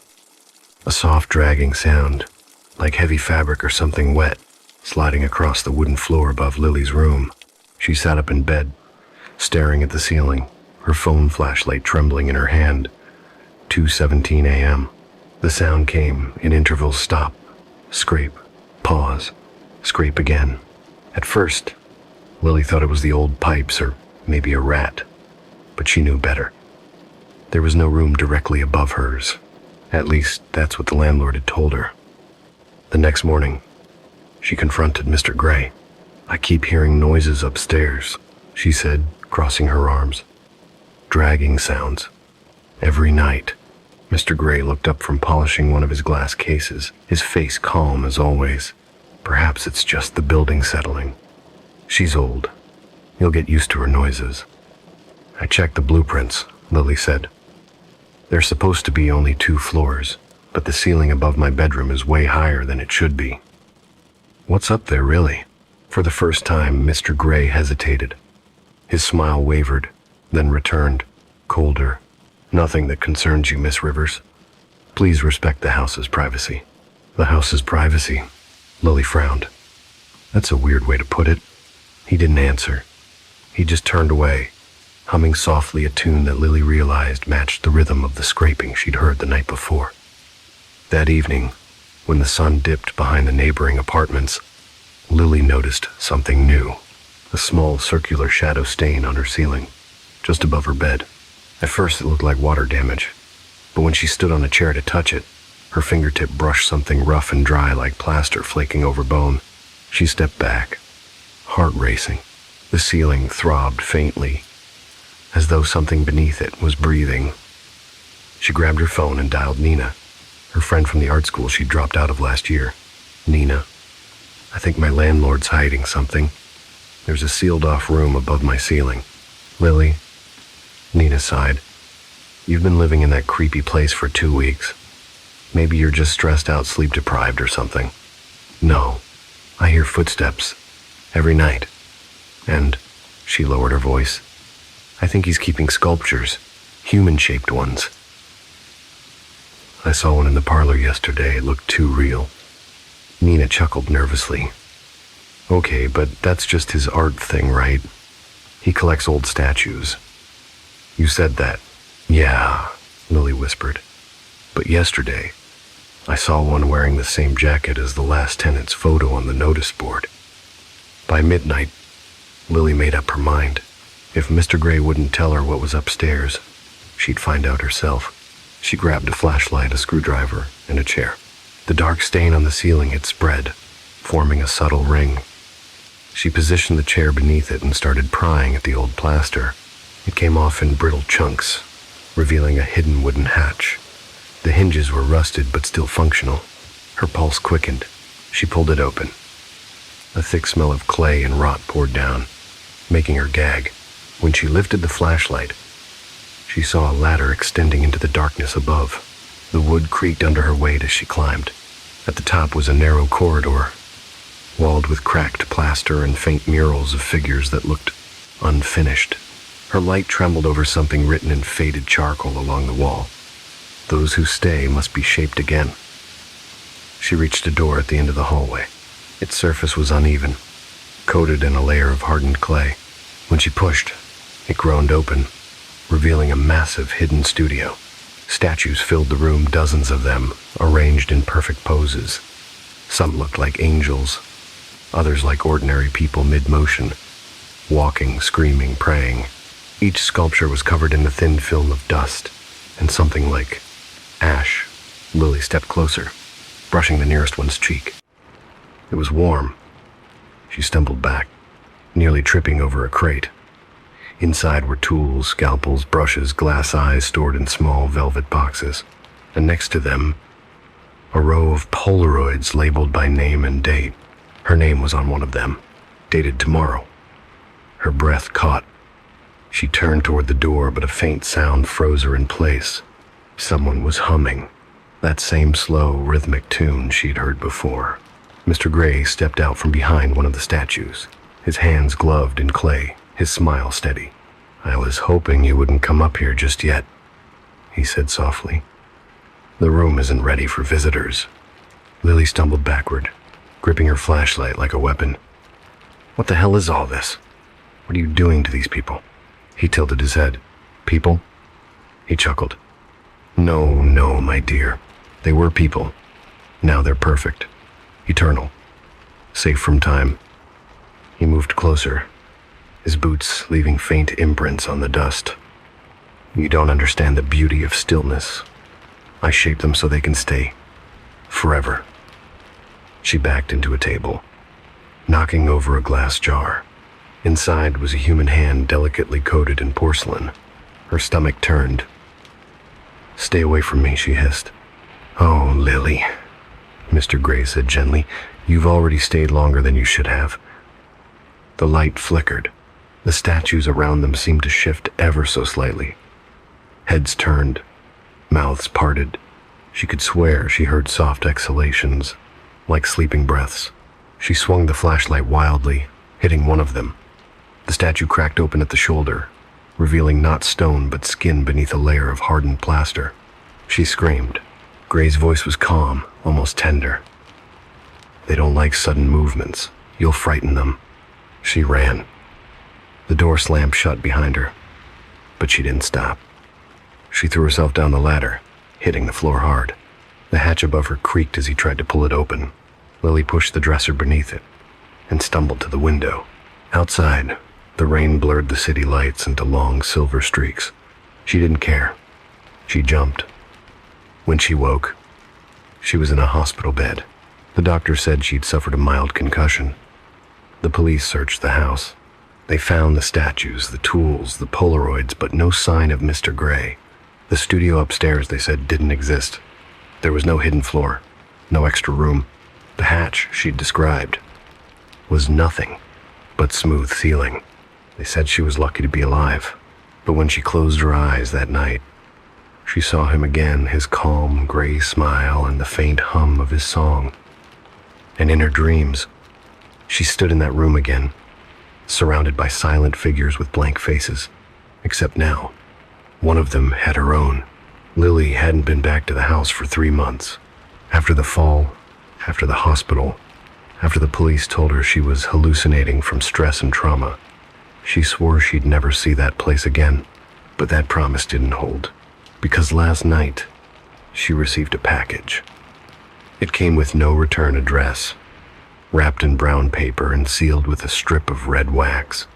A soft dragging sound, like heavy fabric or something wet, sliding across the wooden floor above Lily's room. She sat up in bed, staring at the ceiling, her phone flashlight trembling in her hand. 2:17 a.m. The sound came in intervals: stop, scrape, pause, scrape again. At first, Lily thought it was the old pipes or maybe a rat, but she knew better. There was no room directly above hers. At least, that's what the landlord had told her. The next morning, she confronted Mr. Gray. "I keep hearing noises upstairs," she said, crossing her arms. "Dragging sounds. Every night." Mr. Gray looked up from polishing one of his glass cases, his face calm as always. "Perhaps it's just the building settling. She's old. You'll get used to her noises." "I checked the blueprints," Lily said. "There's supposed to be only 2 floors, but the ceiling above my bedroom is way higher than it should be." "What's up there, really?" For the first time, Mr. Gray hesitated. His smile wavered, then returned, colder. "Nothing that concerns you, Miss Rivers. Please respect the house's privacy." "The house's privacy?" Lily frowned. That's a weird way to put it. He didn't answer. He just turned away, humming softly a tune that Lily realized matched the rhythm of the scraping she'd heard the night before. That evening, when the sun dipped behind the neighboring apartments, Lily noticed something new: a small circular shadow stain on her ceiling, just above her bed. At first it looked like water damage, but when she stood on a chair to touch it, her fingertip brushed something rough and dry like plaster flaking over bone. She stepped back, heart racing. The ceiling throbbed faintly, as though something beneath it was breathing. She grabbed her phone and dialed Nina, her friend from the art school she'd dropped out of last year. "Nina, I think my landlord's hiding something. There's a sealed-off room above my ceiling." "Lily," Nina sighed, "you've been living in that creepy place for 2 weeks. Maybe you're just stressed out, sleep-deprived or something." "No, I hear footsteps every night. And," she lowered her voice, "I think he's keeping sculptures, human-shaped ones. I saw one in the parlor yesterday. It looked too real." Nina chuckled nervously. "Okay, but that's just his art thing, right? He collects old statues." "You said that." "Yeah," Lily whispered. "But yesterday, I saw one wearing the same jacket as the last tenant's photo on the notice board." By midnight, Lily made up her mind. If Mr. Gray wouldn't tell her what was upstairs, she'd find out herself. She grabbed a flashlight, a screwdriver, and a chair. The dark stain on the ceiling had spread, forming a subtle ring. She positioned the chair beneath it and started prying at the old plaster. It came off in brittle chunks, revealing a hidden wooden hatch. The hinges were rusted but still functional. Her pulse quickened. She pulled it open. A thick smell of clay and rot poured down, making her gag. When she lifted the flashlight, she saw a ladder extending into the darkness above. The wood creaked under her weight as she climbed. At the top was a narrow corridor, walled with cracked plaster and faint murals of figures that looked unfinished. Her light trembled over something written in faded charcoal along the wall. "Those who stay must be shaped again." She reached a door at the end of the hallway. Its surface was uneven, coated in a layer of hardened clay. When she pushed, it groaned open, revealing a massive hidden studio. Statues filled the room, dozens of them, arranged in perfect poses. Some looked like angels, others like ordinary people mid-motion, walking, screaming, praying. Each sculpture was covered in a thin film of dust and something like ash. Lily stepped closer, brushing the nearest one's cheek. It was warm. She stumbled back, nearly tripping over a crate. Inside were tools, scalpels, brushes, glass eyes stored in small velvet boxes. And next to them, a row of Polaroids labeled by name and date. Her name was on one of them, dated tomorrow. Her breath caught. She turned toward the door, but a faint sound froze her in place. Someone was humming, that same slow, rhythmic tune she'd heard before. Mr. Gray stepped out from behind one of the statues, his hands gloved in clay, his smile steady. "I was hoping you wouldn't come up here just yet," he said softly. "The room isn't ready for visitors." Lily stumbled backward, gripping her flashlight like a weapon. "What the hell is all this? What are you doing to these people?" He tilted his head. People? He chuckled. No, no, my dear. They were people. Now they're perfect. Eternal. Safe from time. He moved closer, his boots leaving faint imprints on the dust. You don't understand the beauty of stillness. I shape them so they can stay. Forever. She backed into a table, knocking over a glass jar. Inside was a human hand delicately coated in porcelain. Her stomach turned. Stay away from me, she hissed. Oh, Lily, Mr. Gray said gently. You've already stayed longer than you should have. The light flickered. The statues around them seemed to shift ever so slightly. Heads turned, mouths parted. She could swear she heard soft exhalations, like sleeping breaths. She swung the flashlight wildly, hitting one of them. The statue cracked open at the shoulder, revealing not stone but skin beneath a layer of hardened plaster. She screamed. Gray's voice was calm, almost tender. They don't like sudden movements. You'll frighten them. She ran. The door slammed shut behind her, but she didn't stop. She threw herself down the ladder, hitting the floor hard. The hatch above her creaked as he tried to pull it open. Lily pushed the dresser beneath it and stumbled to the window. Outside, the rain blurred the city lights into long silver streaks. She didn't care. She jumped. When she woke, she was in a hospital bed. The doctor said she'd suffered a mild concussion. The police searched the house. They found the statues, the tools, the Polaroids, but no sign of Mr. Gray. The studio upstairs, they said, didn't exist. There was no hidden floor, no extra room. The hatch she'd described was nothing but smooth ceiling. They said she was lucky to be alive, but when she closed her eyes that night, she saw him again, his calm, gray smile and the faint hum of his song. And in her dreams, she stood in that room again, surrounded by silent figures with blank faces. Except now, one of them had her own. Lily hadn't been back to the house for 3 months. After the fall, after the hospital, after the police told her she was hallucinating from stress and trauma, she swore she'd never see that place again. But that promise didn't hold, because last night, she received a package. It came with no return address, wrapped in brown paper and sealed with a strip of red wax,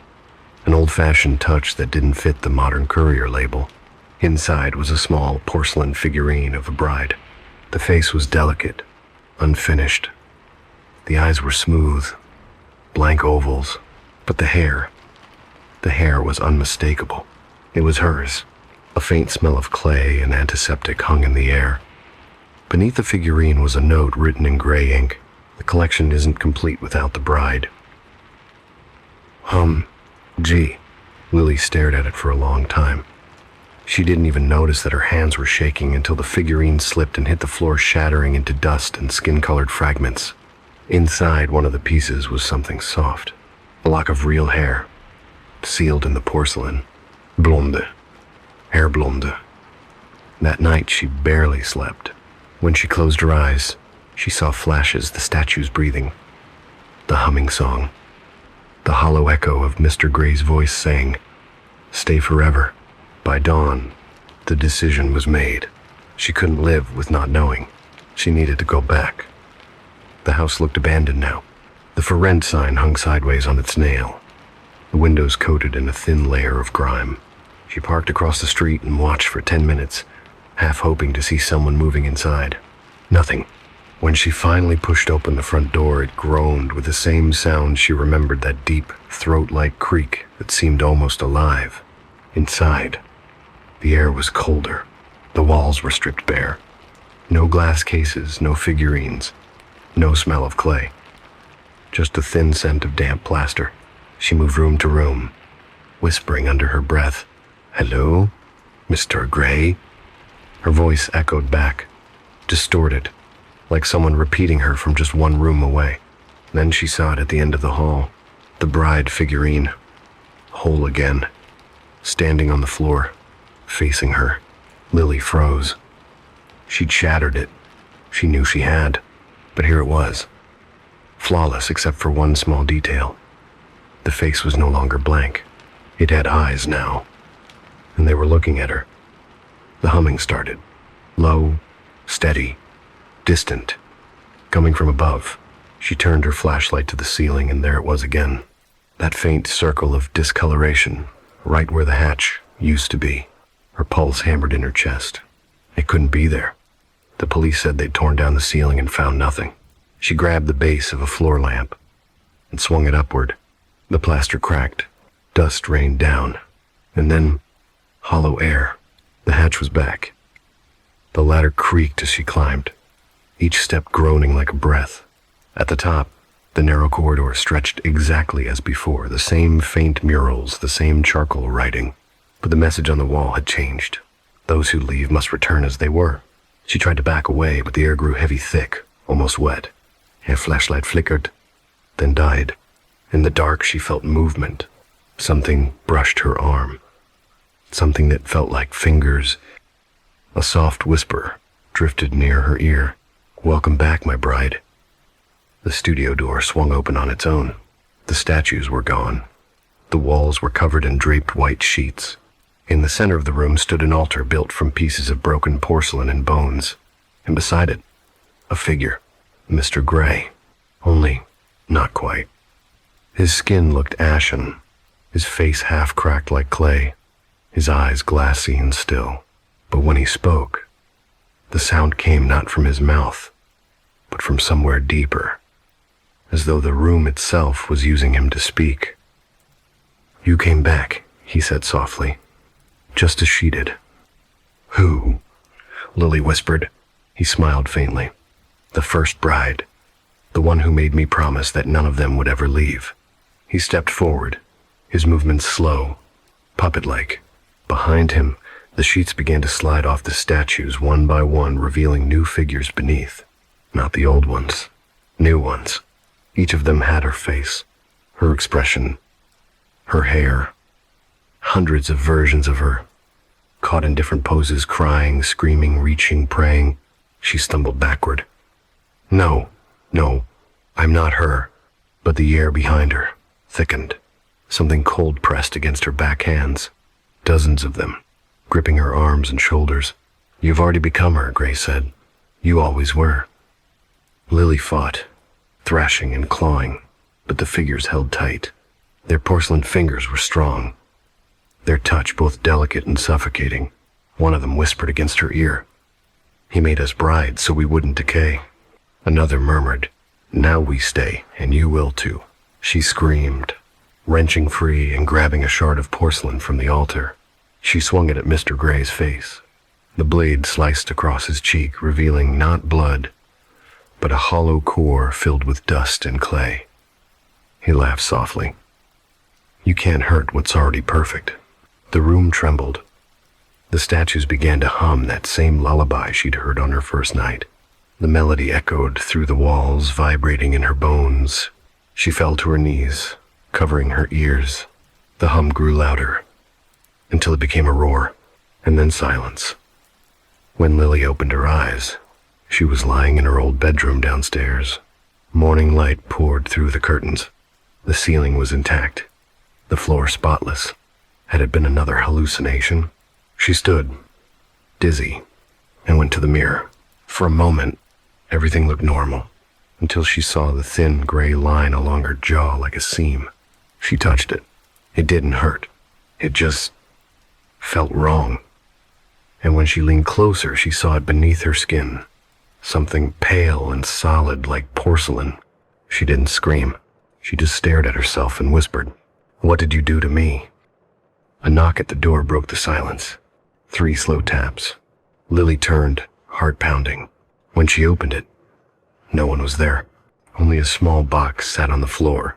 an old-fashioned touch that didn't fit the modern courier label. Inside was a small porcelain figurine of a bride. The face was delicate, unfinished. The eyes were smooth, blank ovals, but the hair was unmistakable. It was hers. A faint smell of clay and antiseptic hung in the air. Beneath the figurine was a note written in gray ink. The collection isn't complete without the bride. Gee. Lily stared at it for a long time. She didn't even notice that her hands were shaking until the figurine slipped and hit the floor, shattering into dust and skin-colored fragments. Inside one of the pieces was something soft, a lock of real hair, sealed in the porcelain. Blonde. Hair blonde. That night she barely slept. When she closed her eyes, she saw flashes, the statues breathing, the humming song, the hollow echo of Mr. Gray's voice saying, "Stay forever." By dawn, the decision was made. She couldn't live with not knowing. She needed to go back. The house looked abandoned now. The "For Rent" sign hung sideways on its nail, the windows coated in a thin layer of grime. She parked across the street and watched for 10 minutes, half hoping to see someone moving inside. Nothing. When she finally pushed open the front door, it groaned with the same sound she remembered, that deep, throat-like creak that seemed almost alive. Inside, the air was colder. The walls were stripped bare. No glass cases, no figurines, no smell of clay. Just a thin scent of damp plaster. She moved room to room, whispering under her breath, "Hello, Mr. Gray?" Her voice echoed back, distorted, like someone repeating her from just one room away. Then she saw it at the end of the hall, the bride figurine, whole again, standing on the floor, facing her. Lily froze. She'd shattered it. She knew she had, but here it was, flawless except for one small detail. The face was no longer blank. It had eyes now, and they were looking at her. The humming started. Low, steady, distant, coming from above. She turned her flashlight to the ceiling, and there it was again. That faint circle of discoloration, right where the hatch used to be. Her pulse hammered in her chest. It couldn't be there. The police said they'd torn down the ceiling and found nothing. She grabbed the base of a floor lamp and swung it upward. The plaster cracked. Dust rained down. And then, hollow air. The hatch was back. The ladder creaked as she climbed, each step groaning like a breath. At the top, the narrow corridor stretched exactly as before, the same faint murals, the same charcoal writing. But the message on the wall had changed. Those who leave must return as they were. She tried to back away, but the air grew heavy, thick, almost wet. Her flashlight flickered, then died. In the dark, she felt movement. Something brushed her arm. Something that felt like fingers. A soft whisper drifted near her ear. "Welcome back, my bride." The studio door swung open on its own. The statues were gone. The walls were covered in draped white sheets. In the center of the room stood an altar built from pieces of broken porcelain and bones. And beside it, a figure, Mr. Gray. Only not quite. His skin looked ashen, his face half cracked like clay, his eyes glassy and still. But when he spoke, the sound came not from his mouth, but from somewhere deeper, as though the room itself was using him to speak. "You came back," he said softly, just as she did. "Who?" Lily whispered. He smiled faintly. "The first bride, the one who made me promise that none of them would ever leave." He stepped forward, his movements slow, puppet-like. Behind him, the sheets began to slide off the statues one by one, revealing new figures beneath. Not the old ones, new ones. Each of them had her face, her expression, her hair. Hundreds of versions of her, caught in different poses, crying, screaming, reaching, praying. She stumbled backward. No, I'm not her." But the air behind her thickened. Something cold pressed against her back hands. Dozens of them, gripping her arms and shoulders. "You've already become her," Gray said. "You always were." Lily fought, thrashing and clawing, but the figures held tight. Their porcelain fingers were strong, their touch both delicate and suffocating. One of them whispered against her ear, "He made us brides so we wouldn't decay." Another murmured, "Now we stay, and you will too." She screamed, wrenching free and grabbing a shard of porcelain from the altar. She swung it at Mr. Gray's face. The blade sliced across his cheek, revealing not blood, but a hollow core filled with dust and clay. He laughed softly. "You can't hurt what's already perfect." The room trembled. The statues began to hum that same lullaby she'd heard on her first night. The melody echoed through the walls, vibrating in her bones. She fell to her knees, covering her ears. The hum grew louder, until it became a roar, and then silence. When Lily opened her eyes, she was lying in her old bedroom downstairs. Morning light poured through the curtains. The ceiling was intact, the floor spotless. Had it been another hallucination? She stood, dizzy, and went to the mirror. For a moment, everything looked normal, until she saw the thin gray line along her jaw like a seam. She touched it. It didn't hurt. It just felt wrong. And when she leaned closer, she saw it beneath her skin. Something pale and solid like porcelain. She didn't scream. She just stared at herself and whispered, "What did you do to me?" A knock at the door broke the silence. 3 slow taps. Lily turned, heart pounding. When she opened it, no one was there. Only a small box sat on the floor,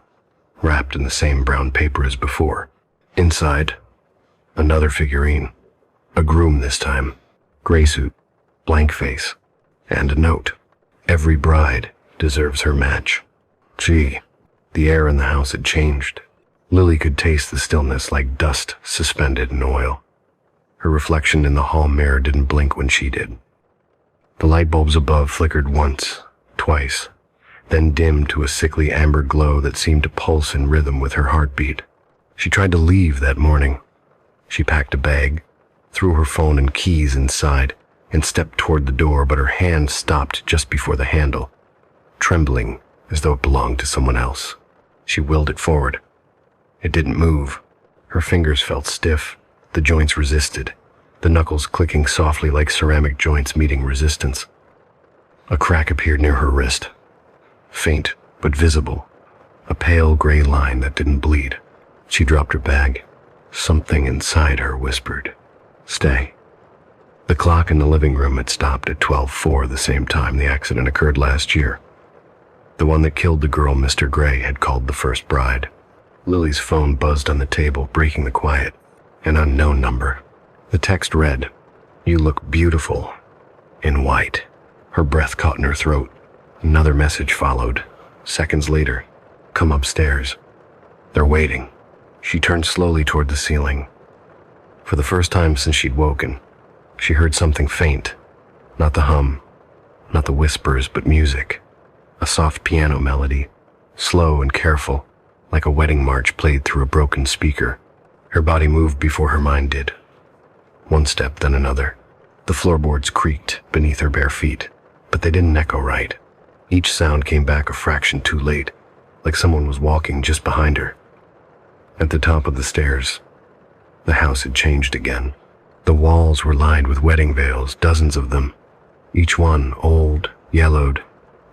wrapped in the same brown paper as before. Inside, another figurine. A groom this time. Gray suit, blank face, and a note. "Every bride deserves her match." Gee, the air in the house had changed. Lily could taste the stillness like dust suspended in oil. Her reflection in the hall mirror didn't blink when she did. The light bulbs above flickered once, twice, then dimmed to a sickly amber glow that seemed to pulse in rhythm with her heartbeat. She tried to leave that morning. She packed a bag, threw her phone and keys inside, and stepped toward the door, but her hand stopped just before the handle, trembling as though it belonged to someone else. She willed it forward. It didn't move. Her fingers felt stiff. The joints resisted, the knuckles clicking softly like ceramic joints meeting resistance. A crack appeared near her wrist. Faint, but visible. A pale gray line that didn't bleed. She dropped her bag. Something inside her whispered, "Stay." The clock in the living room had stopped at 12:04, the same time the accident occurred last year. The one that killed the girl Mr. Gray had called the first bride. Lily's phone buzzed on the table, breaking the quiet. An unknown number. The text read, "You look beautiful in white." Her breath caught in her throat. Another message followed. Seconds later, "Come upstairs. They're waiting." She turned slowly toward the ceiling. For the first time since she'd woken, she heard something faint. Not the hum, not the whispers, but music. A soft piano melody, slow and careful, like a wedding march played through a broken speaker. Her body moved before her mind did. One step, then another. The floorboards creaked beneath her bare feet, but they didn't echo right. Each sound came back a fraction too late, like someone was walking just behind her. At the top of the stairs, the house had changed again. The walls were lined with wedding veils, dozens of them, each one old, yellowed,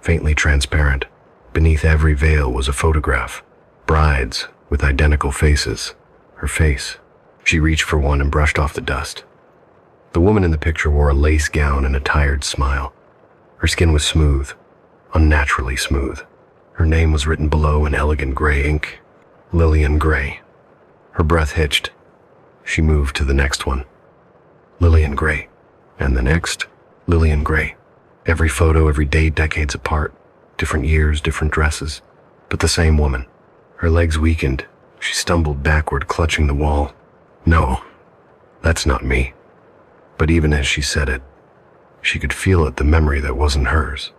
faintly transparent. Beneath every veil was a photograph. Brides with identical faces. Her face. She reached for one and brushed off the dust. The woman in the picture wore a lace gown and a tired smile. Her skin was smooth, unnaturally smooth. Her name was written below in elegant gray ink, Lillian Gray. Her breath hitched. She moved to the next one. Lillian Gray. And the next, Lillian Gray. Every photo, every date, decades apart. Different years, different dresses. But the same woman. Her legs weakened. She stumbled backward, clutching the wall. "No, that's not me." But even as she said it, she could feel it, the memory that wasn't hers.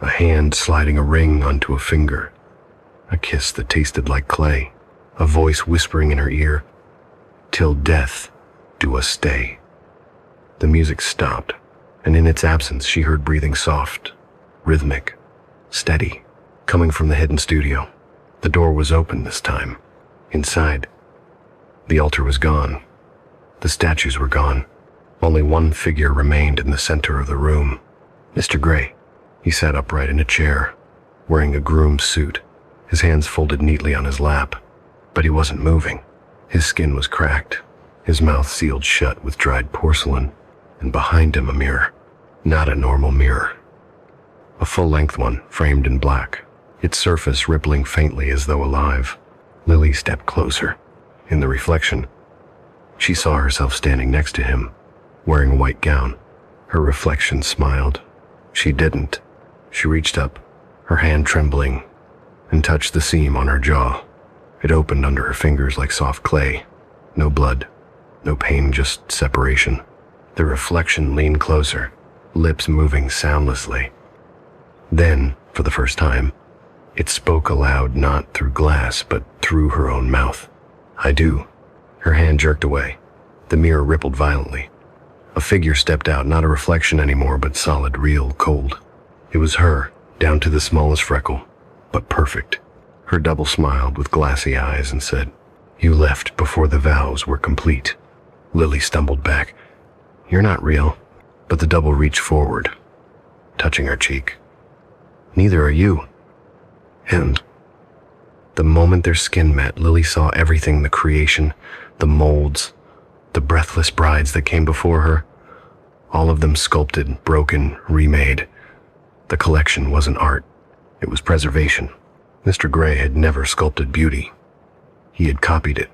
A hand sliding a ring onto a finger. A kiss that tasted like clay. A voice whispering in her ear, "Till death do us stay." The music stopped, and in its absence she heard breathing soft, rhythmic, steady, coming from the hidden studio. The door was open this time. Inside, the altar was gone. The statues were gone. Only one figure remained in the center of the room. Mr. Gray. He sat upright in a chair, wearing a groom's suit, his hands folded neatly on his lap. But he wasn't moving. His skin was cracked, his mouth sealed shut with dried porcelain, and behind him a mirror. Not a normal mirror. A full-length one, framed in black, its surface rippling faintly as though alive. Lily stepped closer. In the reflection, she saw herself standing next to him, wearing a white gown. Her reflection smiled. She didn't. She reached up, her hand trembling, and touched the seam on her jaw. It opened under her fingers like soft clay. No blood, no pain, just separation. The reflection leaned closer, lips moving soundlessly. Then, for the first time, it spoke aloud, not through glass, but through her own mouth. "I do." Her hand jerked away. The mirror rippled violently. A figure stepped out, not a reflection anymore, but solid, real, cold. It was her, down to the smallest freckle, but perfect. Her double smiled with glassy eyes and said, "You left before the vows were complete." Lily stumbled back. "You're not real." But the double reached forward, touching her cheek. "Neither are you." And the moment their skin met, Lily saw everything, the creation, the molds, the breathless brides that came before her. All of them sculpted, broken, remade. The collection wasn't art. It was preservation. Mr. Gray had never sculpted beauty. He had copied it.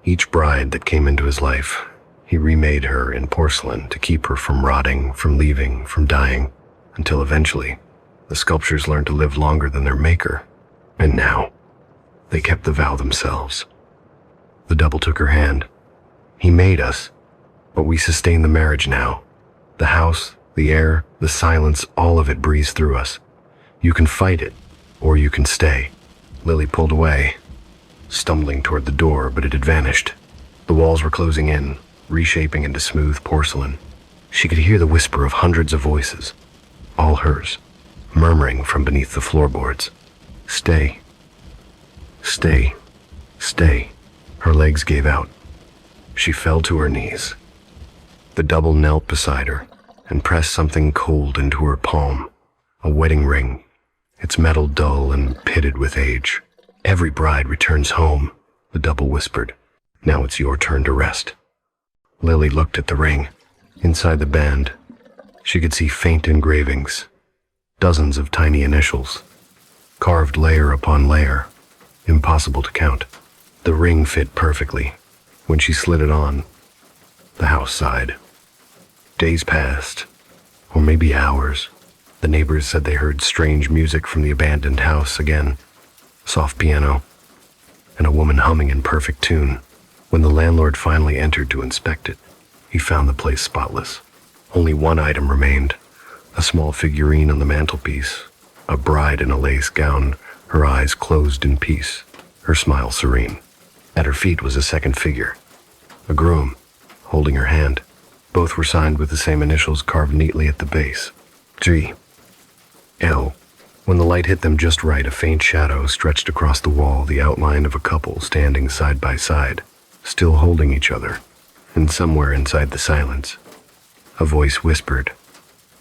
Each bride that came into his life, he remade her in porcelain to keep her from rotting, from leaving, from dying, until eventually, the sculptures learned to live longer than their maker. And now, they kept the vow themselves. The double took her hand. "He made us, but we sustain the marriage now. The house, the air, the silence, all of it breathes through us. You can fight it, or you can stay." Lily pulled away, stumbling toward the door, but it had vanished. The walls were closing in, reshaping into smooth porcelain. She could hear the whisper of hundreds of voices, all hers, murmuring from beneath the floorboards. Stay. Stay. Stay. Her legs gave out. She fell to her knees. The double knelt beside her and pressed something cold into her palm, a wedding ring, its metal dull and pitted with age. Every bride returns home, the double whispered. Now it's your turn to rest. Lily looked at the ring. Inside the band, she could see faint engravings, dozens of tiny initials, carved layer upon layer, impossible to count. The ring fit perfectly. When she slid it on, the house sighed. Days passed, or maybe hours. The neighbors said they heard strange music from the abandoned house again, soft piano, and a woman humming in perfect tune. When the landlord finally entered to inspect it, he found the place spotless. Only one item remained, a small figurine on the mantelpiece, a bride in a lace gown, her eyes closed in peace, her smile serene. At her feet was a second figure, a groom, holding her hand. Both were signed with the same initials carved neatly at the base. G. L. When the light hit them just right, a faint shadow stretched across the wall, the outline of a couple standing side by side, still holding each other. And somewhere inside the silence, a voice whispered,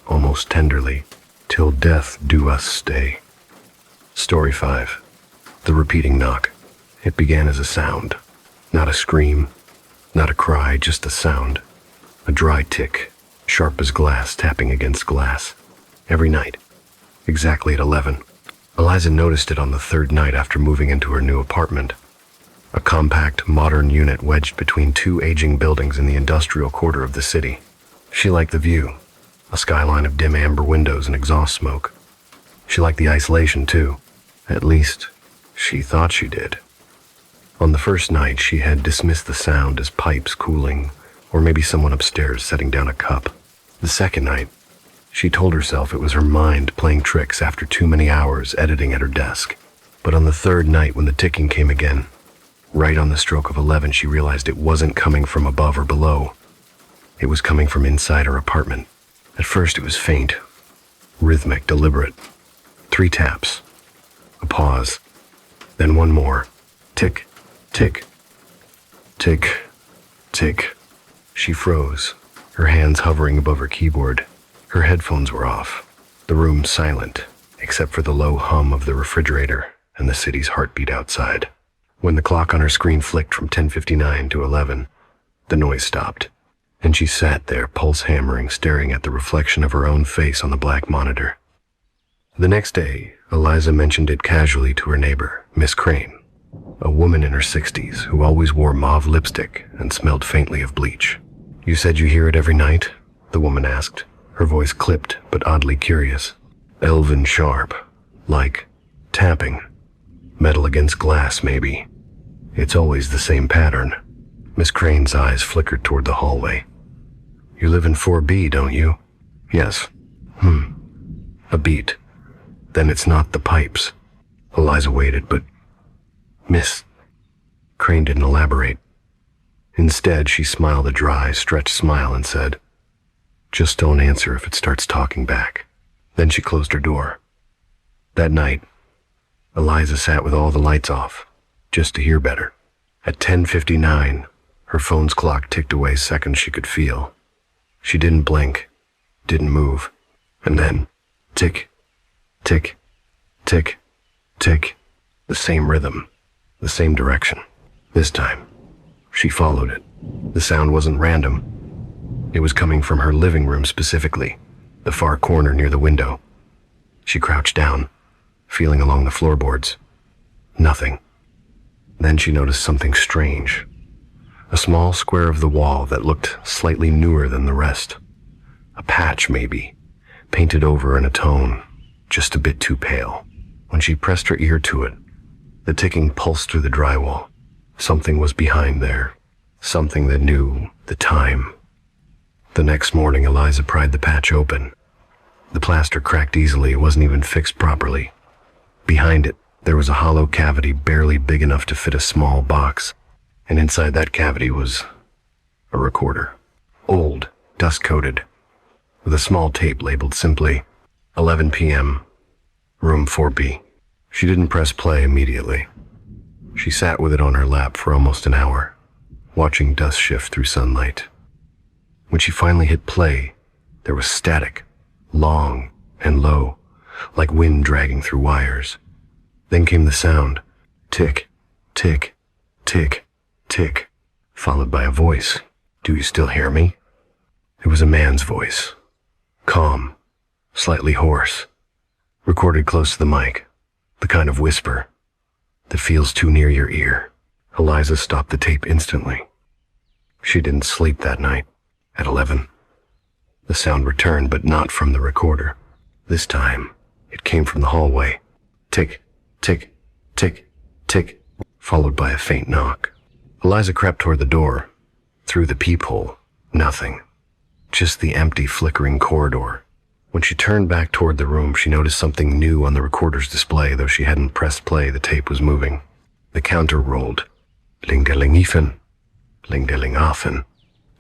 almost tenderly, "Till death do us stay." Story 5. The repeating knock. It began as a sound. Not a scream, not a cry, just a sound. A dry tick, sharp as glass tapping against glass. Every night, exactly at 11. Eliza noticed it on the third night after moving into her new apartment. A compact, modern unit wedged between two aging buildings in the industrial quarter of the city. She liked the view, a skyline of dim amber windows and exhaust smoke. She liked the isolation too. At least, she thought she did. On the first night, she had dismissed the sound as pipes cooling, or maybe someone upstairs setting down a cup. The second night, she told herself it was her mind playing tricks after too many hours editing at her desk. But on the third night, when the ticking came again, right on the stroke of 11, she realized it wasn't coming from above or below. It was coming from inside her apartment. At first it was faint, rhythmic, deliberate. 3 taps, a pause, then one more. Tick, tick, tick, tick. She froze, her hands hovering above her keyboard. Her headphones were off, the room silent, except for the low hum of the refrigerator and the city's heartbeat outside. When the clock on her screen flicked from 10:59 to 11, the noise stopped, and she sat there, pulse hammering, staring at the reflection of her own face on the black monitor. The next day, Eliza mentioned it casually to her neighbor, Miss Crane, a woman in her 60s who always wore mauve lipstick and smelled faintly of bleach. "You said you hear it every night?" the woman asked, her voice clipped but oddly curious. "Elven sharp, like tapping. Metal against glass, maybe. It's always the same pattern." Miss Crane's eyes flickered toward the hallway. "You live in 4B, don't you?" "Yes." A beat. Then it's not the pipes. Eliza waited, but Miss Crane didn't elaborate. Instead, she smiled a dry, stretched smile and said, "Just don't answer if it starts talking back." Then she closed her door. That night, Eliza sat with all the lights off, just to hear better. At 10:59, her phone's clock ticked away seconds she could feel. She didn't blink, didn't move. And then, tick, tick, tick, tick. The same rhythm, the same direction. This time, she followed it. The sound wasn't random. It was coming from her living room specifically, the far corner near the window. She crouched down, feeling along the floorboards. Nothing. Then she noticed something strange. A small square of the wall that looked slightly newer than the rest. A patch, maybe, painted over in a tone just a bit too pale. When she pressed her ear to it, the ticking pulsed through the drywall. Something was behind there, something that knew the time. The next morning, Eliza pried the patch open. The plaster cracked easily, it wasn't even fixed properly. Behind it, there was a hollow cavity barely big enough to fit a small box, and inside that cavity was A recorder. Old, dust-coated, with a small tape labeled simply 11 p.m., room 4B. She didn't press play immediately. She sat with it on her lap for almost an hour, watching dust shift through sunlight. When she finally hit play, there was static, long and low, like wind dragging through wires. Then came the sound, tick, tick, tick, tick, followed by a voice. "Do you still hear me?" It was a man's voice, calm, slightly hoarse, recorded close to the mic, the kind of whisper that feels too near your ear. Eliza stopped the tape instantly. She didn't sleep that night. At 11, the sound returned, but not from the recorder. This time, it came from the hallway. Tick, tick, tick, tick, followed by a faint knock. Eliza crept toward the door. Through the peephole, nothing. Just the empty, flickering corridor. When she turned back toward the room, she noticed something new on the recorder's display. Though she hadn't pressed play, the tape was moving. The counter rolled. Ling-de-ling-efen. Ling-de-ling-afen.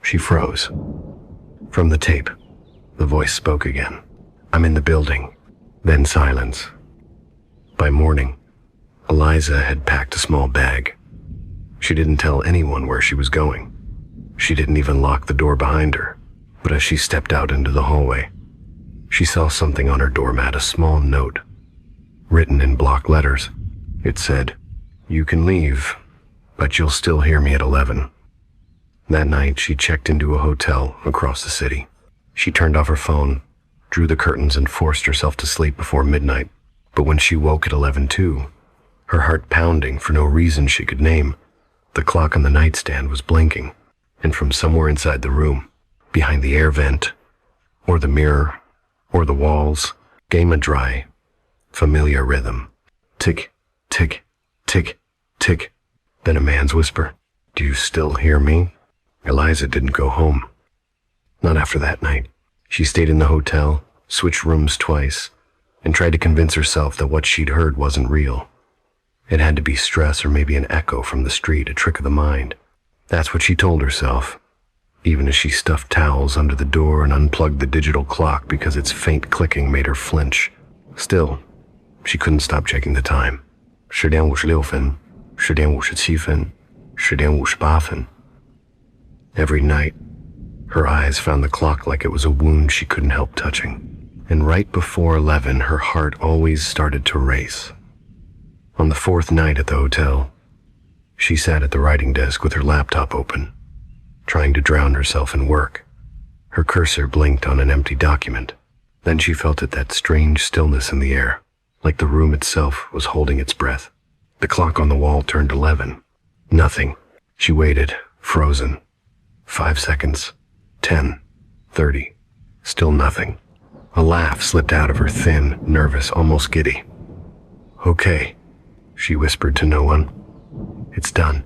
She froze. From the tape, the voice spoke again. "I'm in the building." Then silence. By morning, Eliza had packed a small bag. She didn't tell anyone where she was going. She didn't even lock the door behind her. But as she stepped out into the hallway, she saw something on her doormat, a small note, written in block letters. It said, "You can leave, but you'll still hear me at 11. That night, she checked into a hotel across the city. She turned off her phone, drew the curtains, and forced herself to sleep before midnight. But when she woke at 11:02, her heart pounding for no reason she could name, the clock on the nightstand was blinking, and from somewhere inside the room, behind the air vent, or the mirror, or the walls, came a dry, familiar rhythm. Tick, tick, tick, tick. Then a man's whisper. "Do you still hear me?" Eliza didn't go home. Not after that night. She stayed in the hotel, switched rooms twice, and tried to convince herself that what she'd heard wasn't real. It had to be stress or maybe an echo from the street, a trick of the mind. That's what she told herself, even as she stuffed towels under the door and unplugged the digital clock because its faint clicking made her flinch. Still, she couldn't stop checking the time. 10:56, 10:57, 10:58. Every night, her eyes found the clock like it was a wound she couldn't help touching. And right before 11, her heart always started to race. On the fourth night at the hotel, she sat at the writing desk with her laptop open, trying to drown herself in work. Her cursor blinked on an empty document. Then she felt that strange stillness in the air, like the room itself was holding its breath. The clock on the wall turned 11. Nothing. She waited, frozen. 5 seconds. 10. 30. Still nothing. A laugh slipped out of her, thin, nervous, almost giddy. "Okay," she whispered to no one. "It's done."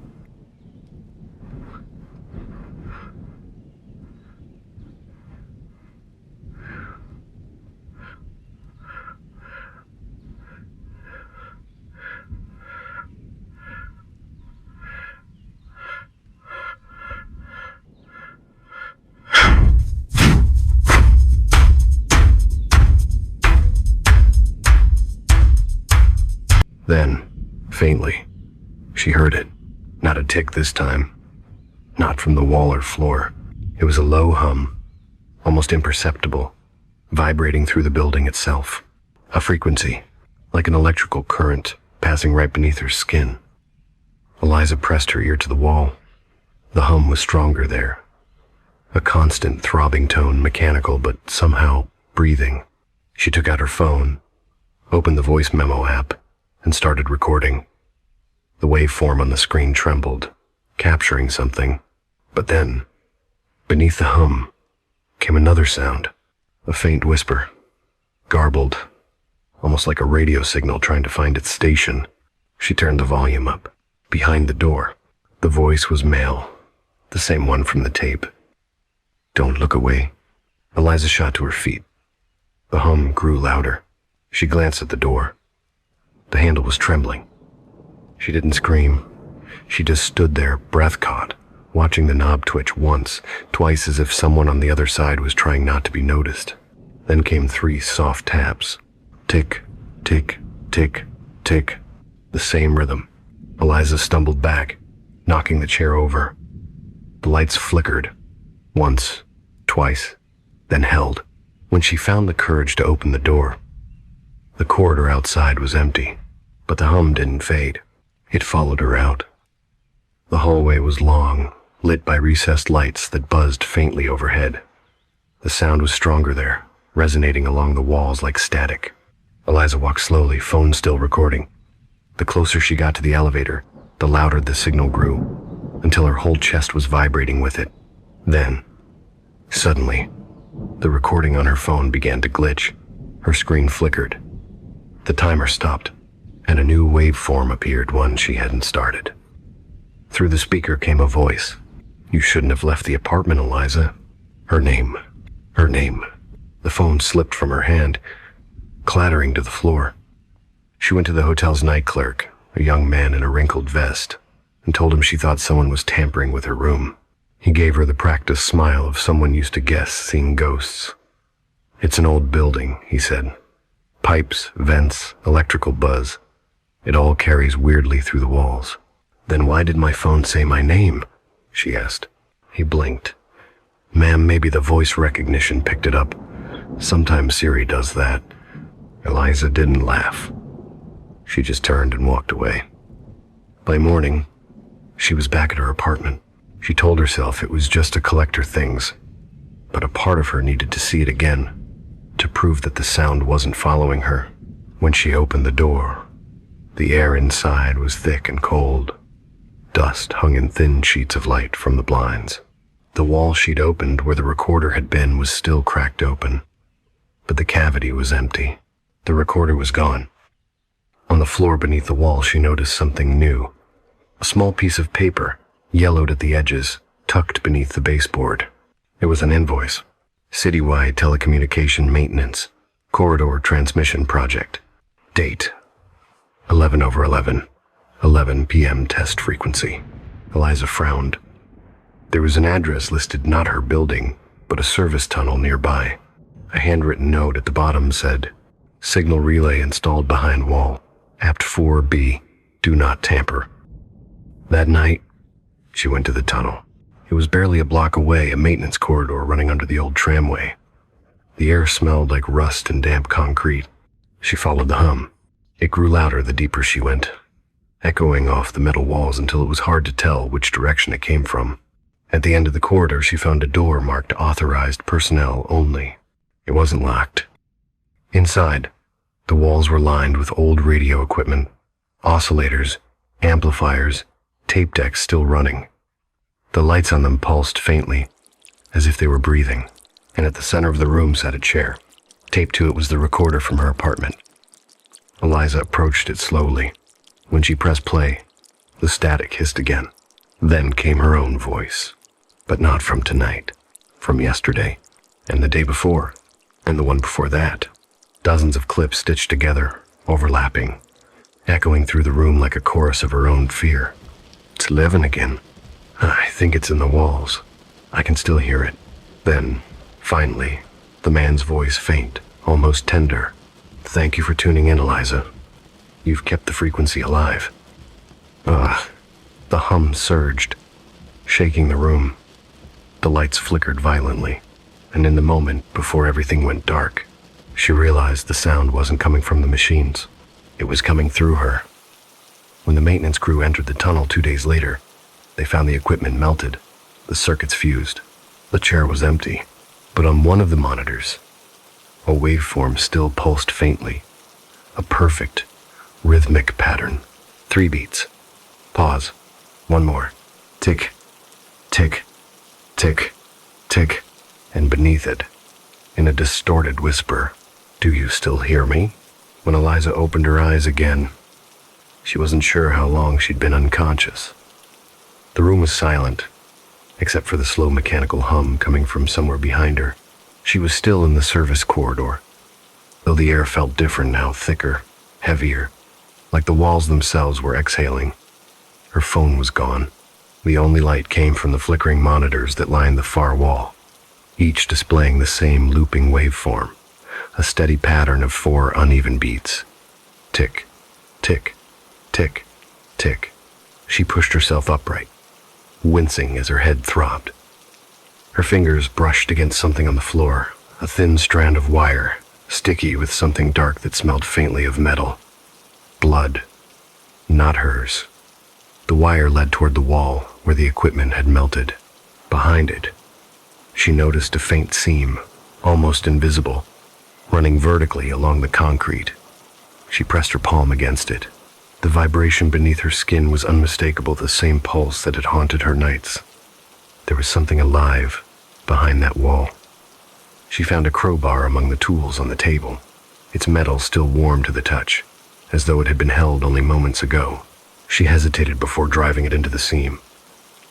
Then, faintly, she heard it. Not a tick this time. Not from the wall or floor. It was a low hum, almost imperceptible, vibrating through the building itself. A frequency, like an electrical current, passing right beneath her skin. Eliza pressed her ear to the wall. The hum was stronger there. A constant throbbing tone, mechanical but somehow breathing. She took out her phone, opened the voice memo app, and started recording. The waveform on the screen trembled, capturing something. But then, beneath the hum, came another sound, a faint whisper, garbled, almost like a radio signal trying to find its station. She turned the volume up. Behind the door, the voice was male, the same one from the tape. "Don't look away." Eliza shot to her feet. The hum grew louder. She glanced at the door. The handle was trembling. She didn't scream. She just stood there, breath caught, watching the knob twitch once, twice, as if someone on the other side was trying not to be noticed. Then came 3 soft taps. Tick, tick, tick, tick. The same rhythm. Eliza stumbled back, knocking the chair over. The lights flickered. Once, twice, then held. When she found the courage to open the door, the corridor outside was empty, but the hum didn't fade. It followed her out. The hallway was long, lit by recessed lights that buzzed faintly overhead. The sound was stronger there, resonating along the walls like static. Eliza walked slowly, phone still recording. The closer she got to the elevator, the louder the signal grew, until her whole chest was vibrating with it. Then, suddenly, the recording on her phone began to glitch. Her screen flickered. The timer stopped, and a new waveform appeared, one she hadn't started. Through the speaker came a voice. "You shouldn't have left the apartment, Eliza." Her name. Her name. The phone slipped from her hand, clattering to the floor. She went to the hotel's night clerk, a young man in a wrinkled vest, and told him she thought someone was tampering with her room. He gave her the practiced smile of someone used to guess seeing ghosts. "It's an old building," he said. "Pipes, vents, electrical buzz. It all carries weirdly through the walls." "Then why did my phone say my name?" she asked. He blinked. "Ma'am, maybe the voice recognition picked it up. Sometimes Siri does that." Eliza didn't laugh. She just turned and walked away. By morning, she was back at her apartment. She told herself it was just to collect her things, but a part of her needed to see it again, to prove that the sound wasn't following her. When she opened the door, the air inside was thick and cold. Dust hung in thin sheets of light from the blinds. The wall she'd opened where the recorder had been was still cracked open, but the cavity was empty. The recorder was gone. On the floor beneath the wall, she noticed something new. A small piece of paper, yellowed at the edges, tucked beneath the baseboard. It was an invoice. Citywide telecommunication maintenance, corridor transmission project. Date: 11/11, 11 p.m. test frequency. Eliza frowned. There was an address listed, not her building, but a service tunnel nearby. A handwritten note at the bottom said, "Signal relay installed behind wall. Apt 4B. Do not tamper." That night, she went to the tunnel. It was barely a block away, a maintenance corridor running under the old tramway. The air smelled like rust and damp concrete. She followed the hum. It grew louder the deeper she went, echoing off the metal walls until it was hard to tell which direction it came from. At the end of the corridor, she found a door marked "Authorized Personnel Only." It wasn't locked. Inside, the walls were lined with old radio equipment, oscillators, amplifiers, tape decks still running. The lights on them pulsed faintly, as if they were breathing, and at the center of the room sat a chair. Taped to it was the recorder from her apartment. Eliza approached it slowly. When she pressed play, the static hissed again. Then came her own voice, but not from tonight, from yesterday, and the day before, and the one before that. Dozens of clips stitched together, overlapping, echoing through the room like a chorus of her own fear. "It's living again. I think it's in the walls. I can still hear it." Then, finally, the man's voice, faint, almost tender. "Thank you for tuning in, Eliza. You've kept the frequency alive." Ugh. The hum surged, shaking the room. The lights flickered violently, and in the moment before everything went dark, she realized the sound wasn't coming from the machines. It was coming through her. When the maintenance crew entered the tunnel 2 days later, they found the equipment melted, the circuits fused. The chair was empty, but on one of the monitors, a waveform still pulsed faintly. A perfect, rhythmic pattern. 3 beats. Pause. 1 more. Tick, tick, tick, tick. And beneath it, in a distorted whisper, "Do you still hear me?" When Eliza opened her eyes again, she wasn't sure how long she'd been unconscious. The room was silent, except for the slow mechanical hum coming from somewhere behind her. She was still in the service corridor, though the air felt different now, thicker, heavier, like the walls themselves were exhaling. Her phone was gone. The only light came from the flickering monitors that lined the far wall, each displaying the same looping waveform, a steady pattern of 4 uneven beats. Tick, tick, tick, tick. She pushed herself upright, wincing as her head throbbed. Her fingers brushed against something on the floor, a thin strand of wire, sticky with something dark that smelled faintly of metal. Blood. Not hers. The wire led toward the wall where the equipment had melted. Behind it, she noticed a faint seam, almost invisible, running vertically along the concrete. She pressed her palm against it. The vibration beneath her skin was unmistakable, the same pulse that had haunted her nights. There was something alive behind that wall. She found a crowbar among the tools on the table, its metal still warm to the touch, as though it had been held only moments ago. She hesitated before driving it into the seam,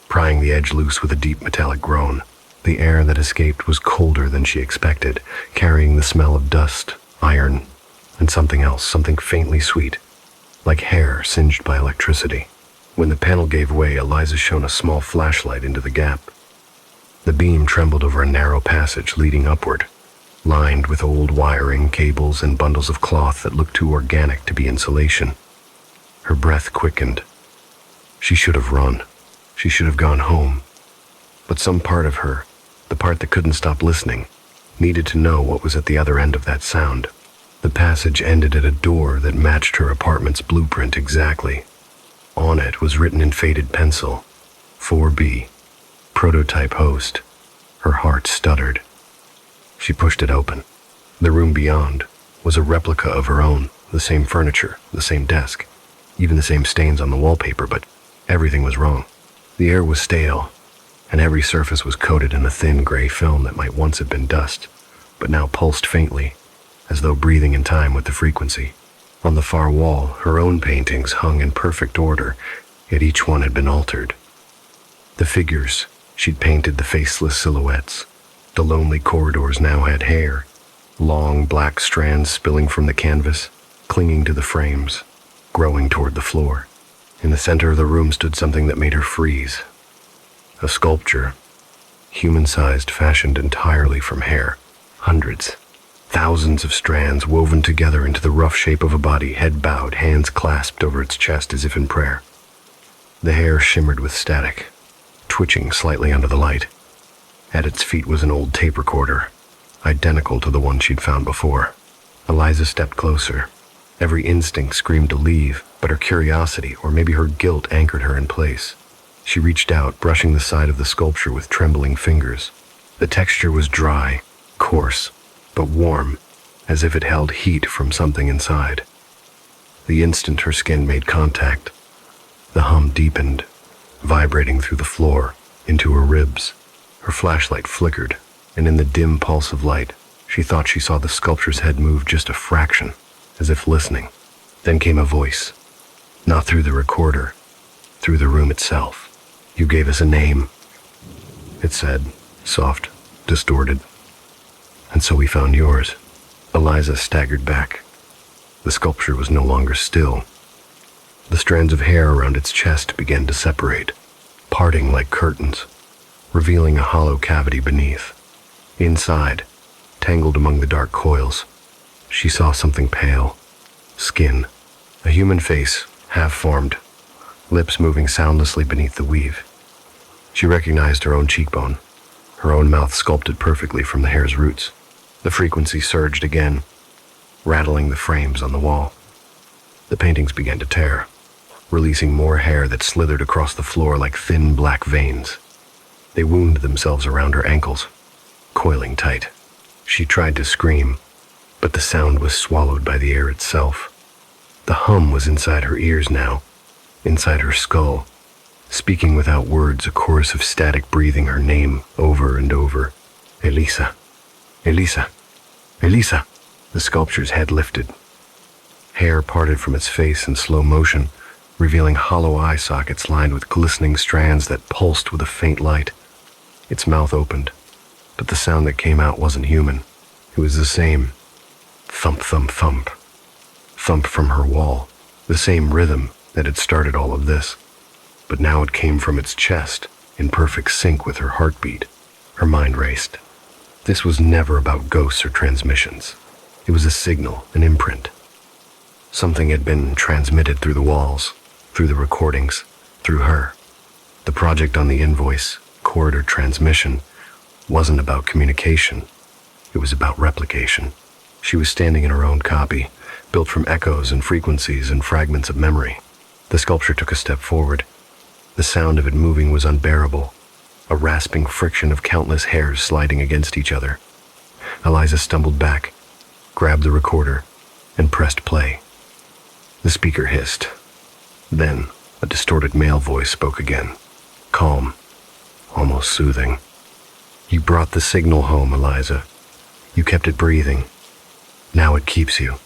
prying the edge loose with a deep metallic groan. The air that escaped was colder than she expected, carrying the smell of dust, iron, and something else, something faintly sweet, like hair singed by electricity. When the panel gave way, Eliza shone a small flashlight into the gap. The beam trembled over a narrow passage leading upward, lined with old wiring, cables, and bundles of cloth that looked too organic to be insulation. Her breath quickened. She should have run. She should have gone home. But some part of her, the part that couldn't stop listening, needed to know what was at the other end of that sound. The passage ended at a door that matched her apartment's blueprint exactly. On it was written in faded pencil, 4B, prototype host. Her heart stuttered. She pushed it open. The room beyond was a replica of her own, the same furniture, the same desk, even the same stains on the wallpaper, but everything was wrong. The air was stale, and every surface was coated in a thin gray film that might once have been dust, but now pulsed faintly, as though breathing in time with the frequency. On the far wall, her own paintings hung in perfect order, yet each one had been altered. The figures, she'd painted the faceless silhouettes. The lonely corridors now had hair, long black strands spilling from the canvas, clinging to the frames, growing toward the floor. In the center of the room stood something that made her freeze. A sculpture, human-sized, fashioned entirely from hair. Hundreds, thousands of strands woven together into the rough shape of a body, head bowed, hands clasped over its chest as if in prayer. The hair shimmered with static, twitching slightly under the light. At its feet was an old tape recorder, identical to the one she'd found before. Eliza stepped closer. Every instinct screamed to leave, but her curiosity, or maybe her guilt, anchored her in place. She reached out, brushing the side of the sculpture with trembling fingers. The texture was dry, coarse, but warm, as if it held heat from something inside. The instant her skin made contact, the hum deepened, vibrating through the floor, into her ribs. Her flashlight flickered, and in the dim pulse of light, she thought she saw the sculpture's head move just a fraction, as if listening. Then came a voice, not through the recorder, through the room itself. "You gave us a name," it said, soft, distorted. "And so we found yours." Eliza staggered back. The sculpture was no longer still. The strands of hair around its chest began to separate, parting like curtains, revealing a hollow cavity beneath. Inside, tangled among the dark coils, she saw something pale. Skin. A human face, half-formed, lips moving soundlessly beneath the weave. She recognized her own cheekbone, her own mouth sculpted perfectly from the hair's roots. The frequency surged again, rattling the frames on the wall. The paintings began to tear, releasing more hair that slithered across the floor like thin black veins. They wound themselves around her ankles, coiling tight. She tried to scream, but the sound was swallowed by the air itself. The hum was inside her ears now, inside her skull, speaking without words, a chorus of static breathing her name over and over. Elisa. Elisa. Elisa. The sculpture's head lifted. Hair parted from its face in slow motion, revealing hollow eye sockets lined with glistening strands that pulsed with a faint light. Its mouth opened, but the sound that came out wasn't human. It was the same thump, thump, thump. Thump from her wall, the same rhythm that had started all of this. but now it came from its chest, in perfect sync with her heartbeat. Her mind raced. This was never about ghosts or transmissions. It was a signal, an imprint. Something had been transmitted through the walls, through the recordings, through her. The project on the invoice, corridor transmission, wasn't about communication. It was about replication. She was standing in her own copy, built from echoes and frequencies and fragments of memory. The sculpture took a step forward. The sound of it moving was unbearable, a rasping friction of countless hairs sliding against each other. Eliza stumbled back, grabbed the recorder, and pressed play. The speaker hissed. Then, a distorted male voice spoke again, calm, almost soothing. "You brought the signal home, Eliza. You kept it breathing. Now it keeps you."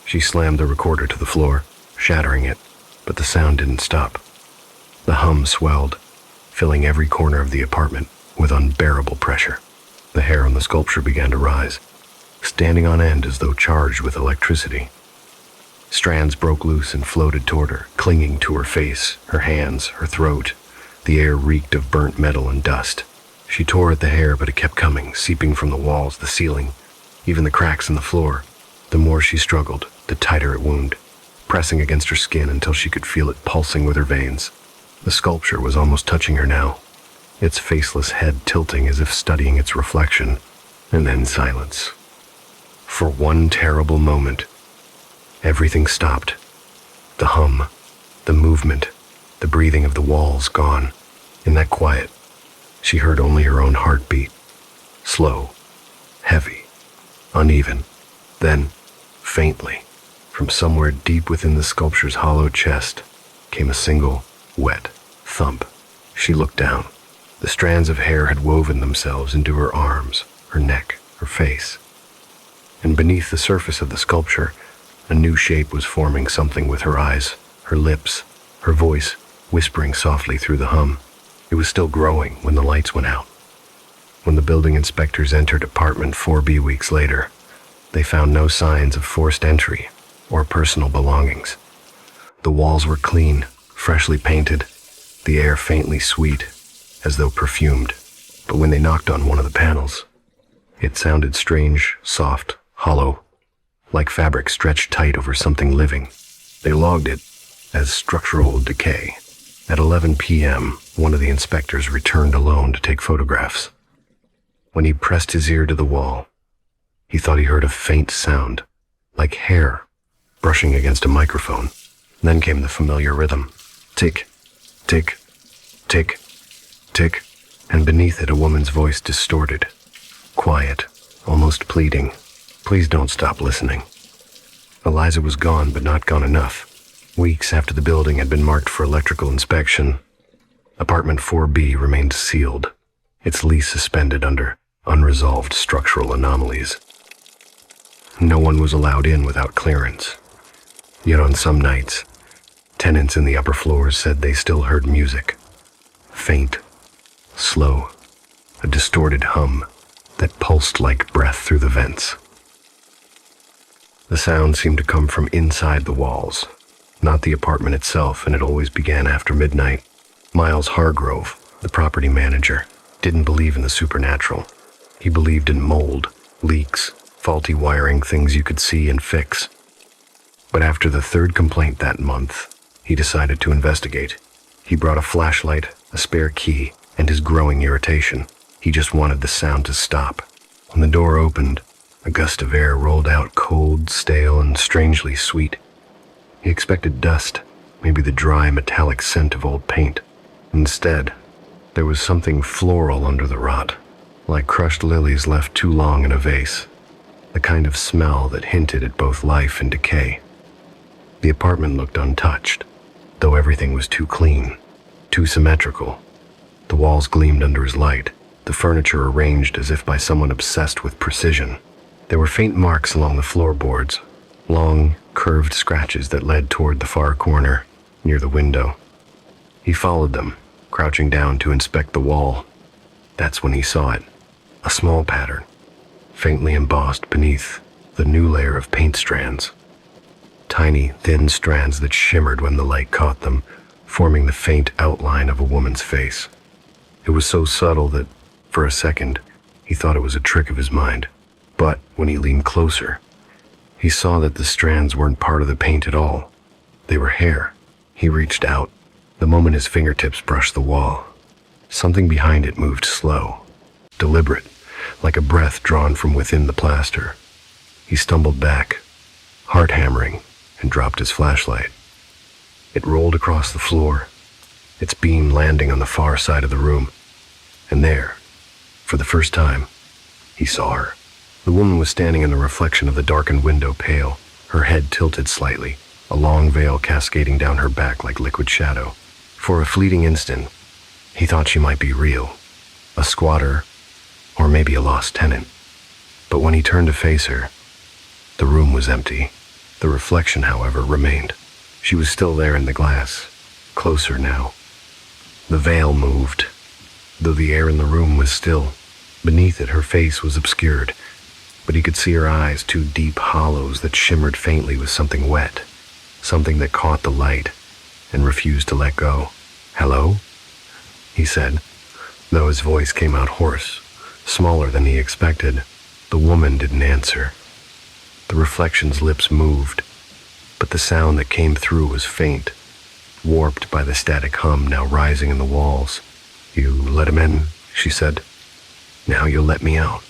She slammed the recorder to the floor, shattering it, but the sound didn't stop. The hum swelled, filling every corner of the apartment with unbearable pressure. The hair on the sculpture began to rise, standing on end as though charged with electricity. Strands broke loose and floated toward her, clinging to her face, her hands, her throat. The air reeked of burnt metal and dust. She tore at the hair, but it kept coming, seeping from the walls, the ceiling, even the cracks in the floor. The more she struggled, the tighter it wound, pressing against her skin until she could feel it pulsing with her veins. The sculpture was almost touching her now, its faceless head tilting as if studying its reflection, and then silence. For one terrible moment, everything stopped. The hum, the movement, the breathing of the walls gone. In that quiet, she heard only her own heartbeat. Slow, heavy, uneven. Then, faintly, from somewhere deep within the sculpture's hollow chest, came a single, wet thump. She looked down. The strands of hair had woven themselves into her arms, her neck, her face. And beneath the surface of the sculpture, a new shape was forming, something with her eyes, her lips, her voice whispering softly through the hum. It was still growing when the lights went out. When the building inspectors entered apartment 4B weeks later, they found no signs of forced entry or personal belongings. The walls were clean, freshly painted, the air faintly sweet, as though perfumed. But when they knocked on one of the panels, it sounded strange, soft, hollow, like fabric stretched tight over something living. They logged it as structural decay. At 11 p.m., one of the inspectors returned alone to take photographs. When he pressed his ear to the wall, he thought he heard a faint sound, like hair brushing against a microphone. Then came the familiar rhythm. Tick, tick, tick, tick, and beneath it a woman's voice distorted, quiet, almost pleading. "Please don't stop listening." Eliza was gone, but not gone enough. Weeks after the building had been marked for electrical inspection, apartment 4B remained sealed, its lease suspended under unresolved structural anomalies. No one was allowed in without clearance. Yet on some nights, tenants in the upper floors said they still heard music. Faint, slow, a distorted hum that pulsed like breath through the vents. The sound seemed to come from inside the walls, not the apartment itself, and it always began after midnight. Miles Hargrove, the property manager, didn't believe in the supernatural. He believed in mold, leaks, faulty wiring, things you could see and fix. But after the third complaint that month, he decided to investigate. He brought a flashlight, a spare key, and his growing irritation. He just wanted the sound to stop. When the door opened, a gust of air rolled out, cold, stale, and strangely sweet. He expected dust, maybe the dry, metallic scent of old paint. Instead, there was something floral under the rot, like crushed lilies left too long in a vase, the kind of smell that hinted at both life and decay. The apartment looked untouched, though everything was too clean, too symmetrical. The walls gleamed under his light, the furniture arranged as if by someone obsessed with precision. There were faint marks along the floorboards, long, curved scratches that led toward the far corner, near the window. He followed them, crouching down to inspect the wall. That's when he saw it, a small pattern, faintly embossed beneath the new layer of paint strands. Tiny, thin strands that shimmered when the light caught them, forming the faint outline of a woman's face. It was so subtle that, for a second, he thought it was a trick of his mind. But when he leaned closer, he saw that the strands weren't part of the paint at all. They were hair. He reached out. The moment his fingertips brushed the wall, something behind it moved slow, deliberate, like a breath drawn from within the plaster. He stumbled back, heart hammering, and dropped his flashlight. It rolled across the floor, its beam landing on the far side of the room. And there, for the first time, he saw her. The woman was standing in the reflection of the darkened window, pale, her head tilted slightly, a long veil cascading down her back like liquid shadow. For a fleeting instant, he thought she might be real, a squatter, or maybe a lost tenant. But when he turned to face her, the room was empty. The reflection, however, remained. She was still there in the glass, closer now. The veil moved, though the air in the room was still. Beneath it, her face was obscured, but he could see her eyes, two deep hollows that shimmered faintly with something wet, something that caught the light and refused to let go. "Hello?" he said, though his voice came out hoarse, smaller than he expected. The woman didn't answer. The reflection's lips moved, but the sound that came through was faint, warped by the static hum now rising in the walls. "You let him in," she said. "Now you'll let me out."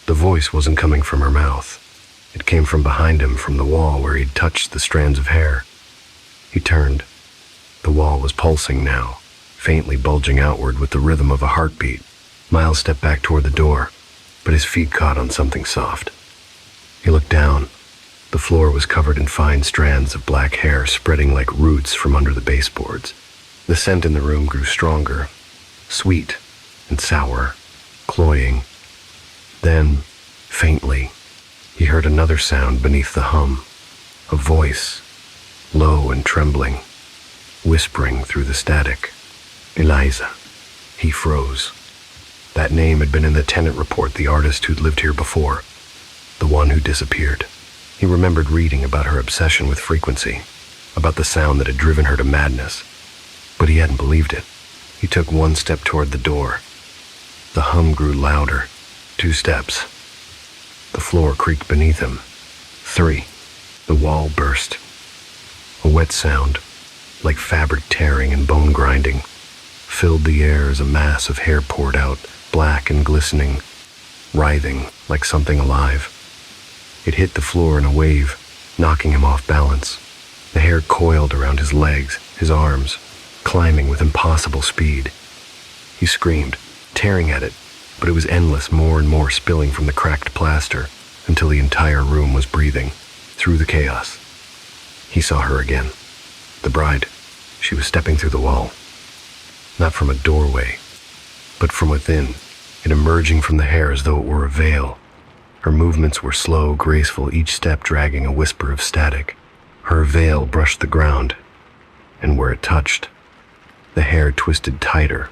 The voice wasn't coming from her mouth. It came from behind him, from the wall where he'd touched the strands of hair. He turned. The wall was pulsing now, faintly bulging outward with the rhythm of a heartbeat. Miles stepped back toward the door, but his feet caught on something soft. He looked down. The floor was covered in fine strands of black hair spreading like roots from under the baseboards. The scent in the room grew stronger, sweet and sour, cloying. Then, faintly, he heard another sound beneath the hum, a voice, low and trembling, whispering through the static. "Eliza." He froze. That name had been in the tenant report, the artist who'd lived here before, the one who disappeared. He remembered reading about her obsession with frequency, about the sound that had driven her to madness, but he hadn't believed it. He took one step toward the door. The hum grew louder. 2 steps. The floor creaked beneath him. 3. The wall burst. A wet sound, like fabric tearing and bone grinding, filled the air as a mass of hair poured out, black and glistening, writhing like something alive. It hit the floor in a wave, knocking him off balance. The hair coiled around his legs, his arms, climbing with impossible speed. He screamed, tearing at it, but it was endless, more and more spilling from the cracked plaster until the entire room was breathing through the chaos. He saw her again. The bride. She was stepping through the wall. Not from a doorway, but from within, it emerging from the hair as though it were a veil. Her movements were slow, graceful, each step dragging a whisper of static. Her veil brushed the ground, and where it touched, the hair twisted tighter,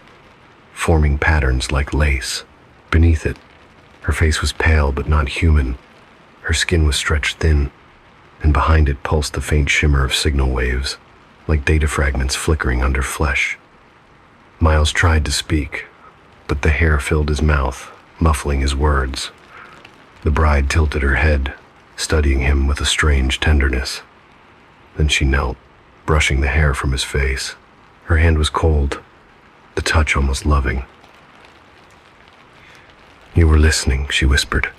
forming patterns like lace. Beneath it, her face was pale but not human. Her skin was stretched thin, and behind it pulsed the faint shimmer of signal waves, like data fragments flickering under flesh. Miles tried to speak, but the hair filled his mouth, muffling his words. The bride tilted her head, studying him with a strange tenderness. Then she knelt, brushing the hair from his face. Her hand was cold, the touch almost loving. "You were listening," she whispered.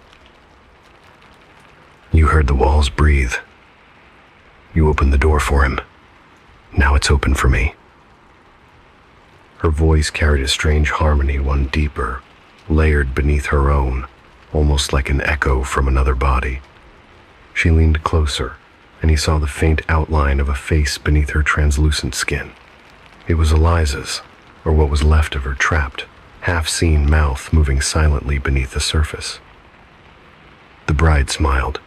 "You heard the walls breathe. You opened the door for him. Now it's open for me." Her voice carried a strange harmony, one deeper, layered beneath her own, almost like an echo from another body. She leaned closer, and he saw the faint outline of a face beneath her translucent skin. It was Eliza's, or what was left of her trapped, half-seen mouth moving silently beneath the surface. The bride smiled.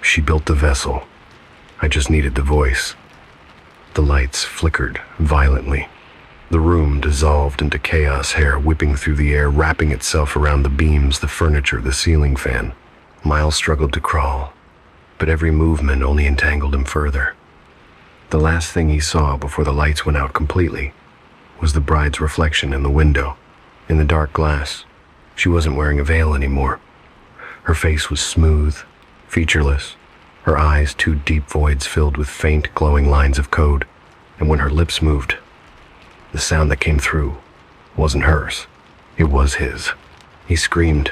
"She built the vessel. I just needed the voice." The lights flickered violently. The room dissolved into chaos, hair whipping through the air, wrapping itself around the beams, the furniture, the ceiling fan. Miles struggled to crawl, but every movement only entangled him further. The last thing he saw before the lights went out completely was the bride's reflection in the window. In the dark glass, she wasn't wearing a veil anymore. Her face was smooth, featureless, her eyes two deep voids filled with faint, glowing lines of code, and when her lips moved, the sound that came through wasn't hers. It was his. He screamed,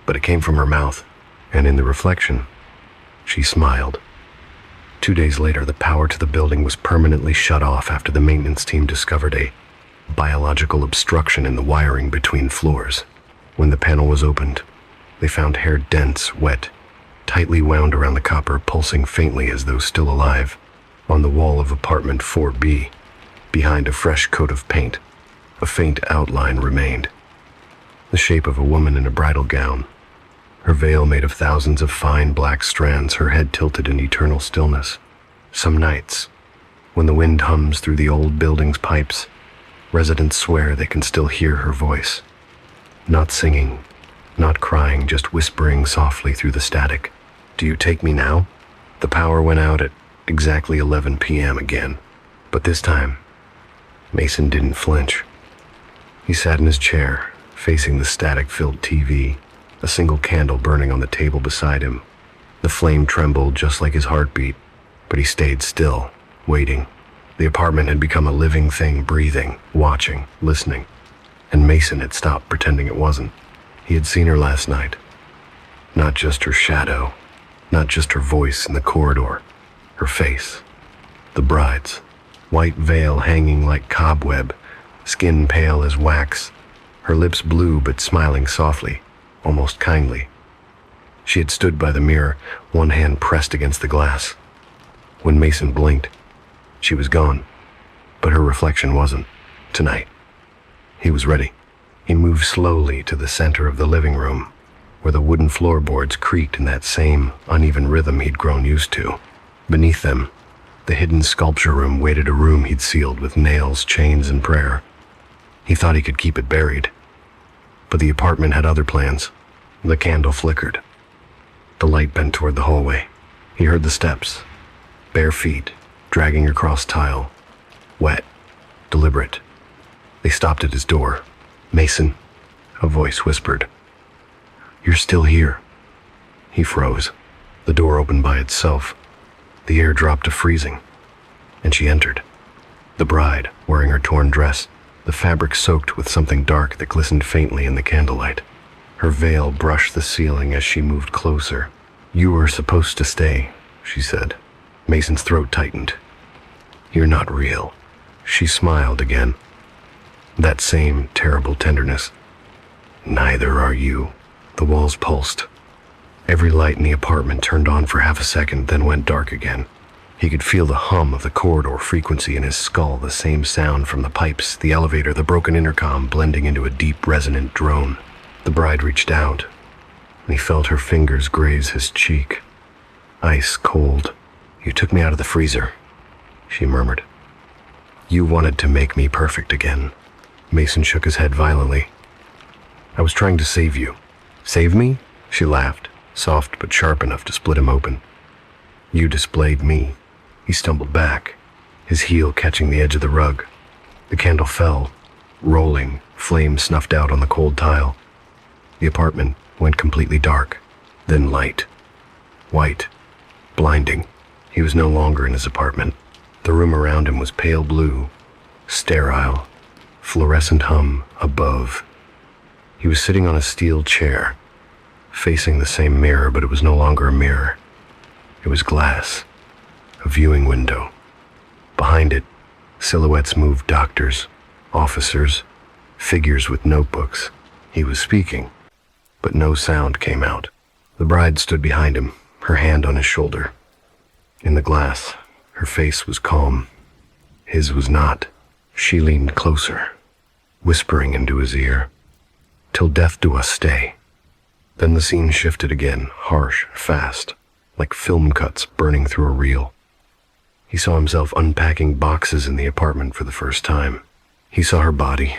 but it came from her mouth, and in the reflection, she smiled. 2 days later, the power to the building was permanently shut off after the maintenance team discovered a biological obstruction in the wiring between floors. When the panel was opened, they found hair dense, wet, tightly wound around the copper, pulsing faintly as though still alive. On the wall of apartment 4B, behind a fresh coat of paint, a faint outline remained. The shape of a woman in a bridal gown, her veil made of thousands of fine black strands, her head tilted in eternal stillness. Some nights, when the wind hums through the old building's pipes, residents swear they can still hear her voice. Not singing, not crying, just whispering softly through the static. "Do you take me now?" The power went out at exactly 11 p.m. again, but this time, Mason didn't flinch. He sat in his chair, facing the static-filled TV, a single candle burning on the table beside him. The flame trembled just like his heartbeat, but he stayed still, waiting. The apartment had become a living thing, breathing, watching, listening, and Mason had stopped pretending it wasn't. He had seen her last night. Not just her shadow, not just her voice in the corridor, her face. The bride's, white veil hanging like cobweb, skin pale as wax, her lips blue but smiling softly, almost kindly. She had stood by the mirror, one hand pressed against the glass. When Mason blinked, she was gone, but her reflection wasn't. Tonight, he was ready. He moved slowly to the center of the living room, where the wooden floorboards creaked in that same uneven rhythm he'd grown used to. Beneath them, the hidden sculpture room waited, a room he'd sealed with nails, chains, and prayer. He thought he could keep it buried, but the apartment had other plans. The candle flickered. The light bent toward the hallway. He heard the steps, bare feet, dragging across tile, wet, deliberate. They stopped at his door. "Mason," a voice whispered. "You're still here." He froze. The door opened by itself. The air dropped to freezing, and she entered. The bride, wearing her torn dress, the fabric soaked with something dark that glistened faintly in the candlelight. Her veil brushed the ceiling as she moved closer. "You were supposed to stay," she said. Mason's throat tightened. "You're not real." She smiled again. That same terrible tenderness. "Neither are you." The walls pulsed. Every light in the apartment turned on for half a second, then went dark again. He could feel the hum of the corridor frequency in his skull, the same sound from the pipes, the elevator, the broken intercom blending into a deep, resonant drone. The bride reached out, and he felt her fingers graze his cheek. Ice cold. "You took me out of the freezer," she murmured. "You wanted to make me perfect again." Mason shook his head violently. "I was trying to save you." "Save me?" She laughed, soft but sharp enough to split him open. "You displayed me." He stumbled back, his heel catching the edge of the rug. The candle fell, rolling, flame snuffed out on the cold tile. The apartment went completely dark, then light, white, blinding. He was no longer in his apartment. The room around him was pale blue, sterile, fluorescent hum above. He was sitting on a steel chair, facing the same mirror, but it was no longer a mirror. It was glass, a viewing window. Behind it, silhouettes moved, doctors, officers, figures with notebooks. He was speaking, but no sound came out. The bride stood behind him, her hand on his shoulder. In the glass, her face was calm. His was not. She leaned closer, whispering into his ear, "Till death do us stay." Then the scene shifted again, harsh, fast, like film cuts burning through a reel. He saw himself unpacking boxes in the apartment for the first time. He saw her body,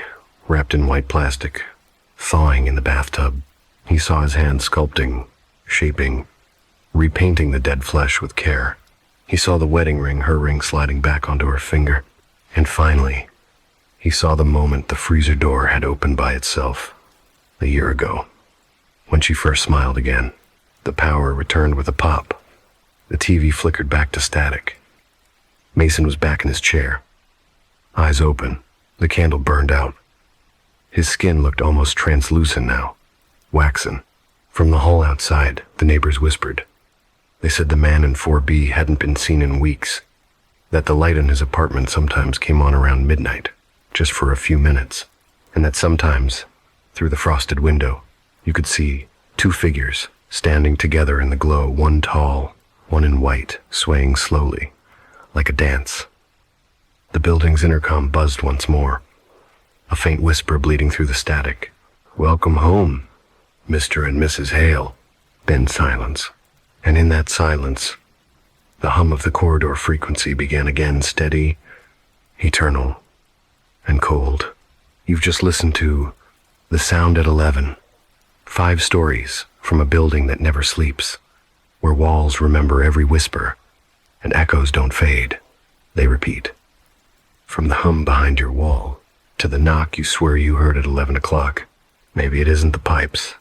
wrapped in white plastic, thawing in the bathtub. He saw his hand sculpting, shaping, repainting the dead flesh with care. He saw the wedding ring, her ring sliding back onto her finger. And finally, he saw the moment the freezer door had opened by itself, a year ago. When she first smiled again, the power returned with a pop. The TV flickered back to static. Mason was back in his chair, eyes open. The candle burned out. His skin looked almost translucent now, waxen. From the hall outside, the neighbors whispered. They said the man in 4B hadn't been seen in weeks, that the light in his apartment sometimes came on around midnight, just for a few minutes, and that sometimes, through the frosted window, you could see two figures standing together in the glow, one tall, one in white, swaying slowly, like a dance. The building's intercom buzzed once more, a faint whisper bleeding through the static. "Welcome home, Mr. and Mrs. Hale." Then silence. And in that silence, the hum of the corridor frequency began again, steady, eternal, and cold. You've just listened to The Sound at 11. 5 stories from a building that never sleeps, where walls remember every whisper, and echoes don't fade, they repeat. From the hum behind your wall, to the knock you swear you heard at 11 o'clock. Maybe it isn't the pipes.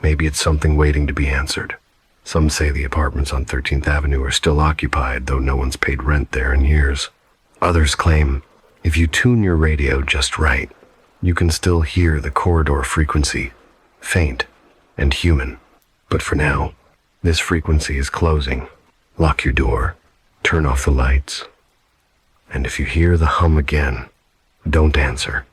Maybe it's something waiting to be answered. Some say the apartments on 13th Avenue are still occupied, though no one's paid rent there in years. Others claim, if you tune your radio just right, you can still hear the corridor frequency, faint and human. But for now, this frequency is closing. Lock your door, turn off the lights, and if you hear the hum again, don't answer.